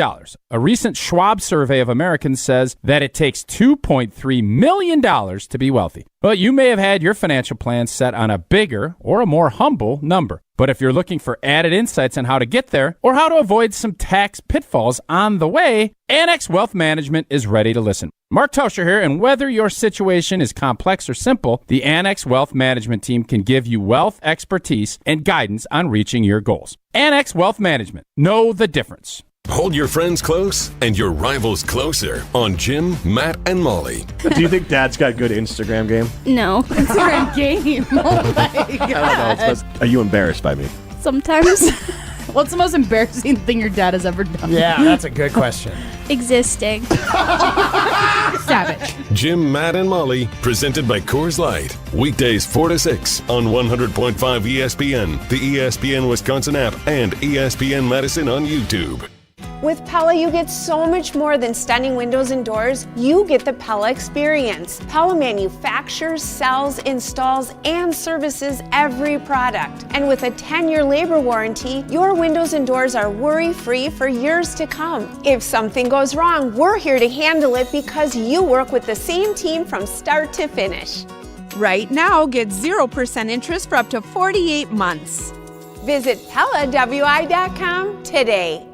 A recent Schwab survey of Americans says that it takes $2.3 million to be wealthy. But you may have had your financial plan set on a bigger or a more humble number. But if you're looking for added insights on how to get there or how to avoid some tax pitfalls on the way, Annex Wealth Management is ready to listen. Mark Tauscher here, and whether your situation is complex or simple, the Annex Wealth Management team can give you wealth expertise and guidance on reaching your goals. Annex Wealth Management. Know the difference. Hold your friends close and your rivals closer on Jim, Matt, and Molly. Do you think Dad's got good Instagram game? No. Instagram game? Oh my God. I don't know. Are you embarrassed by me? Sometimes. What's the most embarrassing thing your dad has ever done? Yeah, that's a good question. Existing. Savage. Jim, Matt, and Molly, presented by Coors Light. Weekdays 4 to 6 on 100.5 ESPN, the ESPN Wisconsin app, and ESPN Madison on YouTube. With Pella, you get so much more than stunning windows and doors. You get the Pella experience. Pella manufactures, sells, installs, and services every product. And with a 10-year labor warranty, your windows and doors are worry-free for years to come. If something goes wrong, we're here to handle it because you work with the same team from start to finish. Right now, get 0% interest for up to 48 months. Visit PellaWI.com today.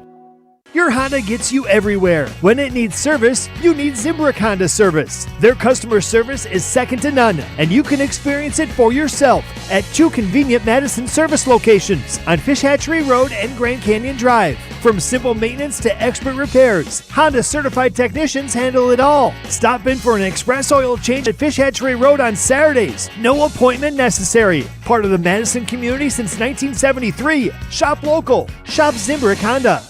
Your Honda gets you everywhere. When it needs service, you need Zimbrick Honda service. Their customer service is second to none, and you can experience it for yourself at 2 convenient Madison service locations on Fish Hatchery Road and Grand Canyon Drive. From simple maintenance to expert repairs, Honda certified technicians handle it all. Stop in for an express oil change at Fish Hatchery Road on Saturdays. No appointment necessary. Part of the Madison community since 1973. Shop local. Shop Zimbrick Honda.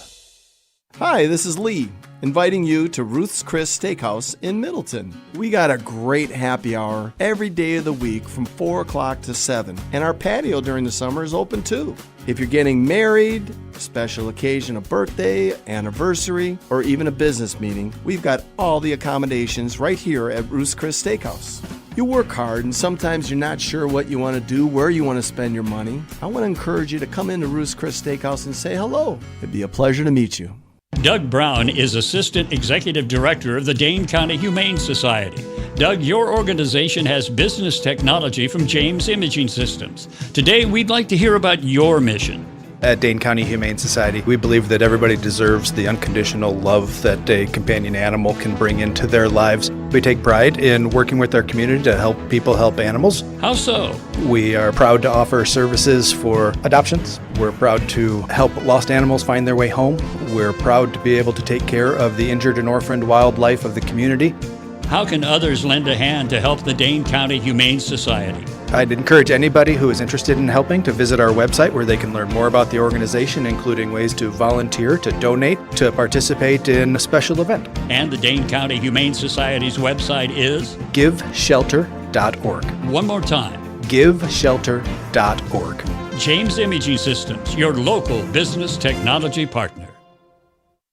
Hi, this is Lee, inviting you to Ruth's Chris Steakhouse in Middleton. We got a great happy hour every day of the week from 4 o'clock to 7, and our patio during the summer is open too. If you're getting married, special occasion, a birthday, anniversary, or even a business meeting, we've got all the accommodations right here at Ruth's Chris Steakhouse. You work hard and sometimes you're not sure what you want to do, where you want to spend your money. I want to encourage you to come into Ruth's Chris Steakhouse and say hello. It'd be a pleasure to meet you. Doug Brown is Assistant Executive Director of the Dane County Humane Society. Doug, your organization has business technology from James Imaging Systems. Today, we'd like to hear about your mission. At Dane County Humane Society, we believe that everybody deserves the unconditional love that a companion animal can bring into their lives. We take pride in working with our community to help people help animals. How so? We are proud to offer services for adoptions. We're proud to help lost animals find their way home. We're proud to be able to take care of the injured and orphaned wildlife of the community. How can others lend a hand to help the Dane County Humane Society? I'd encourage anybody who is interested in helping to visit our website where they can learn more about the organization, including ways to volunteer, to donate, to participate in a special event. And the Dane County Humane Society's website is? GiveShelter.org. One more time. GiveShelter.org. James Imaging Systems, your local business technology partner.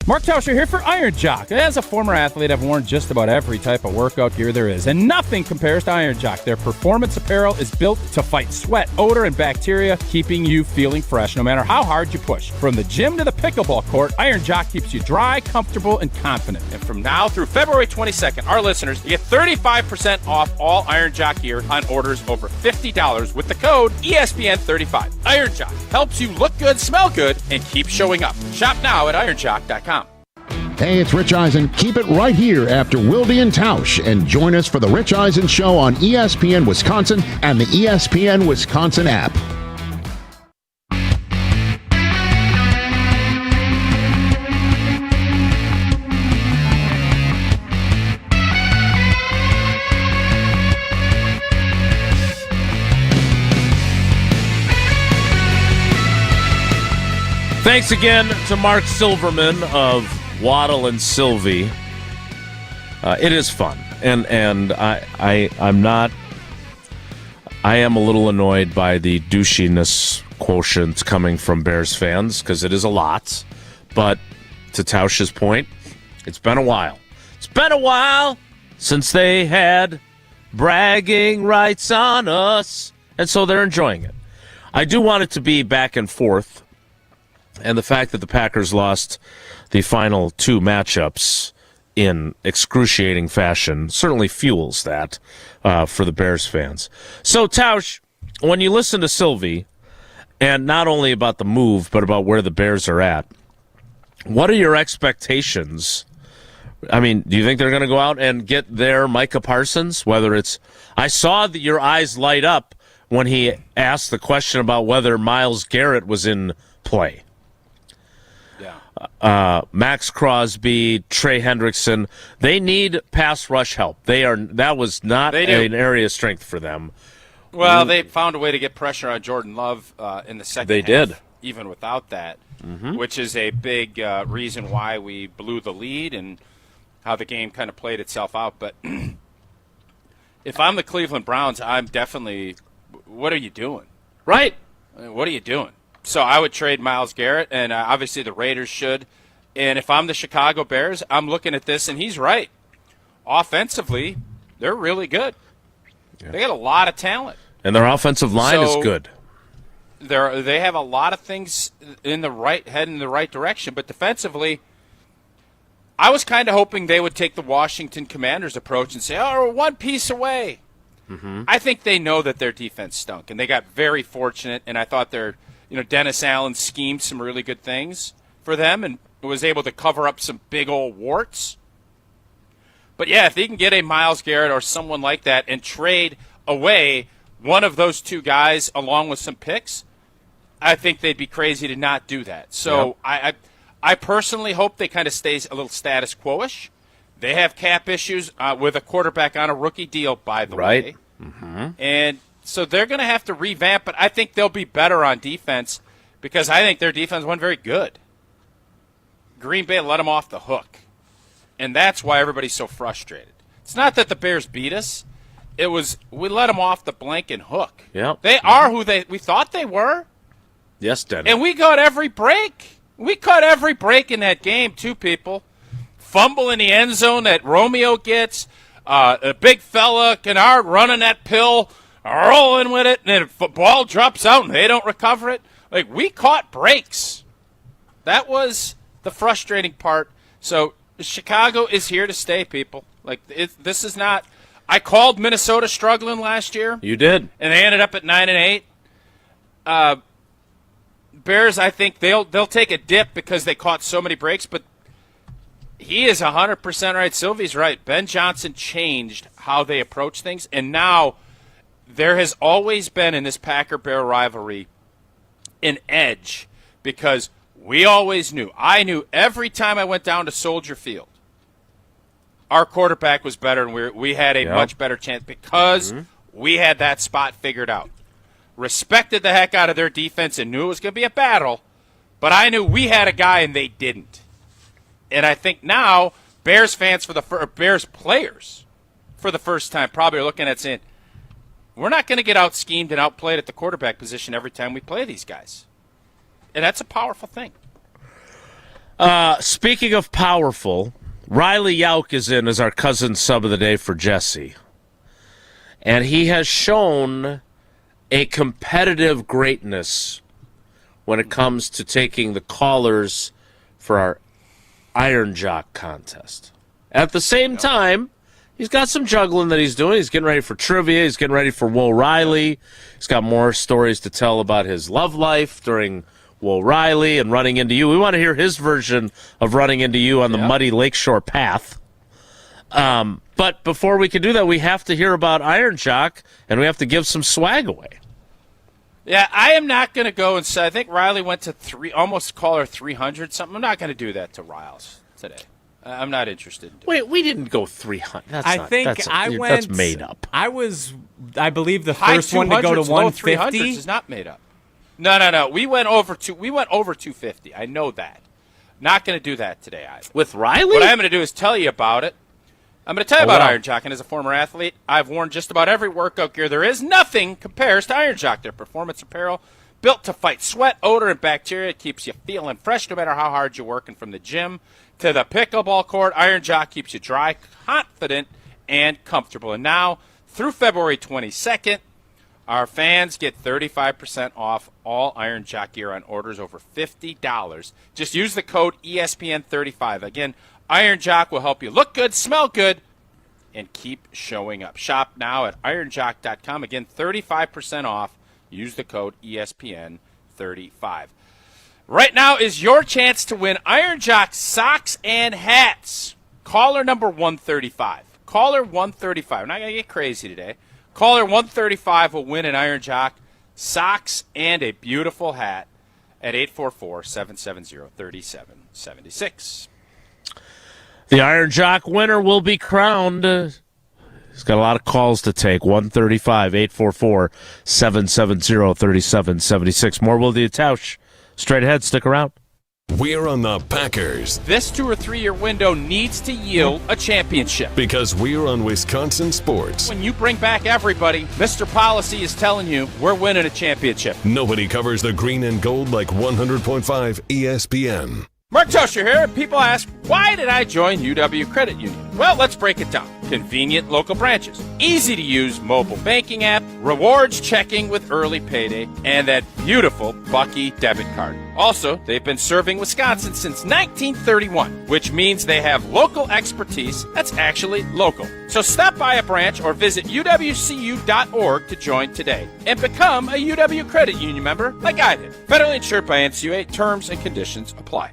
Mark Tauscher here for Iron Jock. As a former athlete, I've worn just about every type of workout gear there is, and nothing compares to Iron Jock. Their performance apparel is built to fight sweat, odor, and bacteria, keeping you feeling fresh no matter how hard you push. From the gym to the pickleball court, Iron Jock keeps you dry, comfortable, and confident. And from now through February 22nd, our listeners get 35% off all Iron Jock gear on orders over $50 with the code ESPN35. Iron Jock helps you look good, smell good, and keep showing up. Shop now at ironjock.com. Hey, it's Rich Eisen. Keep it right here after Wilde and Tausch, and join us for the Rich Eisen Show on ESPN Wisconsin and the ESPN Wisconsin app. Thanks again to Mark Silverman of Waddle and Sylvie. It is fun, and I'm not. I am a little annoyed by the douchiness quotient coming from Bears fans because it is a lot. But to Tausch's point, it's been a while. It's been a while since they had bragging rights on us, and so they're enjoying it. I do want it to be back and forth, and the fact that the Packers lost the final 2 matchups in excruciating fashion certainly fuels that for the Bears fans. So, Tausch, when you listen to Sylvie, and not only about the move, but about where the Bears are at, what are your expectations? I mean, do you think they're going to go out and get their Micah Parsons? Whether it's, I saw that your eyes light up when he asked the question about whether Myles Garrett was in play. Max Crosby, Trey Hendrickson, they need pass rush help. That was not an area of strength for them. Well, they found a way to get pressure on Jordan Love in the second half. They did. Even without that, which is a big reason why we blew the lead and how the game kind of played itself out. But if I'm the Cleveland Browns, I'm definitely, what are you doing? Right. I mean, what are you doing? So I would trade Myles Garrett, and obviously the Raiders should. And if I'm the Chicago Bears, I'm looking at this, and he's right. Offensively, they're really good. Yeah. They got a lot of talent. And their offensive line is good. They have a lot of things heading in the right direction. But defensively, I was kind of hoping they would take the Washington Commanders approach and say, oh, we're one piece away. I think they know that their defense stunk, and they got very fortunate, and I thought Dennis Allen schemed some really good things for them and was able to cover up some big old warts. But, yeah, if they can get a Myles Garrett or someone like that and trade away one of those 2 guys along with some picks, I think they'd be crazy to not do that. So I personally hope they kind of stays a little status quo-ish. They have cap issues with a quarterback on a rookie deal, by the way. And so they're going to have to revamp, but I think they'll be better on defense because I think their defense wasn't very good. Green Bay let them off the hook, and that's why everybody's so frustrated. It's not that the Bears beat us. It was we let them off the blanking hook. They are who we thought they were. Yes, Dennis. And we got every break. We caught every break in that game, too, people. Fumble in the end zone that Romeo gets. A big fella, Kennard, running that pill, rolling with it, and the ball drops out and they don't recover it. Like, we caught breaks. That was the frustrating part. So Chicago is here to stay, people. Like, this is not – I called Minnesota struggling last year. You did. And they ended up at 9-8. Bears, I think they'll take a dip because they caught so many breaks, but he is 100% right. Sylvie's right. Ben Johnson changed how they approach things, and now there has always been in this Packer-Bear rivalry an edge because we always knew. I knew every time I went down to Soldier Field, our quarterback was better and we had a much better chance because we had that spot figured out. Respected the heck out of their defense and knew it was going to be a battle, but I knew we had a guy and they didn't. And I think now Bears fans Bears players for the first time probably are looking at saying, we're not going to get out-schemed and outplayed at the quarterback position every time we play these guys. And that's a powerful thing. Speaking of powerful, Riley Yauk is in as our cousin sub of the day for Jesse. And he has shown a competitive greatness when it comes to taking the callers for our Iron Jock contest. At the same time, he's got some juggling that he's doing. He's getting ready for trivia. He's getting ready for Will Riley. He's got more stories to tell about his love life during Will Riley and running into you. We want to hear his version of running into you on the muddy Lakeshore path. But before we can do that, we have to hear about Iron Jock, and we have to give some swag away. Yeah, I am not going to go and say, I think Riley went to almost caller 300 something. I'm not going to do that to Riles today. I'm not interested in doing Wait, we didn't go 300. That's made up. I believe, the first one to go to 150. 300s is not made up. No. We went over 250. I know that. Not going to do that today either. With Riley? What I'm going to do is tell you about it. I'm going to tell you about Iron Jock, and as a former athlete, I've worn just about every workout gear there is. Nothing compares to Iron Jock. Their performance apparel, built to fight sweat, odor, and bacteria. It keeps you feeling fresh no matter how hard you're working, from the gym to the pickleball court. Iron Jock keeps you dry, confident, and comfortable. And now, through February 22nd, our fans get 35% off all Iron Jock gear on orders over $50. Just use the code ESPN35. Again, Iron Jock will help you look good, smell good, and keep showing up. Shop now at ironjock.com. Again, 35% off. Use the code ESPN35. Right now is your chance to win Iron Jock socks and hats. Caller number 135. Caller 135. We're not going to get crazy today. Caller 135 will win an Iron Jock socks and a beautiful hat at 844-770-3776. The Iron Jock winner will be crowned. He's got a lot of calls to take. 135-844-770-3776. More Wilde Tausch. Straight ahead. Stick around. We're on the Packers. This 2 or 3 year window needs to yield a championship. Because we're on Wisconsin Sports. When you bring back everybody, Mr. Policy is telling you we're winning a championship. Nobody covers the green and gold like 100.5 ESPN. Mark Tauscher here. People ask, why did I join UW Credit Union? Well, let's break it down. Convenient local branches, easy to use mobile banking app, rewards checking with early payday, and that beautiful Bucky debit card. Also, they've been serving Wisconsin since 1931, which means they have local expertise that's actually local. So stop by a branch or visit uwcu.org to join today and become a UW Credit Union member like I did. Federally insured by NCUA. Terms and conditions apply.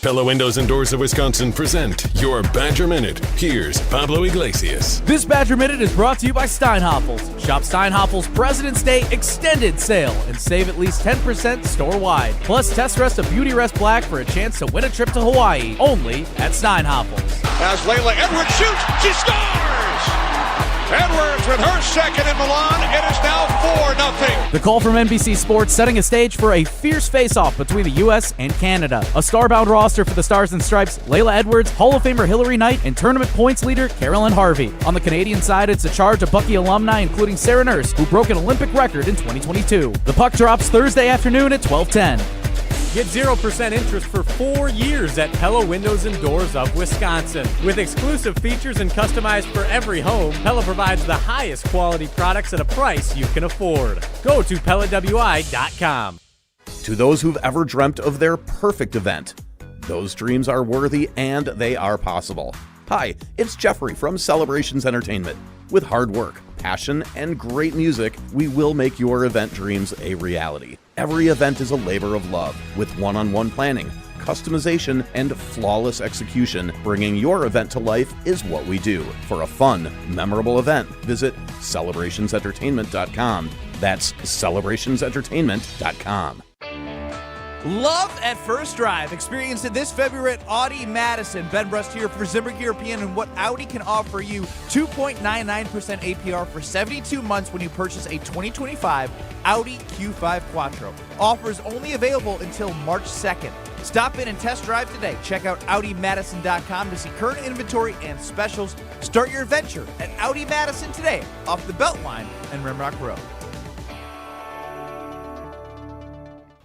Pella Windows and Doors of Wisconsin present your Badger Minute. Here's Pablo Iglesias. This Badger Minute is brought to you by Steinhoffels. Shop Steinhoffels President's Day Extended Sale and save at least 10% store-wide. Plus, test rest a Beauty Rest Black for a chance to win a trip to Hawaii, only at Steinhoffels. As Layla Edwards shoots, she scores! Edwards with her second in Milan. It is now 4-0. The call from NBC Sports setting a stage for a fierce face-off between the U.S. and Canada. A star-bound roster for the Stars and Stripes, Layla Edwards, Hall of Famer Hillary Knight, and tournament points leader Carolyn Harvey. On the Canadian side, it's a charge of Bucky alumni, including Sarah Nurse, who broke an Olympic record in 2022. The puck drops Thursday afternoon at 12:10. Get 0% interest for 4 years at Pella Windows and Doors of Wisconsin. With exclusive features and customized for every home, Pella provides the highest quality products at a price you can afford. Go to PellaWI.com. To those who've ever dreamt of their perfect event, those dreams are worthy and they are possible. Hi, it's Jeffrey from Celebrations Entertainment. With hard work, passion, and great music, we will make your event dreams a reality. Every event is a labor of love, with one-on-one planning, customization, and flawless execution. Bringing your event to life is what we do. For a fun, memorable event, visit celebrationsentertainment.com. That's celebrationsentertainment.com. Love at First Drive. Experience it this February at Audi Madison. Ben Brust here for Zimbrick European and what Audi can offer you. 2.99% APR for 72 months when you purchase a 2025 Audi Q5 Quattro. Offers only available until March 2nd. Stop in and test drive today. Check out AudiMadison.com to see current inventory and specials. Start your adventure at Audi Madison today off the Beltline and Rimrock Road.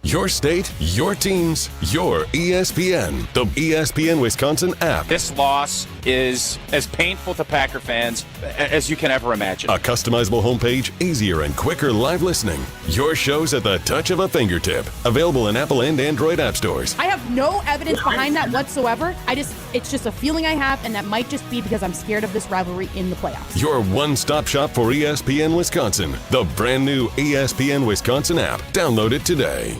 Your state, your teams, your ESPN. The ESPN Wisconsin app. This loss is as painful to Packer fans as you can ever imagine. A customizable homepage, easier and quicker live listening. Your shows at the touch of a fingertip. Available in Apple and Android app stores. I have no evidence behind that whatsoever. It's just a feeling I have, and that might just be because I'm scared of this rivalry in the playoffs. Your one-stop shop for ESPN Wisconsin. The brand new ESPN Wisconsin app. Download it today.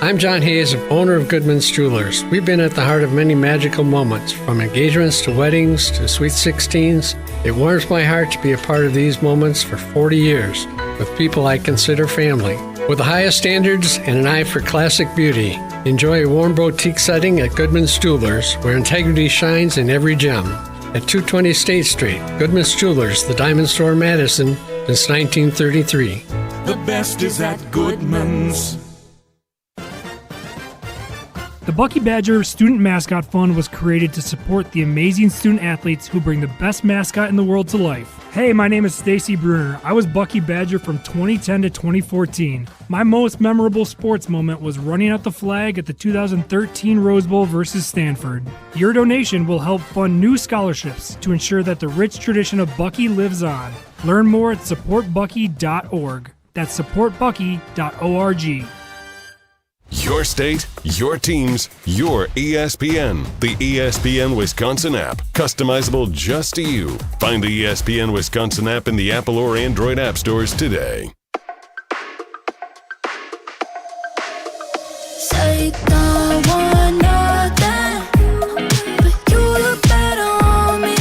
I'm John Hayes, owner of Goodman's Jewelers. We've been at the heart of many magical moments, from engagements to weddings to sweet 16s. It warms my heart to be a part of these moments for 40 years with people I consider family. With the highest standards and an eye for classic beauty, enjoy a warm boutique setting at Goodman's Jewelers, where integrity shines in every gem. At 220 State Street, Goodman's Jewelers, the Diamond Store, Madison, since 1933. The best is at Goodman's. The Bucky Badger Student Mascot Fund was created to support the amazing student athletes who bring the best mascot in the world to life. Hey, my name is Stacy Bruner. I was Bucky Badger from 2010 to 2014. My most memorable sports moment was running out the flag at the 2013 Rose Bowl versus Stanford. Your donation will help fund new scholarships to ensure that the rich tradition of Bucky lives on. Learn more at supportbucky.org. That's supportbucky.org. Your state, your teams, your ESPN. The ESPN Wisconsin app. Customizable just to you. Find the ESPN Wisconsin app in the Apple or Android app stores today. Say you don't want nothing, but you look better on me.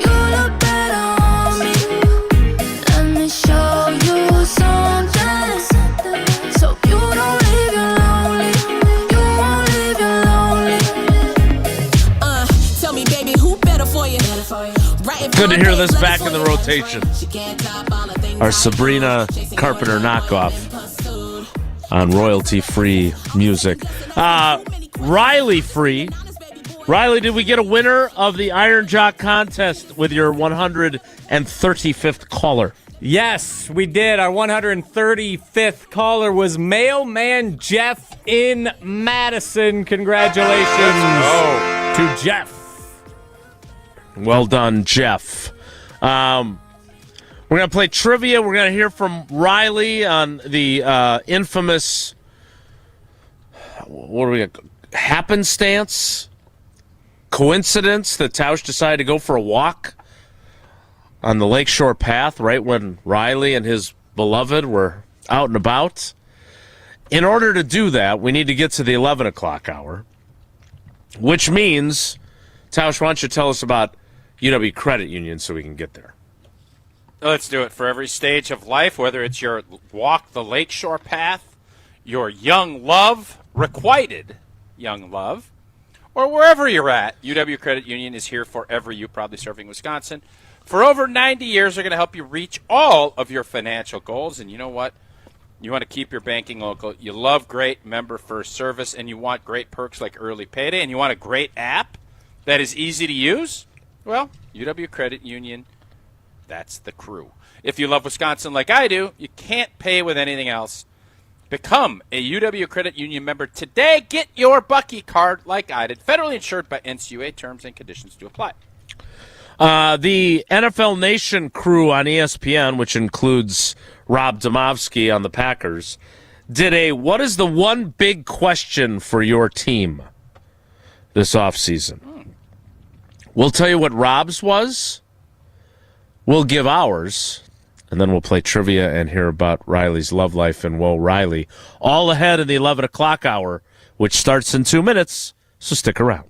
You look better on me. Let me show you something, so you don't leave you lonely. You won't leave you lonely. Tell me, baby, who better for you? Good to hear this back in the rotation. Our Sabrina Carpenter knockoff on royalty-free music. Riley free. Riley, did we get a winner of the Iron Jock contest with your 135th caller? Yes, we did. Our 135th caller was Mailman Jeff in Madison. Congratulations to Jeff. Well done, Jeff. We're going to play trivia. We're going to hear from Riley on the infamous, what do we got? Happenstance? Coincidence that Tausch decided to go for a walk on the Lakeshore Path right when Riley and his beloved were out and about. In order to do that, we need to get to the 11 o'clock hour, which means, Tausch, why don't you tell us about UW Credit Union so we can get there? Let's do it. For every stage of life, whether it's your walk the Lakeshore Path, your young love, requited young love, or wherever you're at, UW Credit Union is here forever. You, proudly serving Wisconsin. For over 90 years, they're going to help you reach all of your financial goals. And you know what? You want to keep your banking local. You love great member-first service, and you want great perks like early payday, and you want a great app that is easy to use? Well, UW Credit Union, that's the crew. If you love Wisconsin like I do, you can't pay with anything else. Become a UW Credit Union member today. Get your Bucky card like I did. Federally insured by NCUA. Terms and conditions to apply. The NFL Nation crew on ESPN, which includes Rob Domofsky on the Packers, did a what is the one big question for your team this offseason? We'll tell you what Rob's was. We'll give ours. And then we'll play trivia and hear about Riley's love life and Whoa Riley. All ahead in the 11 o'clock hour, which starts in 2 minutes, so stick around.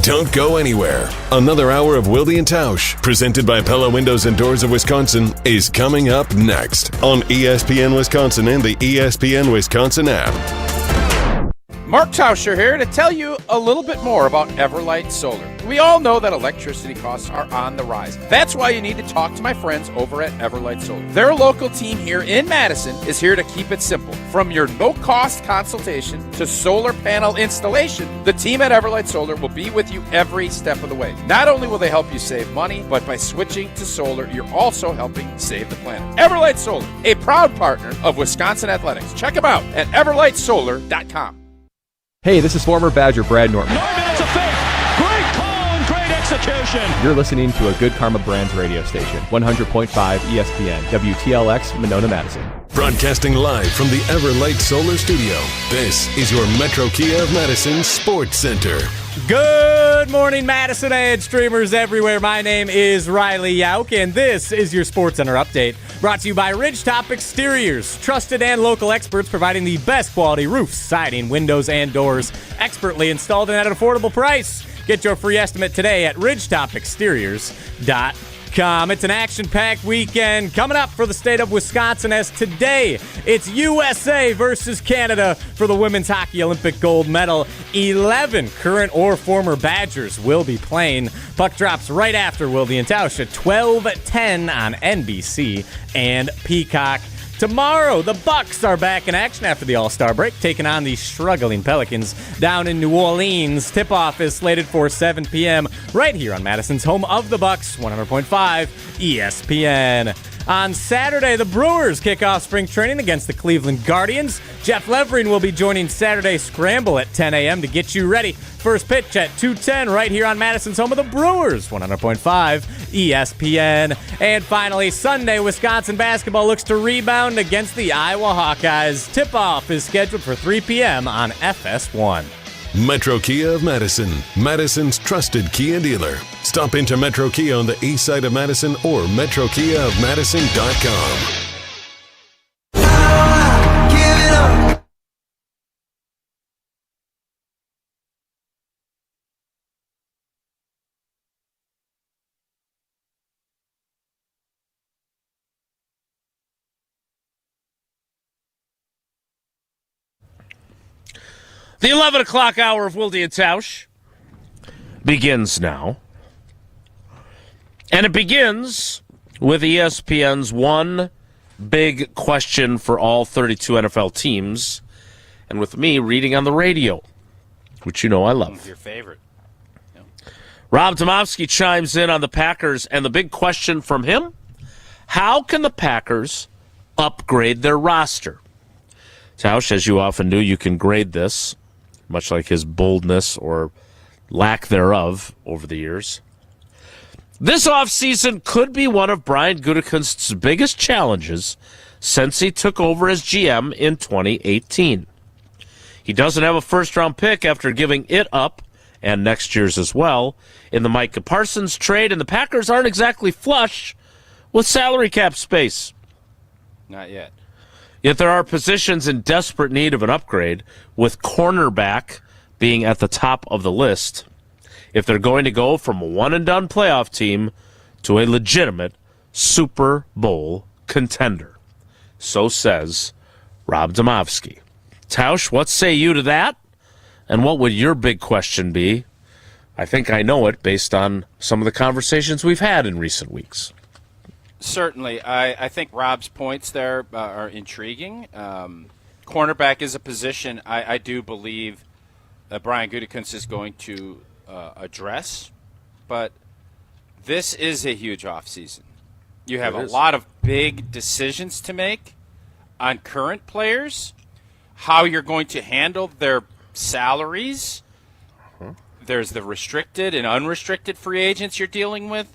Don't go anywhere. Another hour of Wilde Tausch, presented by Pella Windows and Doors of Wisconsin, is coming up next on ESPN Wisconsin and the ESPN Wisconsin app. Mark Tauscher here to tell you a little bit more about Everlight Solar. We all know that electricity costs are on the rise. That's why you need to talk to my friends over at Everlight Solar. Their local team here in Madison is here to keep it simple. From your no-cost consultation to solar panel installation, the team at Everlight Solar will be with you every step of the way. Not only will they help you save money, but by switching to solar, you're also helping save the planet. Everlight Solar, a proud partner of Wisconsin Athletics. Check them out at everlightsolar.com. Hey, this is former Badger Brad Norton. It's a fake. Great call and great execution. You're listening to a Good Karma Brands radio station, 100.5 ESPN, WTLX, Monona, Madison. Broadcasting live from the Everlight Solar Studio, this is your Metro Kia of Madison Sports Center. Good morning, Madison Edge streamers everywhere. My name is Riley Yauk, and this is your Sports Center update. Brought to you by Ridgetop Exteriors, trusted and local experts providing the best quality roofs, siding, windows, and doors, expertly installed and at an affordable price. Get your free estimate today at ridgetopexteriors.com. It's an action-packed weekend coming up for the state of Wisconsin, as today it's USA versus Canada for the women's hockey Olympic gold medal. 11 current or former Badgers will be playing. Puck drops right after Wilde Tausch at 12:10 on NBC and Peacock. Tomorrow, the Bucks are back in action after the All-Star break, taking on the struggling Pelicans down in New Orleans. Tip-off is slated for 7 p.m. right here on Madison's home of the Bucks, 100.5 ESPN. On Saturday, the Brewers kick off spring training against the Cleveland Guardians. Jeff Levering will be joining Saturday Scramble at 10 a.m. to get you ready. First pitch at 2:10 right here on Madison's home of the Brewers, 100.5 ESPN. And finally, Sunday, Wisconsin basketball looks to rebound against the Iowa Hawkeyes. Tip-off is scheduled for 3 p.m. on FS1. Metro Kia of Madison, Madison's trusted Kia dealer. Stop into Metro Kia on the east side of Madison or metrokiaofmadison.com. The 11 o'clock hour of Wilde Tausch begins now. And it begins with ESPN's one big question for all 32 NFL teams, and with me reading on the radio, which you know I love. Your favorite. Yeah. Rob Domofsky chimes in on the Packers, and the big question from him, how can the Packers upgrade their roster? Tausch, as you often do, you can grade this, much like his boldness or lack thereof over the years. This offseason could be one of Brian Gutekunst's biggest challenges since he took over as GM in 2018. He doesn't have a first-round pick after giving it up, and next year's as well, in the Micah Parsons trade, and the Packers aren't exactly flush with salary cap space. Not yet. Yet there are positions in desperate need of an upgrade, with cornerback being at the top of the list, if they're going to go from a one-and-done playoff team to a legitimate Super Bowl contender. So says Rob Domofsky. Tausch, what say you to that? And what would your big question be? I think I know it based on some of the conversations we've had in recent weeks. Certainly. I think Rob's points there are intriguing. Cornerback is a position I do believe Brian Gutekunst is going to address, but this is a huge offseason. You have a lot of big decisions to make on current players, how you're going to handle their salaries. There's the restricted and unrestricted free agents you're dealing with.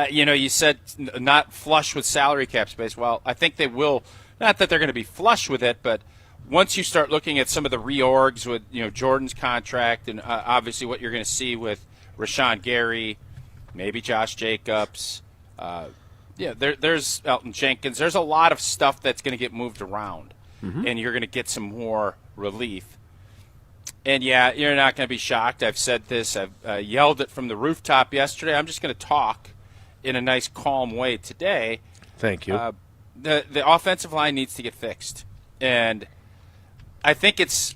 You said not flush with salary cap space. Well, I think they will. Not that they're going to be flush with it, but once you start looking at some of the reorgs with Jordan's contract and obviously what you're going to see with Rashawn Gary, maybe Josh Jacobs, there's Elton Jenkins. There's a lot of stuff that's going to get moved around, and you're going to get some more relief. And, you're not going to be shocked. I've said this. I've yelled it from the rooftop yesterday. I'm just going to talk in a nice, calm way today. Thank you. The offensive line needs to get fixed. And I think this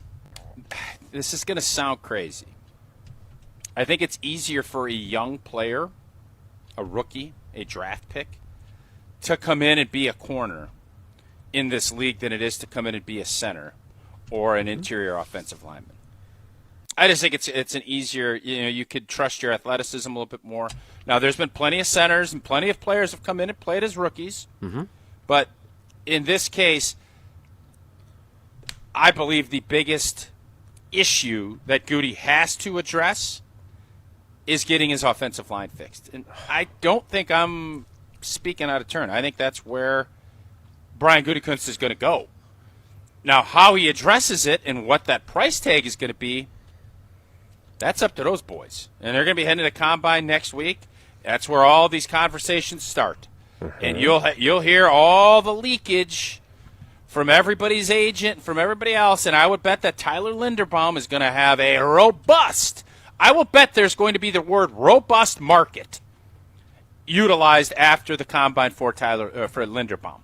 is going to sound crazy. I think it's easier for a young player, a rookie, a draft pick, to come in and be a corner in this league than it is to come in and be a center or an interior offensive lineman. I just think it's an easier, you could trust your athleticism a little bit more. Now, there's been plenty of centers and plenty of players have come in and played as rookies. But in this case, I believe the biggest issue that Goody has to address is getting his offensive line fixed. And I don't think I'm speaking out of turn. I think that's where Brian Gutekunst is going to go. Now, how he addresses it and what that price tag is going to be, that's up to those boys. And they're going to be heading to the Combine next week. That's where all these conversations start. And you'll hear all the leakage from everybody's agent, from everybody else, and I would bet that Tyler Linderbaum is going to have a robust, I will bet there's going to be the word robust market utilized after the combine for for Linderbaum.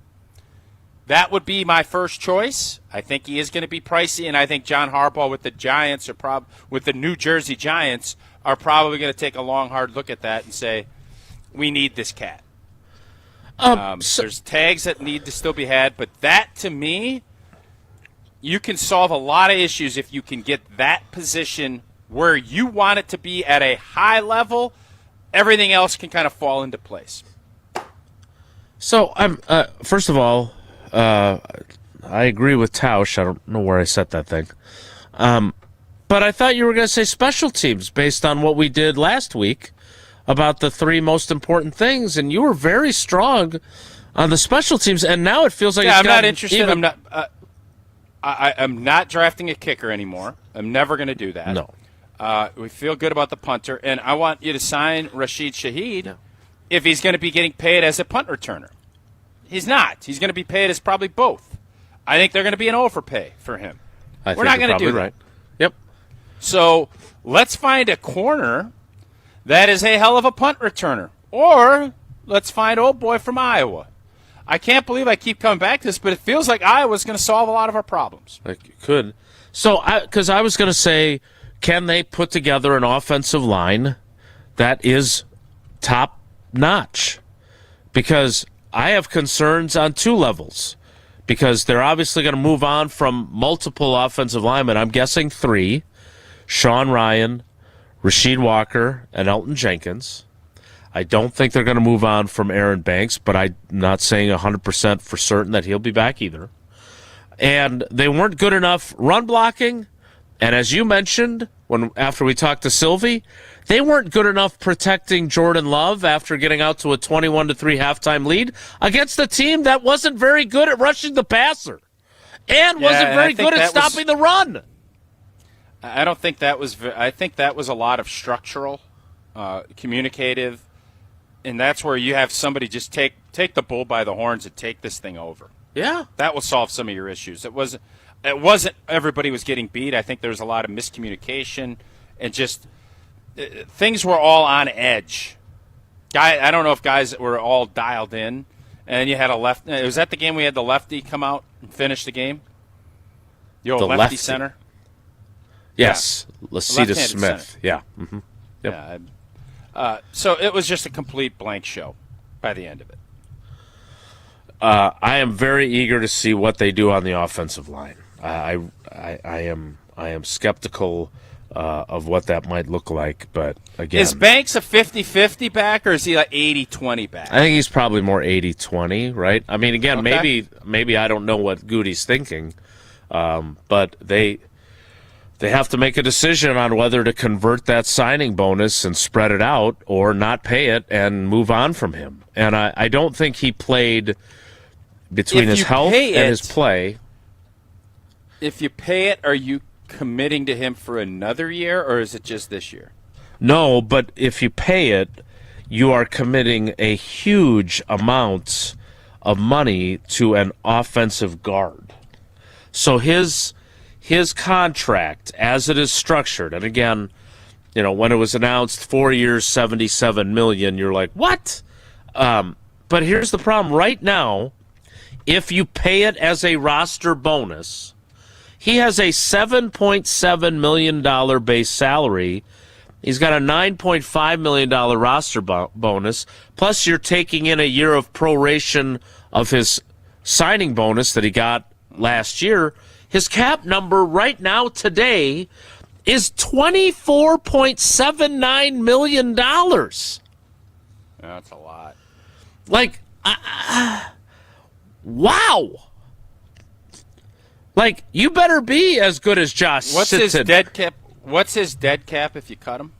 That would be my first choice. I think he is going to be pricey, and I think John Harbaugh with the Giants with the New Jersey Giants are probably going to take a long, hard look at that and say, we need this cat. There's tags that need to still be had, but that, to me, you can solve a lot of issues if you can get that position where you want it to be at a high level. Everything else can kind of fall into place. So, first of all, I agree with Tausch. I don't know where I set that thing. But I thought you were going to say special teams based on what we did last week about the three most important things, and you were very strong on the special teams, and now it feels like I'm not interested. I'm not drafting a kicker anymore. I'm never going to do that. No. We feel good about the punter, and I want you to sign Rashid Shaheed if he's going to be getting paid as a punt returner. He's not. He's going to be paid as probably both. I think they're going to be an overpay for him. We're not going to do that. Right. Yep. So let's find a corner that is a hell of a punt returner. Or let's find old boy from Iowa. I can't believe I keep coming back to this, but it feels like Iowa's going to solve a lot of our problems. It could. So, because I was going to say, can they put together an offensive line that is top-notch? Because I have concerns on two levels. Because they're obviously going to move on from multiple offensive linemen. I'm guessing 3. Sean Ryan, Rasheed Walker, and Elton Jenkins. I don't think they're going to move on from Aaron Banks, but I'm not saying 100% for certain that he'll be back either. And they weren't good enough run blocking. And as you mentioned, after we talked to Sylvie, they weren't good enough protecting Jordan Love after getting out to a 21-3 halftime lead against a team that wasn't very good at rushing the passer and wasn't very good at stopping the run. I don't think that was. I think that was a lot of structural, communicative, and that's where you have somebody just take the bull by the horns and take this thing over. Yeah, that will solve some of your issues. It wasn't everybody was getting beat. I think there was a lot of miscommunication and just things were all on edge. I don't know if guys were all dialed in, and you had a left. Was that the game we had the lefty come out and finish the game? The old lefty center. Yes, Lasita Smith. Center. Yeah. Mm-hmm. Yep. Yeah. So it was just a complete blank show by the end of it. I am very eager to see what they do on the offensive line. I am skeptical of what that might look like, but again, is Banks a 50-50 back or is he like 80-20 back? I think he's probably more 80-20, right? I mean, again, maybe I don't know what Goody's thinking, but they have to make a decision on whether to convert that signing bonus and spread it out or not pay it and move on from him. And I don't think he played between his health and his play. If you pay it, are you committing to him for another year or is it just this year? No, but if you pay it, you are committing a huge amount of money to an offensive guard. So his contract, as it is structured, and again, when it was announced 4 years, $77 million, you're like, what? But here's the problem. Right now, if you pay it as a roster bonus, he has a $7.7 million base salary. He's got a $9.5 million roster bonus, plus you're taking in a year of proration of his signing bonus that he got last year. His cap number right now today is $24.79 million. That's a lot. Like, wow. Like, you better be as good as Josh What's Sitton. His dead cap? What's his dead cap if you cut him?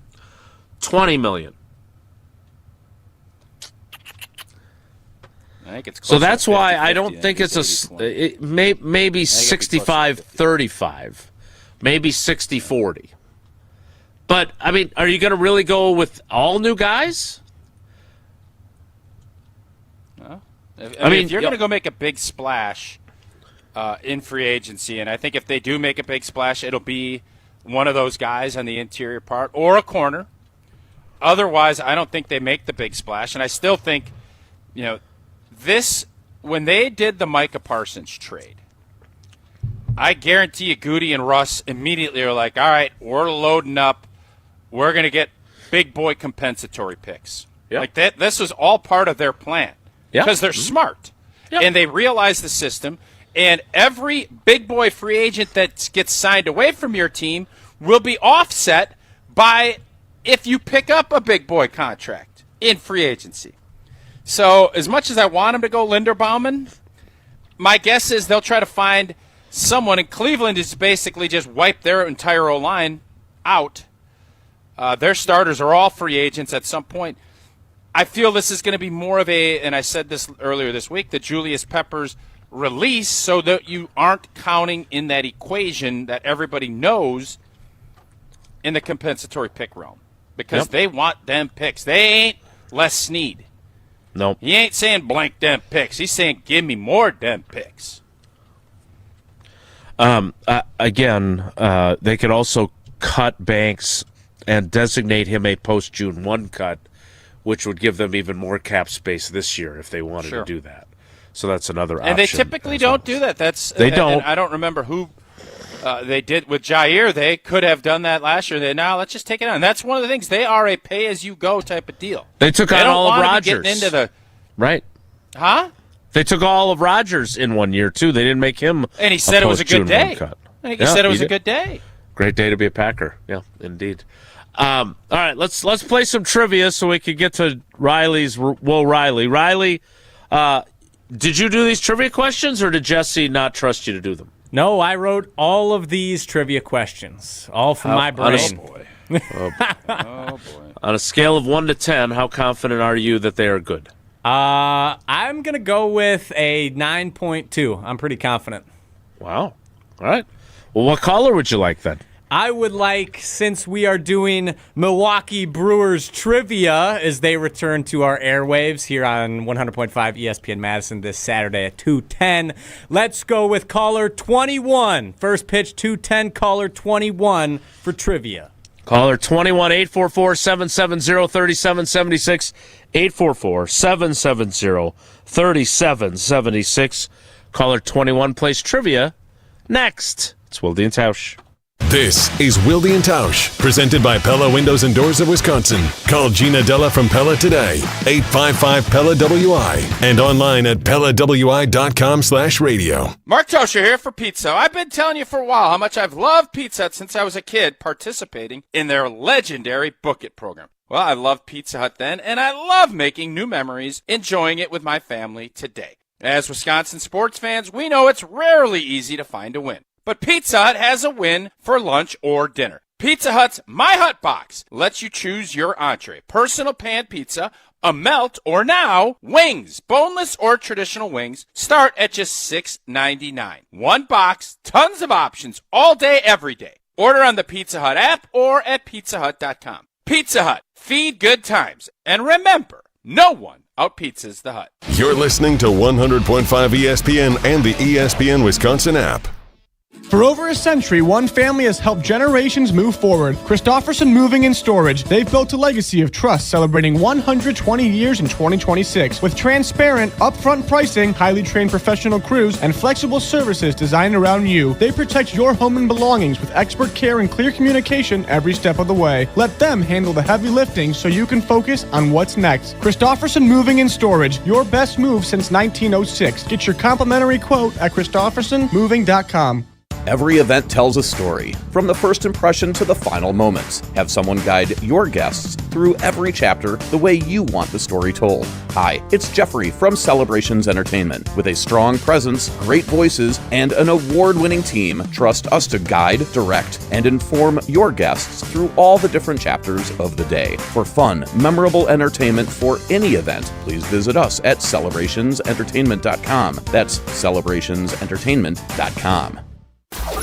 $20 million. I think it's so that's why I don't think it's maybe 65-35, maybe 60-40. But, I mean, are you going to really go with all new guys? No. I mean, if you're going to go make a big splash in free agency, and I think if they do make a big splash, it'll be one of those guys on the interior part or a corner. otherwise, I don't think they make the big splash. And I still think, when they did the Micah Parsons trade, I guarantee you Goody and Russ immediately are like, all right, we're loading up. We're going to get big boy compensatory picks. Yep. Like that. This was all part of their plan because they're smart. Yep. And they realize the system. And every big boy free agent that gets signed away from your team will be offset by if you pick up a big boy contract in free agency. So as much as I want him to go Linderbaum, my guess is they'll try to find someone, and Cleveland is basically just wiped their entire O-line out. Their starters are all free agents at some point. I feel this is going to be more of and I said this earlier this week, the Julius Peppers release so that you aren't counting in that equation that everybody knows in the compensatory pick realm because they want them picks. They ain't Les Snead. Nope. He ain't saying blank them picks. He's saying give me more them picks. Again, they could also cut Banks and designate him a post-June 1 cut, which would give them even more cap space this year if they wanted to do that. So that's another option. And they typically don't do that. They don't. And I don't remember who they did with Jair. They could have done that last year. Let's just take it on. And that's one of the things. They are a pay-as-you-go type of deal. They took on all of Rodgers. Into the right. Huh? They took all of Rodgers in 1 year, too. They didn't make him and he said it was a good day. I think he said it was a good day. Great day to be a Packer. Yeah, indeed. All right, let's play some trivia so we can get to Riley's Will Riley. Riley, did you do these trivia questions, or did Jesse not trust you to do them? No, I wrote all of these trivia questions, all from my brain. Oh, boy. On a scale of 1 to 10, how confident are you that they are good? I'm going to go with a 9.2. I'm pretty confident. Wow. All right. Well, what caller would you like then? I would like, since we are doing Milwaukee Brewers trivia as they return to our airwaves here on 100.5 ESPN Madison this Saturday at 2:10, let's go with caller 21. First pitch, 2:10, caller 21 for trivia. Caller 21, 844-770-3776, 844-770-3776. Caller 21 plays trivia next. It's Wilde Tausch. This is Wilde Tausch, presented by Pella Windows and Doors of Wisconsin. Call Gina Della from Pella today, 855-PELLA-WI, and online at PellaWI.com/radio. Mark Tauscher here for Pizza. I've been telling you for a while how much I've loved Pizza Hut since I was a kid participating in their legendary Book It program. Well, I loved Pizza Hut then, and I love making new memories, enjoying it with my family today. As Wisconsin sports fans, we know it's rarely easy to find a win. But Pizza Hut has a win for lunch or dinner. Pizza Hut's My Hut Box lets you choose your entree, personal pan pizza, a melt, or now, wings. Boneless or traditional wings start at just $6.99. One box, tons of options, all day, every day. Order on the Pizza Hut app or at pizzahut.com. Pizza Hut, feed good times. And remember, no one out-pizzas the Hut. You're listening to 100.5 ESPN and the ESPN Wisconsin app. For over a century, one family has helped generations move forward. Christofferson Moving and Storage. They've built a legacy of trust, celebrating 120 years in 2026. With transparent, upfront pricing, highly trained professional crews, and flexible services designed around you, they protect your home and belongings with expert care and clear communication every step of the way. Let them handle the heavy lifting so you can focus on what's next. Christofferson Moving and Storage. Your best move since 1906. Get your complimentary quote at ChristoffersonMoving.com. Every event tells a story, from the first impression to the final moments. Have someone guide your guests through every chapter the way you want the story told. Hi, it's Jeffrey from Celebrations Entertainment. With a strong presence, great voices, and an award-winning team, trust us to guide, direct, and inform your guests through all the different chapters of the day. For fun, memorable entertainment for any event, please visit us at celebrationsentertainment.com. That's celebrationsentertainment.com.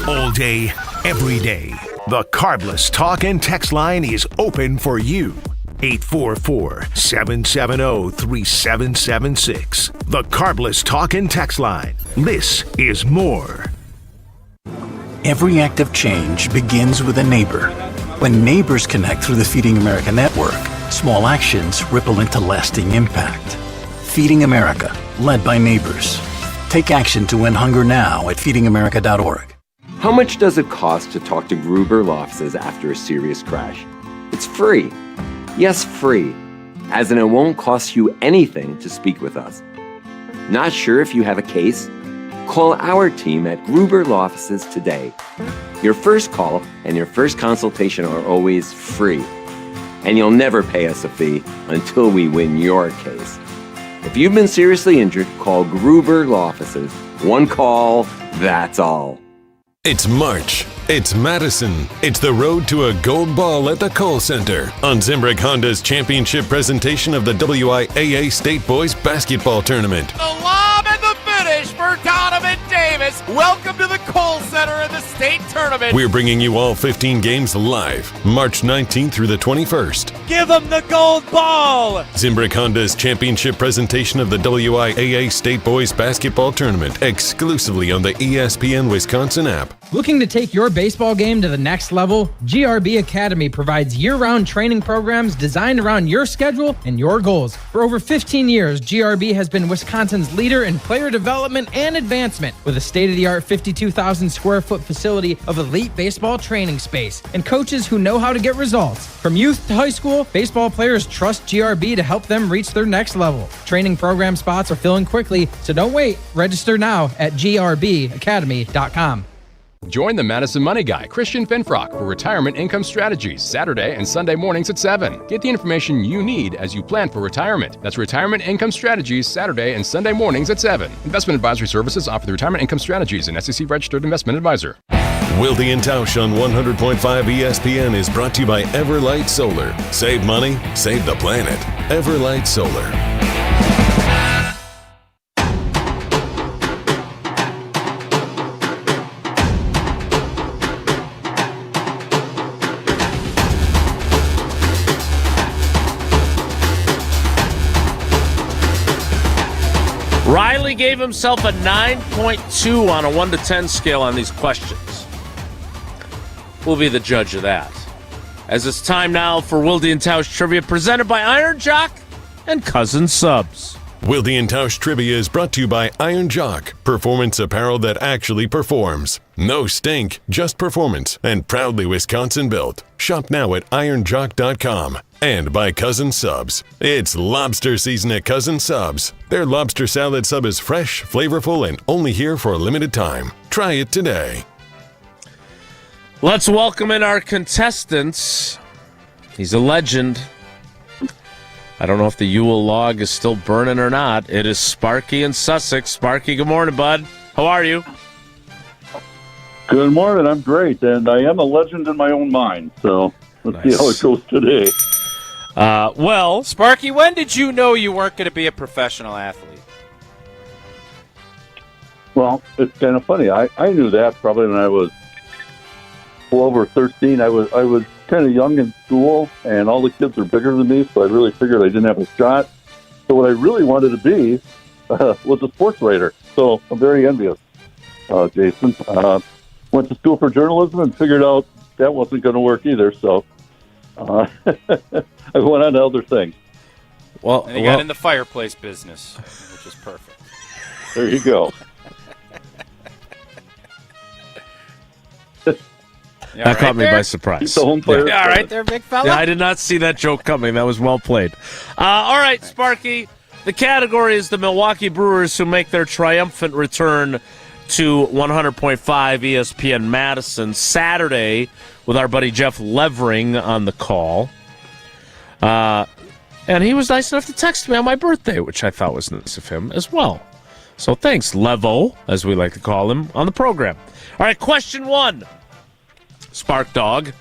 All day, every day, the Carbless Talk and Text line is open for you. 844-770-3776. The Carbless Talk and Text line. This is more. Every act of change begins with a neighbor. When neighbors connect through the Feeding America network, Small actions ripple into lasting impact. Feeding America, led by neighbors. Take action to end hunger now at feedingamerica.org. How much does it cost to talk to Gruber Law Offices after a serious crash? It's free. Yes, free. As in, it won't cost you anything to speak with us. Not sure if you have a case? Call our team at Gruber Law Offices today. Your first call and your first consultation are always free. And you'll never pay us a fee until we win your case. If you've been seriously injured, call Gruber Law Offices. One call, that's all. It's March. It's Madison. It's the road to a gold ball at the Kohl Center on Zimbrick Honda's championship presentation of the WIAA State Boys Basketball Tournament. The lob and the finish for Donovan Davis. Welcome to the Kohl Center in the state tournament. We're bringing you all 15 games live, March 19th through the 21st. Give them the gold ball. Zimbrick Honda's championship presentation of the WIAA State Boys Basketball Tournament exclusively on the ESPN Wisconsin app. Looking to take your baseball game to the next level? GRB Academy provides year-round training programs designed around your schedule and your goals. For over 15 years, GRB has been Wisconsin's leader in player development and advancement with a state-of-the-art 52,000 square foot facility of elite baseball training space and coaches who know how to get results. From youth to high school, baseball players trust GRB to help them reach their next level. Training program spots are filling quickly, so don't wait. Register now at grbacademy.com. Join the Madison Money Guy, Christian Finfrock, for Retirement Income Strategies, Saturday and Sunday mornings at 7. Get the information you need as you plan for retirement. That's Retirement Income Strategies, Saturday and Sunday mornings at 7. Investment advisory services offered through Retirement Income Strategies, an SEC-registered investment advisor. Wilde Tausch on 100.5 ESPN is brought to you by Everlight Solar. Save money, save the planet. Everlight Solar. Riley gave himself a 9.2 on a 1 to 10 scale on these questions. We'll be the judge of that. As it's time now for Wilde Tausch Trivia presented by Iron Jock and Cousin Subs. Wilde Tausch Trivia is brought to you by Iron Jock, performance apparel that actually performs. No stink, just performance, and proudly Wisconsin built. Shop now at ironjock.com. And by Cousin Subs. It's lobster season at Cousin Subs. Their lobster salad sub is fresh, flavorful, and only here for a limited time. Try it today. Let's welcome in our contestants. He's a legend. I don't know if the Yule log is still burning or not. It is Sparky in Sussex. Sparky, good morning, bud. How are you? Good morning. I'm great, and I am a legend in my own mind. So let's see how it goes today. Well, Sparky, when did you know you weren't going to be a professional athlete? Well, it's kind of funny. I knew that probably when I was 12 or 13. I was kind of young in school, and all the kids were bigger than me, so I really figured I didn't have a shot. So what I really wanted to be was a sports writer. So I'm very envious, Jason. Went to school for journalism and figured out that wasn't going to work either, so I went on to other things. Well, and you got in the fireplace business, which is perfect. There you go. That caught me by surprise. All right there, big fella. Yeah, I did not see that joke coming. That was well played. All right, Sparky. The category is the Milwaukee Brewers, who make their triumphant return to 100.5 ESPN Madison Saturday with our buddy Jeff Levering on the call. And he was nice enough to text me on my birthday, which I thought was nice of him as well. So thanks, Levo, as we like to call him, on the program. All right, question 1, Spark Dog,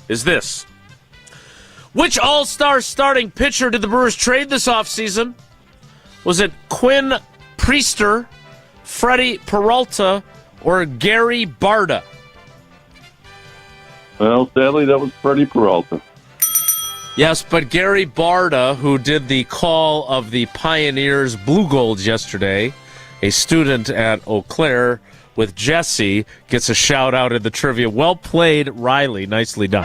is this. Which All-Star starting pitcher did the Brewers trade this offseason? Was it Quinn Priester, Freddie Peralta, or Gary Barta? Well, sadly, that was Freddie Peralta. Yes, but Gary Barta, who did the call of the Pioneers Blue Golds yesterday, a student at Eau Claire with Jesse, gets a shout-out in the trivia. Well played, Riley. Nicely done.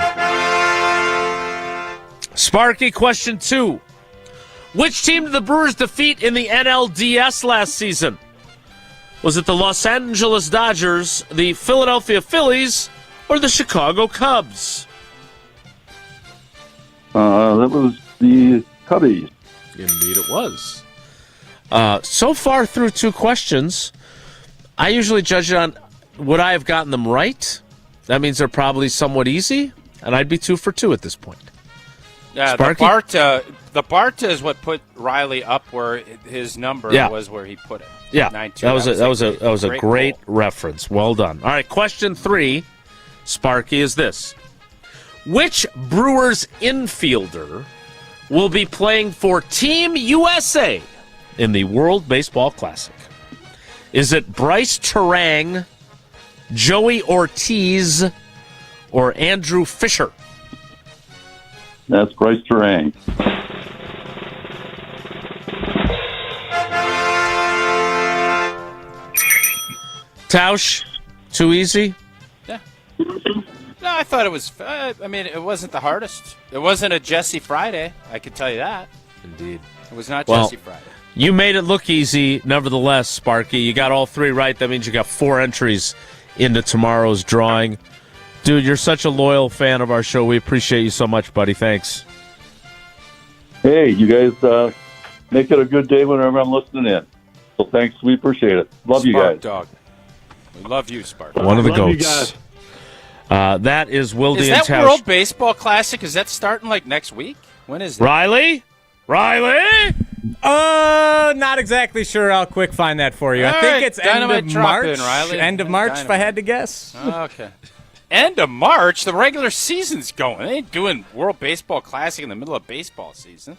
Sparky, question 2. Which team did the Brewers defeat in the NLDS last season? Was it the Los Angeles Dodgers, the Philadelphia Phillies, or the Chicago Cubs? That was the Cubbies. Indeed it was. So far through 2 questions, I usually judge it on would I have gotten them right? That means they're probably somewhat easy, and I'd be 2 for 2 at this point. Yeah, Sparky? the Barta is what put Riley up where his number was where he put it. Yeah, 9-2. that was a great reference. Well done. All right, question 3, Sparky, is this. Which Brewers infielder will be playing for Team USA in the World Baseball Classic? Is it Bryce Terang, Joey Ortiz, or Andrew Fisher? That's Bryce Terang. Tausch, too easy? Yeah. No, I thought it was. It wasn't the hardest. It wasn't a Jesse Friday. I can tell you that. Indeed. It was not Jesse Friday. You made it look easy, nevertheless, Sparky. You got all 3 right. That means you got 4 entries into tomorrow's drawing. Dude, you're such a loyal fan of our show. We appreciate you so much, buddy. Thanks. Hey, you guys make it a good day whenever I'm listening in. So thanks. We appreciate it. Love you guys. Dog. We love you, Spark. One of the Love you goats. That is Wilde Is that Tausch. World Baseball Classic? Is that starting like next week? When is that? Riley? Not exactly sure. I'll quick find that for you. I think it's end of March. End of March, if I had to guess. Okay. End of March? The regular season's going. They ain't doing World Baseball Classic in the middle of baseball season.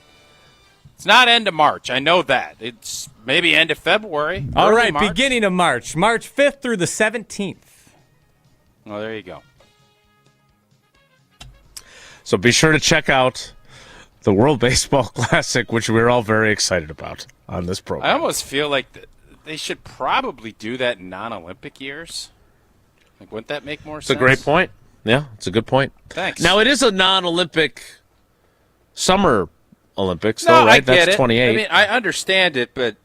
It's not end of March. I know that. It's maybe end of February. All right, March. beginning of March. March 5th through the 17th. Well, there you go. So be sure to check out the World Baseball Classic, which we're all very excited about on this program. I almost feel like they should probably do that in non-Olympic years. Like, wouldn't that make more sense? It's a great point. Yeah, it's a good point. Thanks. Now, it is a non-Olympic summer Olympics, No, though, right? I get That's it. 28. I mean, I understand it, but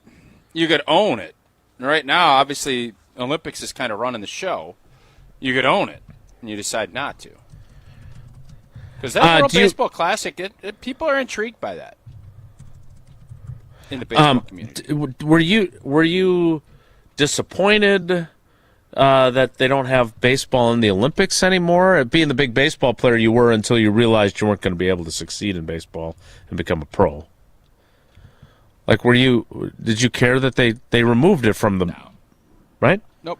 you could own it. Right now, obviously, Olympics is kind of running the show. You could own it, and you decide not to. Because that World Baseball Classic, people are intrigued by that in the baseball community. Were you disappointed that they don't have baseball in the Olympics anymore? Being the big baseball player you were until you realized you weren't going to be able to succeed in baseball and become a pro. Like, did you care that they removed it from them? No. Right? Nope.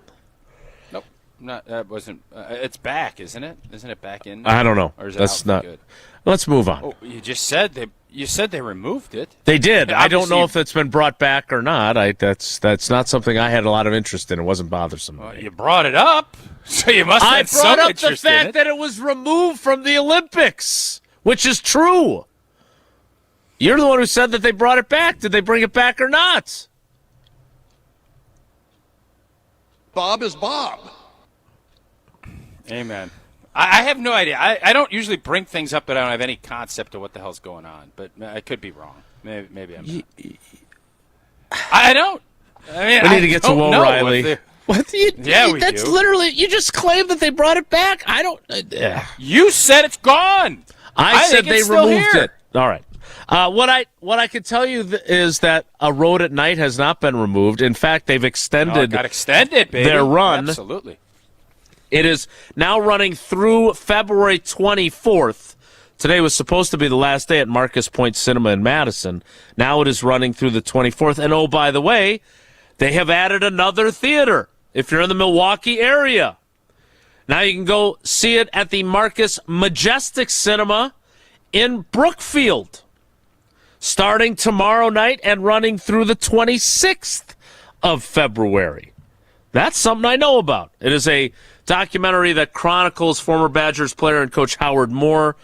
That wasn't. It's back, isn't it? Isn't it back in? I don't know. Or is it That's out not. for good? Let's move on. Oh, you just said they. You said they removed it. They did. I don't know Obviously- if it's been brought back or not. That's not something I had a lot of interest in. It wasn't bothersome. Well, you brought it up, so you must have I some brought up the interest in fact it. that it was removed from the Olympics, which is true. You're the one who said that they brought it back. Did they bring it back or not? Bob is Bob. Amen. I have no idea. I don't usually bring things up that I don't have any concept of what the hell's going on, but I could be wrong. Maybe I'm not. I don't. I mean, We need to get to don't know O'Reilly. if What? That's do. literally. You just claimed that they brought it back. I don't. You said it's gone. I said think they it's still removed here. it. All right. What I can tell you is that A Road at Night has not been removed. In fact, they've extended. it got extended, baby. Their run. Absolutely. It is now running through February 24th. Today was supposed to be the last day at Marcus Point Cinema in Madison. Now it is running through the 24th. And oh, by the way, they have added another theater if you're in the Milwaukee area. Now you can go see it at the Marcus Majestic Cinema in Brookfield, starting tomorrow night and running through the 26th of February. That's something I know about. It is a documentary that chronicles former Badgers player and coach Howard Moore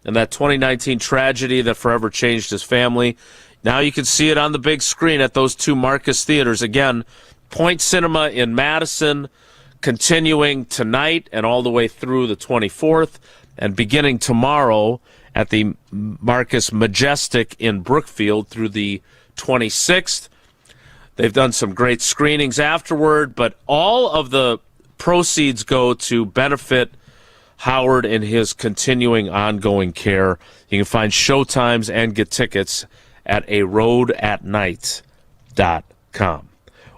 and that 2019 tragedy that forever changed his family. Now you can see it on the big screen at those two Marcus theaters. Again, Point Cinema in Madison, continuing tonight and all the way through the 24th, and beginning tomorrow at the Marcus Majestic in Brookfield through the 26th. They've done some great screenings afterward, but all of the proceeds go to benefit Howard in his continuing ongoing care. You can find showtimes and get tickets at aroadatnight.com.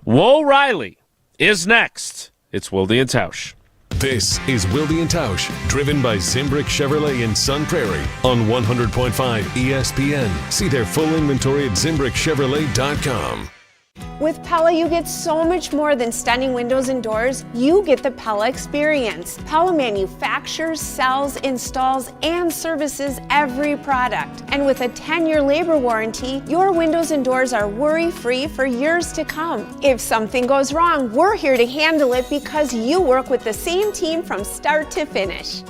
Woe Riley is next. It's Wilde Tausch. This is Wilde Tausch, driven by Zimbrick Chevrolet in Sun Prairie on 100.5 ESPN. See their full inventory at ZimbrickChevrolet.com. With Pella, you get so much more than stunning windows and doors. You get the Pella experience. Pella manufactures, sells, installs, and services every product. And with a 10-year labor warranty, your windows and doors are worry-free for years to come. If something goes wrong, we're here to handle it because you work with the same team from start to finish.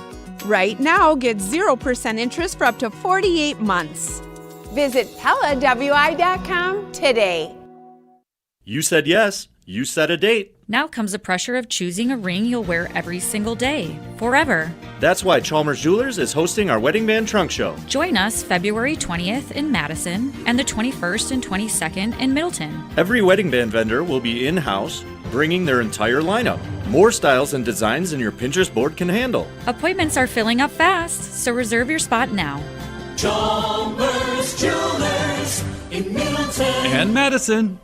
Right now, get 0% interest for up to 48 months. Visit PellaWI.com today. You said yes. You set a date. Now comes the pressure of choosing a ring you'll wear every single day, forever. That's why Chalmers Jewelers is hosting our Wedding Band Trunk Show. Join us February 20th in Madison and the 21st and 22nd in Middleton. Every wedding band vendor will be in-house, bringing their entire lineup. More styles and designs than your Pinterest board can handle. Appointments are filling up fast, so reserve your spot now. Chalmers Jewelers in Middleton and Madison.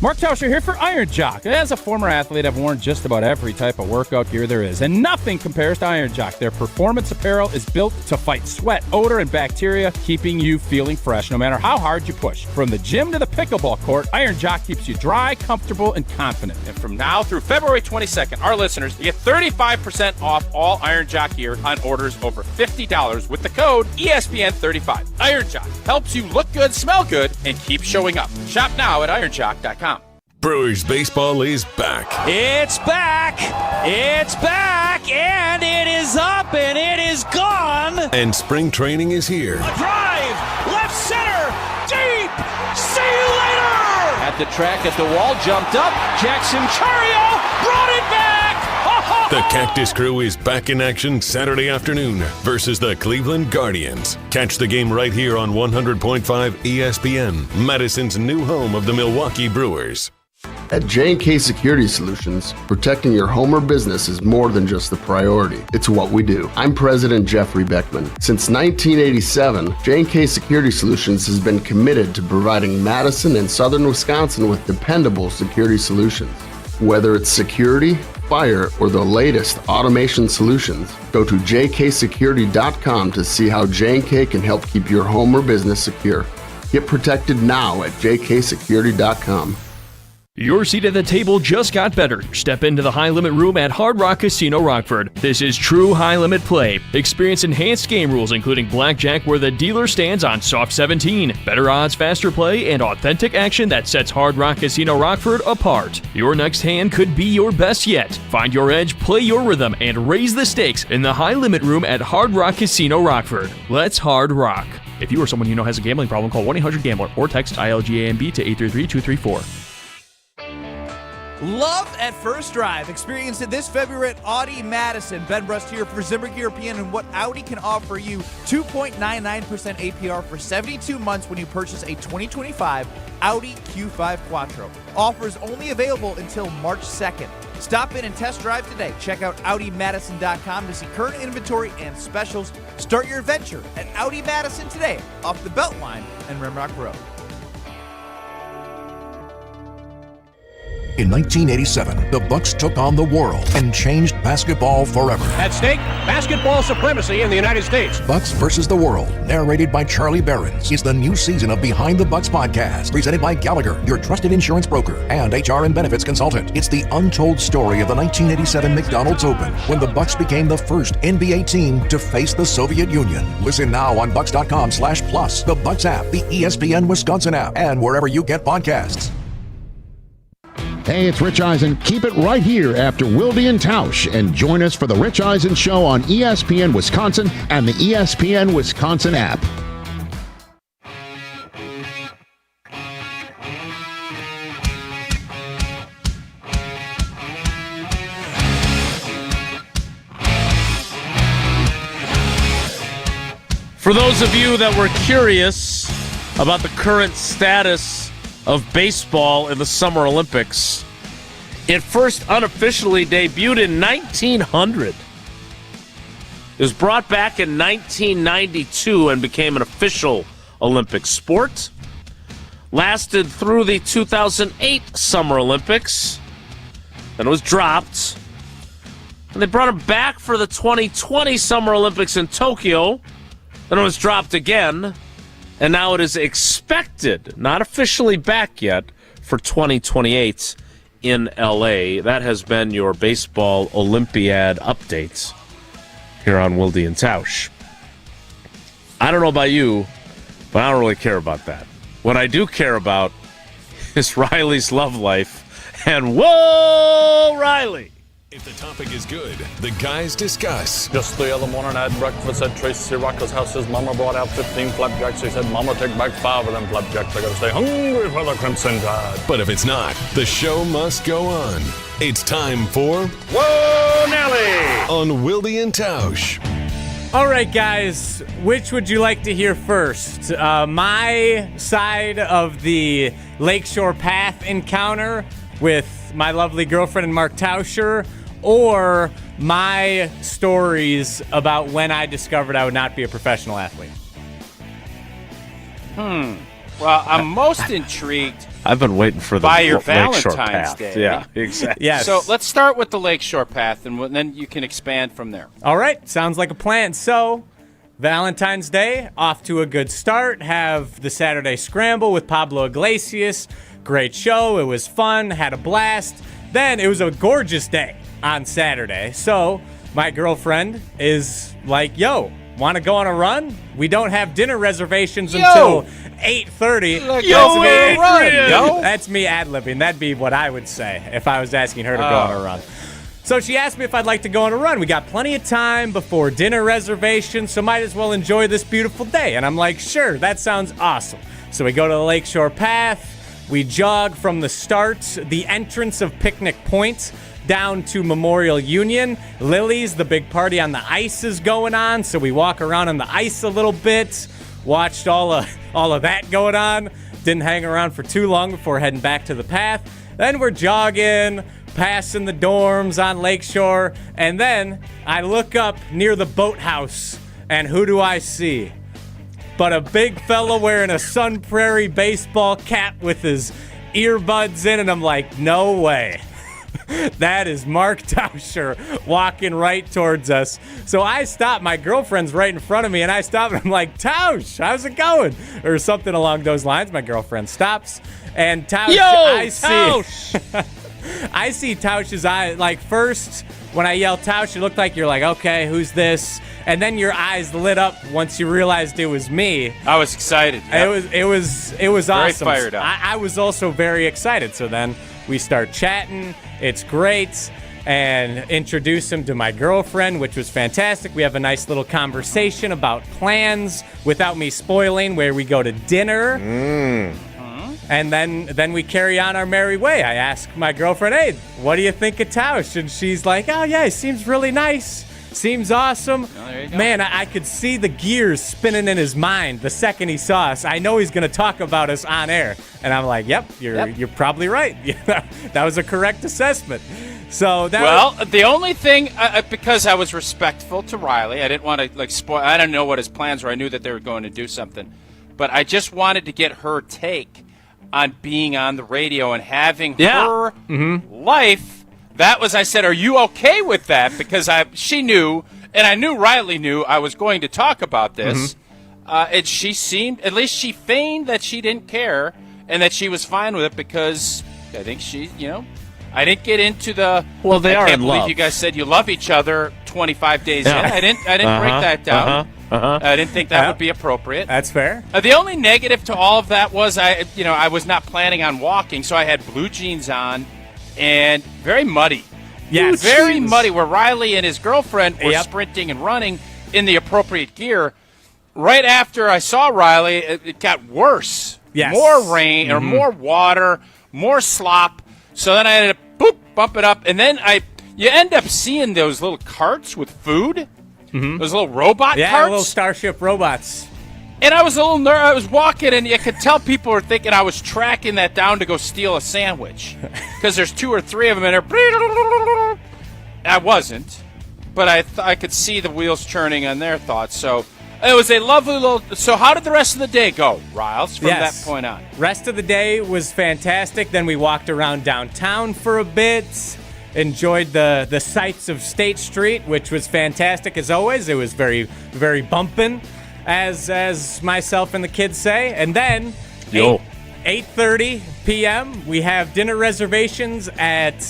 Mark Tauscher here for Iron Jock. As a former athlete, I've worn just about every type of workout gear there is, and nothing compares to Iron Jock. Their performance apparel is built to fight sweat, odor, and bacteria, keeping you feeling fresh no matter how hard you push. From the gym to the pickleball court, Iron Jock keeps you dry, comfortable, and confident. And from now through February 22nd, our listeners get 35% off all Iron Jock gear on orders over $50 with the code ESPN35. Iron Jock helps you look good, smell good, and keep showing up. Shop now at ironjock.com. Brewers baseball is back. It's back! It's back! And it is up and it is gone! And spring training is here. A drive! Left center! Deep! See you later! At the track, at the wall, jumped up. Jackson Chario brought it back! The Cactus Crew is back in action Saturday afternoon versus the Cleveland Guardians. Catch the game right here on 100.5 ESPN, Madison's new home of the Milwaukee Brewers. At J&K Security Solutions, protecting your home or business is more than just a priority. It's what we do. I'm President Jeffrey Beckman. Since 1987, J&K Security Solutions has been committed to providing Madison and southern Wisconsin with dependable security solutions. Whether it's security, fire, or the latest automation solutions, go to jksecurity.com to see how J&K can help keep your home or business secure. Get protected now at jksecurity.com. Your seat at the table just got better. Step into the high-limit room at Hard Rock Casino Rockford. This is true high-limit play. Experience enhanced game rules, including blackjack where the dealer stands on soft 17. Better odds, faster play, and authentic action that sets Hard Rock Casino Rockford apart. Your next hand could be your best yet. Find your edge, play your rhythm, and raise the stakes in the high-limit room at Hard Rock Casino Rockford. Let's hard rock. If you or someone you know has a gambling problem, call 1-800-GAMBLER or text ILGAMB to 833-234. Love at first drive. Experience it this February at Audi Madison. Ben Brust here for Zimbrick European and what Audi can offer you. 2.99% APR for 72 months when you purchase a 2025 Audi Q5 Quattro. Offers only available until March 2nd. Stop in and test drive today. Check out AudiMadison.com to see current inventory and specials. Start your adventure at Audi Madison today, off the Beltline and Rimrock Road. In 1987, the Bucks took on the world and changed basketball forever. At stake, basketball supremacy in the United States. Bucks versus the World, narrated by Charlie Behrens, is the new season of Behind the Bucks podcast, presented by Gallagher, your trusted insurance broker and HR and benefits consultant. It's the untold story of the 1987 McDonald's Open, when the Bucks became the first NBA team to face the Soviet Union. Listen now on Bucks.com/plus, the Bucks app, the ESPN Wisconsin app, and wherever you get podcasts. Hey, it's Rich Eisen. Keep it right here after Wilde Tausch and join us for the Rich Eisen Show on ESPN Wisconsin and the ESPN Wisconsin app. For those of you that were curious about the current status of baseball in the Summer Olympics, it first unofficially debuted in 1900. It was brought back in 1992 and became an official Olympic sport. Lasted through the 2008 Summer Olympics. Then it was dropped. And they brought it back for the 2020 Summer Olympics in Tokyo. Then it was dropped again. And now it is expected, not officially back yet, for 2028 in LA. That has been your baseball Olympiad updates here on Wilde Tausch. I don't know about you, but I don't really care about that. What I do care about is Riley's love life. And whoa, Riley! If the topic is good, the guys discuss. Just the other morning I had breakfast at Tracy Rocker's house. His mama brought out 15 flapjacks. He said, Mama, take back 5 of them flapjacks. I gotta stay hungry for the Crimson Tide. But if it's not, the show must go on. It's time for Whoa, Nelly! On Wilde and Tausch. All right, guys, which would you like to hear first? My side of the Lakeshore Path encounter with my lovely girlfriend and Mark Tauscher, or my stories about when I discovered I would not be a professional athlete? Well, I'm most intrigued I've been waiting for the by your Lakeshore Valentine's Path. Day. Yeah, exactly. Yes. So let's start with the Lakeshore Path, and then you can expand from there. All right, sounds like a plan. So, Valentine's Day, off to a good start. Have the Saturday Scramble with Pablo Iglesias. Great show. It was fun. Had a blast. Then it was a gorgeous day on Saturday. So, my girlfriend is like, yo, want to go on a run? We don't have dinner reservations until 8:30. That's me ad-libbing. That'd be what I would say if I was asking her to go on a run. So she asked me if I'd like to go on a run. We got plenty of time before dinner reservations, so might as well enjoy this beautiful day. And I'm like, sure, that sounds awesome. So we go to the Lakeshore Path. We jog from the start, the entrance of Picnic Point, down to Memorial Union. Lily's, the big party on the ice is going on, so we walk around on the ice a little bit. Watched all of that going on. Didn't hang around for too long before heading back to the path. Then we're jogging, passing the dorms on Lakeshore, and then I look up near the boathouse, and who do I see? But a big fella wearing a Sun Prairie baseball cap with his earbuds in, and I'm like, no way. That is Mark Tauscher walking right towards us. So I stop. My girlfriend's right in front of me, and I stop, and I'm like, Tausch, how's it going? Or something along those lines. My girlfriend stops, and Tausch, I see Tausch's eye. Like, first, when I yelled Tausch, it looked like you're like, okay, who's this? And then your eyes lit up once you realized it was me. I was excited. Yep. It was awesome. Very fired up. I was also very excited. So then we start chatting. It's great. And introduce him to my girlfriend, which was fantastic. We have a nice little conversation about plans without me spoiling, where we go to dinner. And then we carry on our merry way. I ask my girlfriend, hey, what do you think of Tausch? And she's like, oh, yeah, he seems really nice. Seems awesome. Oh, there you go. Man, I could see the gears spinning in his mind the second he saw us. I know he's going to talk about us on air. And I'm like, yep, you're probably right. That was a correct assessment. So that the only thing, because I was respectful to Riley, I didn't want to spoil. I didn't know what his plans were. I knew that they were going to do something, but I just wanted to get her take on being on the radio and having her life. That was, I said, are you okay with that? Because she knew, and I knew Riley knew I was going to talk about this. And she seemed, at least she feigned that she didn't care and that she was fine with it, because I think she, I didn't get into the. Well, they are in love. I can't believe you guys said you love each other 25 days in. I didn't break that down. I didn't think that would be appropriate. That's fair. The only negative to all of that was I was not planning on walking, so I had blue jeans on and very muddy. Yes, very muddy. Where Riley and his girlfriend were sprinting and running in the appropriate gear. Right after I saw Riley, it got worse. Yes. More rain or more water, more slop. So then I ended up bump it up, and then you end up seeing those little carts with food Mm-hmm. Those little robot yeah, carts? little Starship robots. And I was a little nervous. I was walking, and you could tell people were thinking I was tracking that down to go steal a sandwich. Because there's 2 or 3 of them in there. I wasn't. But I could see the wheels churning on their thoughts. So it was a lovely little... So how did the rest of the day go, Riles, from that point on? Rest of the day was fantastic. Then we walked around downtown for a bit. Enjoyed the sights of State Street, which was fantastic as always. It was very, very bumpin', as myself and the kids say. And then 8:30 p.m., we have dinner reservations at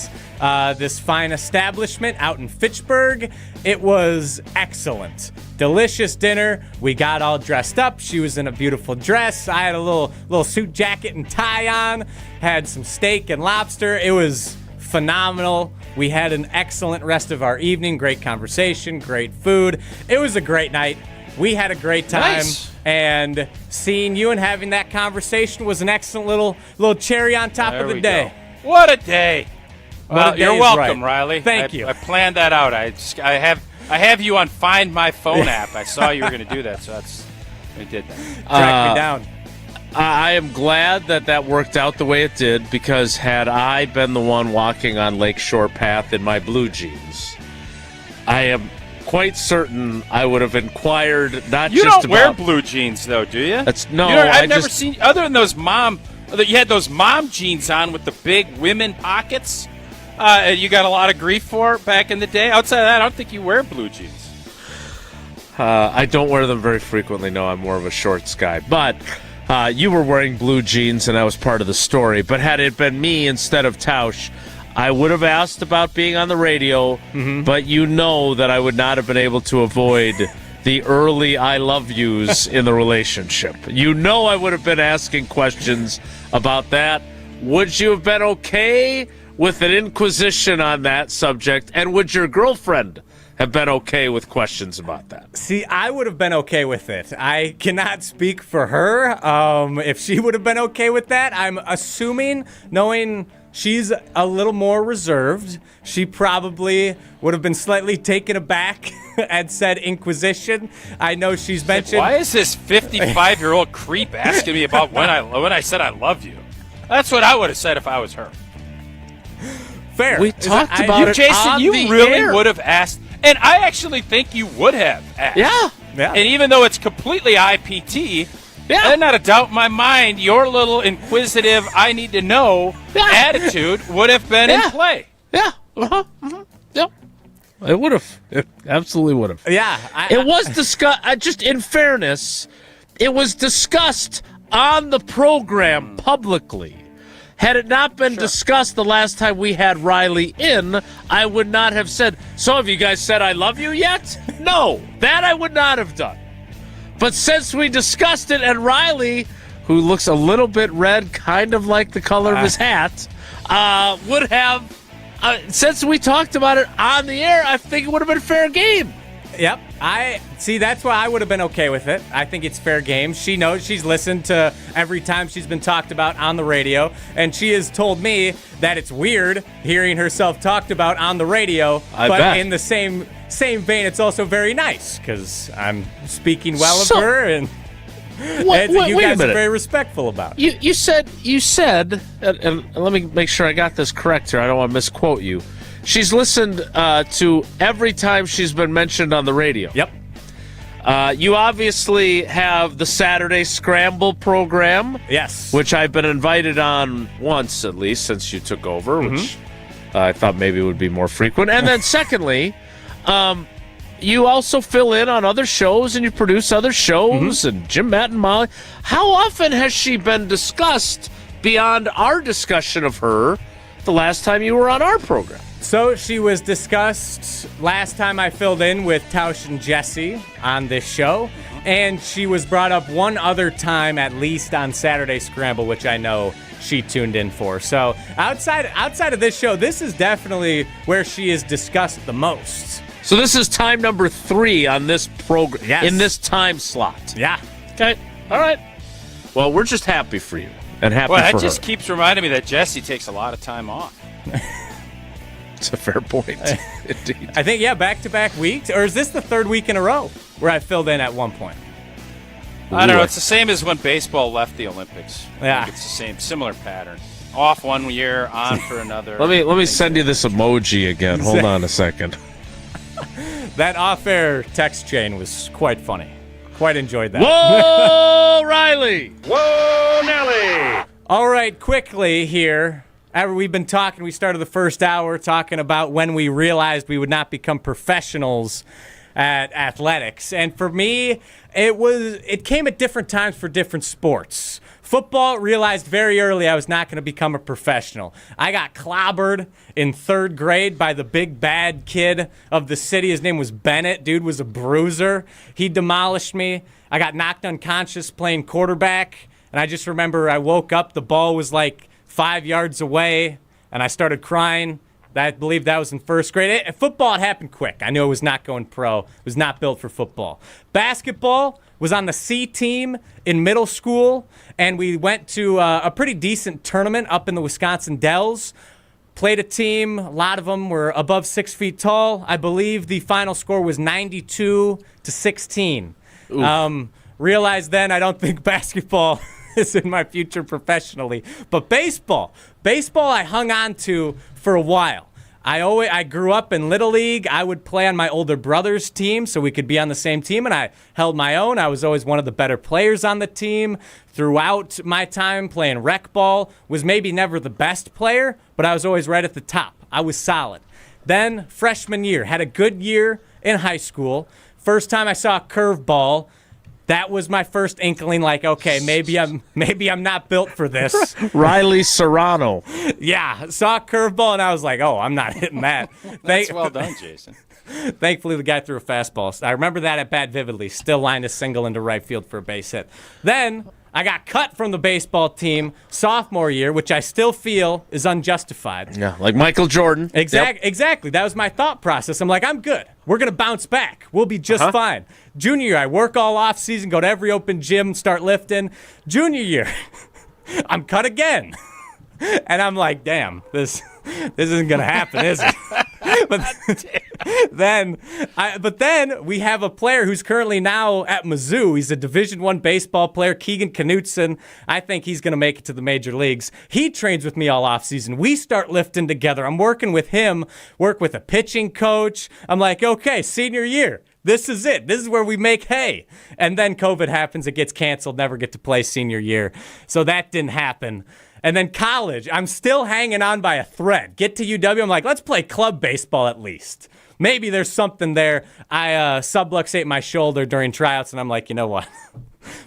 this fine establishment out in Fitchburg. It was excellent. Delicious dinner. We got all dressed up. She was in a beautiful dress. I had a little suit jacket and tie on. Had some steak and lobster. It was phenomenal. We had an excellent rest of our evening. Great conversation, great food. It was a great night. We had a great time. Nice. And seeing you and having that conversation was an excellent little cherry on top of the day. Go. What a day. Well, you're welcome, Riley. Thank you. I planned that out. I have you on Find My Phone app. I saw you were going to do that, so I did that. Track me down. I am glad that worked out the way it did, because had I been the one walking on Lakeshore Path in my blue jeans, I am quite certain I would have inquired You just don't wear about... blue jeans, though, do you? I've never seen, other than those you had those mom jeans on with the big women pockets. You got a lot of grief for back in the day. Outside of that, I don't think you wear blue jeans. I don't wear them very frequently. No, I'm more of a shorts guy. But you were wearing blue jeans, and that was part of the story. But had it been me instead of Tausch, I would have asked about being on the radio, but you know that I would not have been able to avoid the early I love yous in the relationship. You know I would have been asking questions about that. Would you have been okay with an inquisition on that subject? And would your girlfriend have been okay with questions about that? See, I would have been okay with it. I cannot speak for her. If she would have been okay with that, I'm assuming, knowing she's a little more reserved, she probably would have been slightly taken aback and said inquisition. I know she's mentioned... Why is this 55-year-old creep asking me about when I said I love you? That's what I would have said if I was her. Fair. We talked about it, Jason, on you the really air. would have asked, and I actually think you would have asked. Yeah. And even though it's completely IPT, there's not a doubt in my mind your little inquisitive, I need to know attitude would have been in play. Yeah. Yep. It would have. It absolutely would have. Yeah. It was discussed. Just in fairness, it was discussed on the program publicly. Had it not been discussed the last time we had Riley in, I would not have said, so have you guys said I love you yet? No, that I would not have done. But since we discussed it, and Riley, who looks a little bit red, kind of like the color of his hat, would have, since we talked about it on the air, I think it would have been fair game. Yep. That's why I would have been okay with it. I think it's fair game. She knows, she's listened to every time she's been talked about on the radio, and she has told me that it's weird hearing herself talked about on the radio. I but bet. In the same vein, it's also very nice because I'm speaking well of her, and you guys are very respectful about it. You said, and let me make sure I got this correct here. I don't want to misquote you. She's listened to every time she's been mentioned on the radio. Yep. You obviously have the Saturday Scramble program. Yes. Which I've been invited on once, at least, since you took over, which I thought maybe would be more frequent. And then secondly, you also fill in on other shows and you produce other shows, and Jim, Matt, and Molly. How often has she been discussed beyond our discussion of her the last time you were on our program? So she was discussed last time I filled in with Tausch and Jesse on this show, and she was brought up one other time at least on Saturday Scramble, which I know she tuned in for. So outside of this show, this is definitely where she is discussed the most. So this is time number 3 on this program, in this time slot. Yeah. Okay. All right. Well, we're just happy for you and happy for her. Well, that just keeps reminding me that Jesse takes a lot of time off. That's a fair point. Indeed. I think, back-to-back weeks. Or is this the third week in a row where I filled in at one point? I don't know. It's the same as when baseball left the Olympics. Yeah. I think it's the similar pattern. Off one year, on for another. Let me send you this emoji again. Hold on a second. That off-air text chain was quite funny. Quite enjoyed that. Whoa, Riley! Whoa, Nelly! All right, quickly here. We've been talking, we started the first hour talking about when we realized we would not become professionals at athletics. And for me, it came at different times for different sports. Football, realized very early I was not going to become a professional. I got clobbered in 3rd grade by the big bad kid of the city. His name was Bennett. Dude was a bruiser. He demolished me. I got knocked unconscious playing quarterback. And I just remember I woke up, the ball was like 5 yards away, and I started crying. I believe that was in 1st grade. Football, it happened quick. I knew I was not going pro. I was not built for football. Basketball, was on the C team in middle school, and we went to a pretty decent tournament up in the Wisconsin Dells. Played a team. A lot of them were above 6 feet tall. I believe the final score was 92-16. Realized then I don't think basketball is in my future professionally. But baseball I hung on to for a while. I grew up in Little League. I would play on my older brother's team so we could be on the same team, and I held my own. I was always one of the better players on the team. Throughout my time playing rec ball, was maybe never the best player, but I was always right at the top. I was solid. Then freshman year, had a good year in high school. First time I saw a curveball, that was my first inkling, like, okay, maybe I'm not built for this. Riley Serrano. Yeah, saw a curveball, and I was like, oh, I'm not hitting that. That's well done, Jason. Thankfully, the guy threw a fastball. I remember that at bat vividly. Still lined a single into right field for a base hit. Then I got cut from the baseball team sophomore year, which I still feel is unjustified. Yeah, like Michael Jordan. Exactly. That was my thought process. I'm like, I'm good. We're going to bounce back. We'll be just fine. Junior year, I work all off season, go to every open gym, start lifting. Junior year, I'm cut again. And I'm like, damn, this isn't going to happen, is it? But then we have a player who's currently now at Mizzou. He's a Division I baseball player, Keegan Knutson. I think he's going to make it to the major leagues. He trains with me all offseason. We start lifting together. I'm working with him, work with a pitching coach. I'm like, okay, senior year. This is it. This is where we make hay. And then COVID happens. It gets canceled. Never get to play senior year. So that didn't happen. And then college, I'm still hanging on by a thread. Get to UW, I'm like, let's play club baseball at least. Maybe there's something there. I subluxate my shoulder during tryouts, and I'm like, you know what?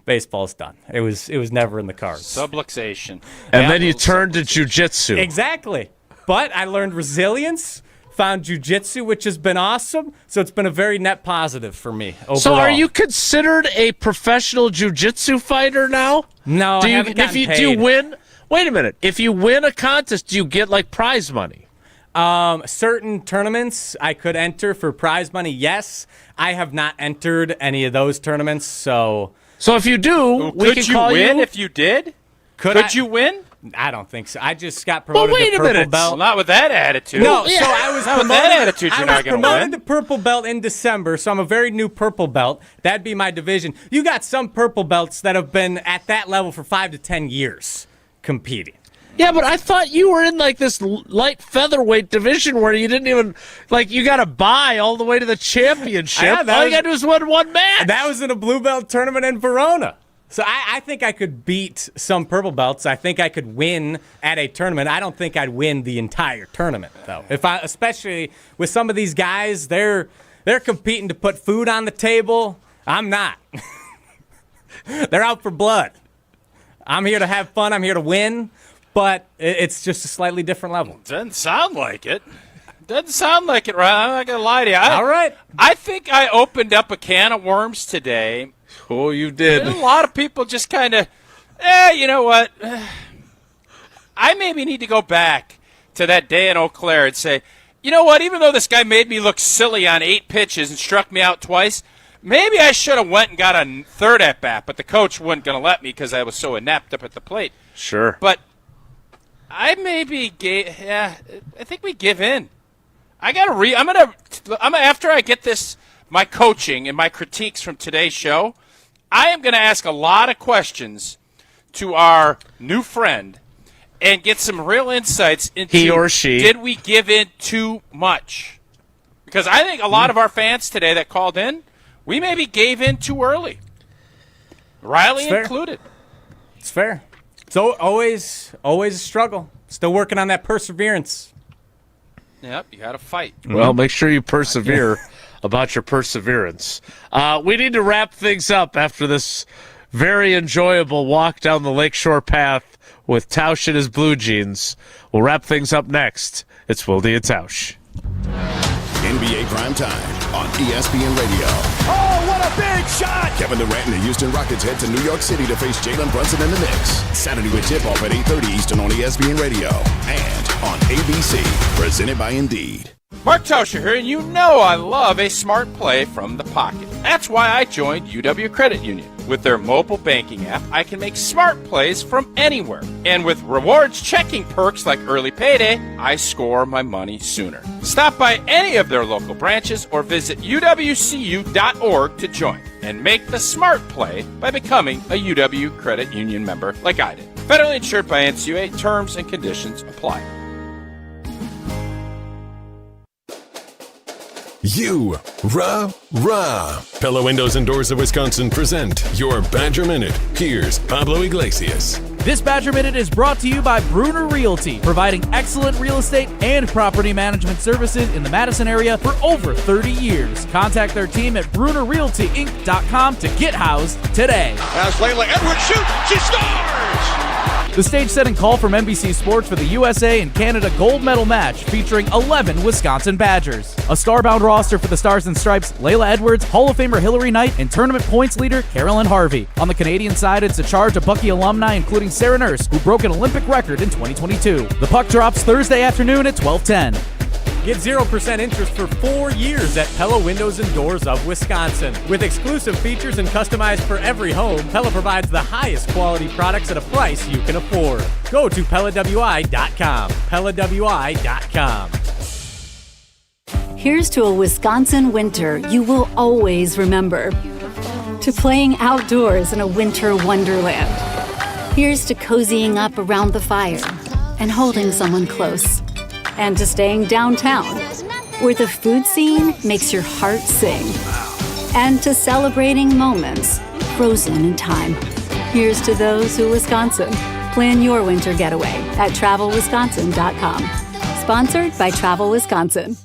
Baseball's done. It was never in the cards. Subluxation. And then you turned to jiu-jitsu. Exactly. But I learned resilience, found jiu-jitsu, which has been awesome. So it's been a very net positive for me overall. So are you considered a professional jiu-jitsu fighter now? No, I haven't gotten paid. Do you win? Wait a minute. If you win a contest, do you get like prize money? Certain tournaments I could enter for prize money, yes. I have not entered any of those tournaments, so if you do, we can call you. Could you win if you did? Could you win? I don't think so. I just got promoted to purple belt. Well, not with that attitude. No, so I was promoted. With that attitude, you're not going to win. I was promoted to purple belt in December, so I'm a very new purple belt. That'd be my division. You got some purple belts that have been at that level for 5 to 10 years competing. Yeah, but I thought you were in like this light featherweight division where you didn't even you got to buy all the way to the championship. All you got to do is win one match. That was in a blue belt tournament in Verona. So I think I could beat some purple belts. I think I could win at a tournament. I don't think I'd win the entire tournament though. Especially with some of these guys, they're competing to put food on the table. I'm not. They're out for blood. I'm here to have fun. I'm here to win. But it's just a slightly different level. Doesn't sound like it. Doesn't sound like it, right? I'm not going to lie to you. All right. I think I opened up a can of worms today. Oh, you did. A lot of people just kind of, you know what? I maybe need to go back to that day in Eau Claire and say, you know what? Even though this guy made me look silly on 8 pitches and struck me out twice, maybe I should have went and got a third at bat, but the coach wasn't going to let me because I was so inept up at the plate. Sure. But I think we give in. I'm gonna after I get this, my coaching and my critiques from today's show, I am gonna ask a lot of questions to our new friend and get some real insights into he or she. Did we give in too much? Because I think a lot of our fans today that called in, we maybe gave in too early. Riley included. It's fair. It's always a struggle. Still working on that perseverance. Yep, you got to fight. Well, make sure you persevere about your perseverance. We need to wrap things up after this very enjoyable walk down the Lakeshore path with Tausch and his blue jeans. We'll wrap things up next. It's Wilde Tausch. NBA Primetime on ESPN Radio. Oh, what a big shot! Kevin Durant and the Houston Rockets head to New York City to face Jalen Brunson and the Knicks. Saturday with tip-off at 8:30 Eastern on ESPN Radio and on ABC. Presented by Indeed. Mark Tauscher here, and you know I love a smart play from the pocket. That's why I joined UW Credit Union. With their mobile banking app, I can make smart plays from anywhere. And with rewards checking perks like early payday, I score my money sooner. Stop by any of their local branches or visit uwcu.org to join and make the smart play by becoming a UW Credit Union member like I did. Federally insured by NCUA. Terms and conditions apply. Rah. Pella Windows and Doors of Wisconsin present your Badger Minute. Here's Pablo Iglesias. This Badger Minute is brought to you by Bruner Realty, providing excellent real estate and property management services in the Madison area for over 30 years. Contact their team at BrunerRealtyInc.com to get housed today. As Layla Edwards shoots, she scores! The stage-setting call from NBC Sports for the USA and Canada gold medal match featuring 11 Wisconsin Badgers. A star-bound roster for the Stars and Stripes, Layla Edwards, Hall of Famer Hillary Knight, and tournament points leader Carolyn Harvey. On the Canadian side, it's a charge of Bucky alumni including Sarah Nurse, who broke an Olympic record in 2022. The puck drops Thursday afternoon at 12:10. Get 0% interest for 4 years at Pella Windows and Doors of Wisconsin. With exclusive features and customized for every home, Pella provides the highest quality products at a price you can afford. Go to PellaWI.com. PellaWI.com. Here's to a Wisconsin winter you will always remember. To playing outdoors in a winter wonderland. Here's to cozying up around the fire and holding someone close. And to staying downtown, where the food scene makes your heart sing. And to celebrating moments frozen in time. Here's to those who Wisconsin. Plan your winter getaway at TravelWisconsin.com. Sponsored by Travel Wisconsin.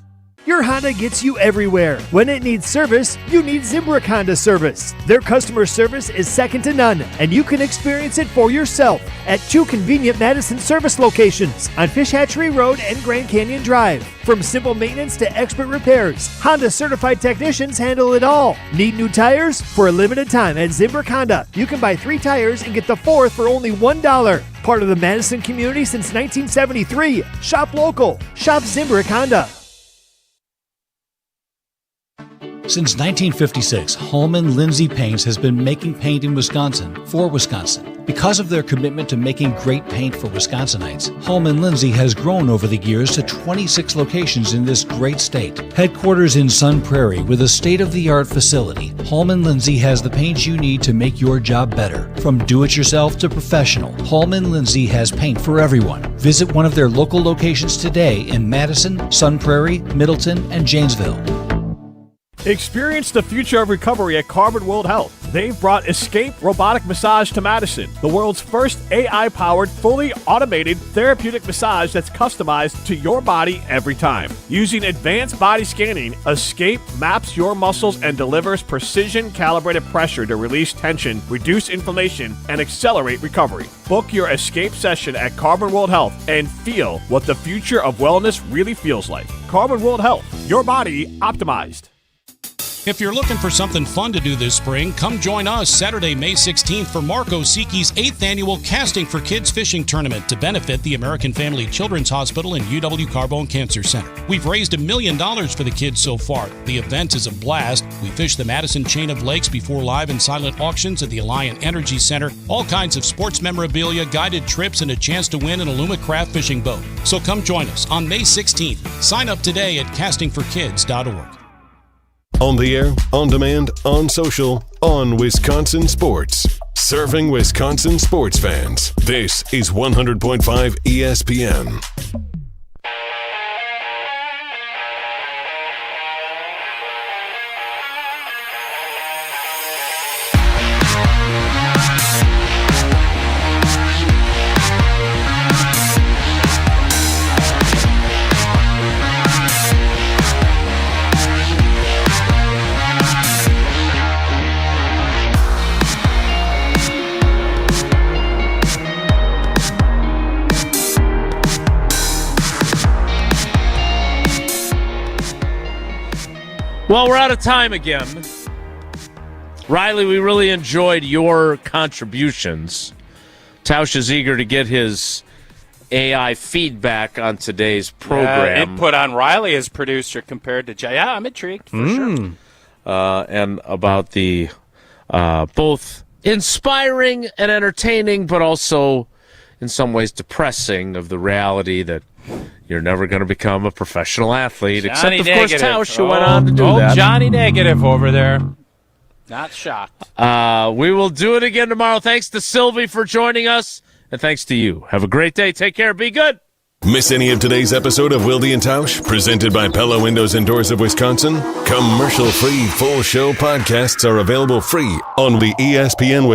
Your Honda gets you everywhere. When it needs service, you need Zimbrick Honda service. Their customer service is second to none, and you can experience it for yourself at 2 convenient Madison service locations on Fish Hatchery Road and Grand Canyon Drive. From simple maintenance to expert repairs, Honda certified technicians handle it all. Need new tires? For a limited time at Zimbrick Honda, you can buy 3 tires and get the 4th for only $1. Part of the Madison community since 1973. Shop local. Shop Zimbrick Honda. Since 1956, Holman Lindsay Paints has been making paint in Wisconsin for Wisconsin. Because of their commitment to making great paint for Wisconsinites, Holman Lindsay has grown over the years to 26 locations in this great state. Headquarters in Sun Prairie with a state-of-the-art facility, Holman Lindsay has the paint you need to make your job better. From do-it-yourself to professional, Holman Lindsay has paint for everyone. Visit one of their local locations today in Madison, Sun Prairie, Middleton, and Janesville. Experience the future of recovery at Carbon World Health. They've brought Escape Robotic Massage to Madison, the world's first AI-powered, fully automated therapeutic massage that's customized to your body every time. Using advanced body scanning, Escape maps your muscles and delivers precision-calibrated pressure to release tension, reduce inflammation, and accelerate recovery. Book your Escape session at Carbon World Health and feel what the future of wellness really feels like. Carbon World Health, your body optimized. If you're looking for something fun to do this spring, come join us Saturday, May 16th for Mark Osiki's 8th annual Casting for Kids Fishing Tournament to benefit the American Family Children's Hospital and UW Carbone Cancer Center. We've raised $1 million for the kids so far. The event is a blast. We fish the Madison chain of lakes before live and silent auctions at the Alliant Energy Center. All kinds of sports memorabilia, guided trips, and a chance to win an Alumacraft fishing boat. So come join us on May 16th. Sign up today at castingforkids.org. On the air, on demand, on social, on Wisconsin Sports. Serving Wisconsin sports fans. This is 100.5 ESPN. Well, we're out of time again. Riley, we really enjoyed your contributions. Tausch is eager to get his AI feedback on today's program. Input on Riley as producer compared to Jay. Yeah, I'm intrigued, for sure. And about the both inspiring and entertaining, but also in some ways depressing of the reality that you're never going to become a professional athlete, Johnny except, of course, Negative. Tausch, who went on to do that. Johnny Negative over there. Not shocked. We will do it again tomorrow. Thanks to Sylvie for joining us, and thanks to you. Have a great day. Take care. Be good. Miss any of today's episode of Wilde Tausch, presented by Pella Windows and Doors of Wisconsin? Commercial-free full show podcasts are available free on the ESPN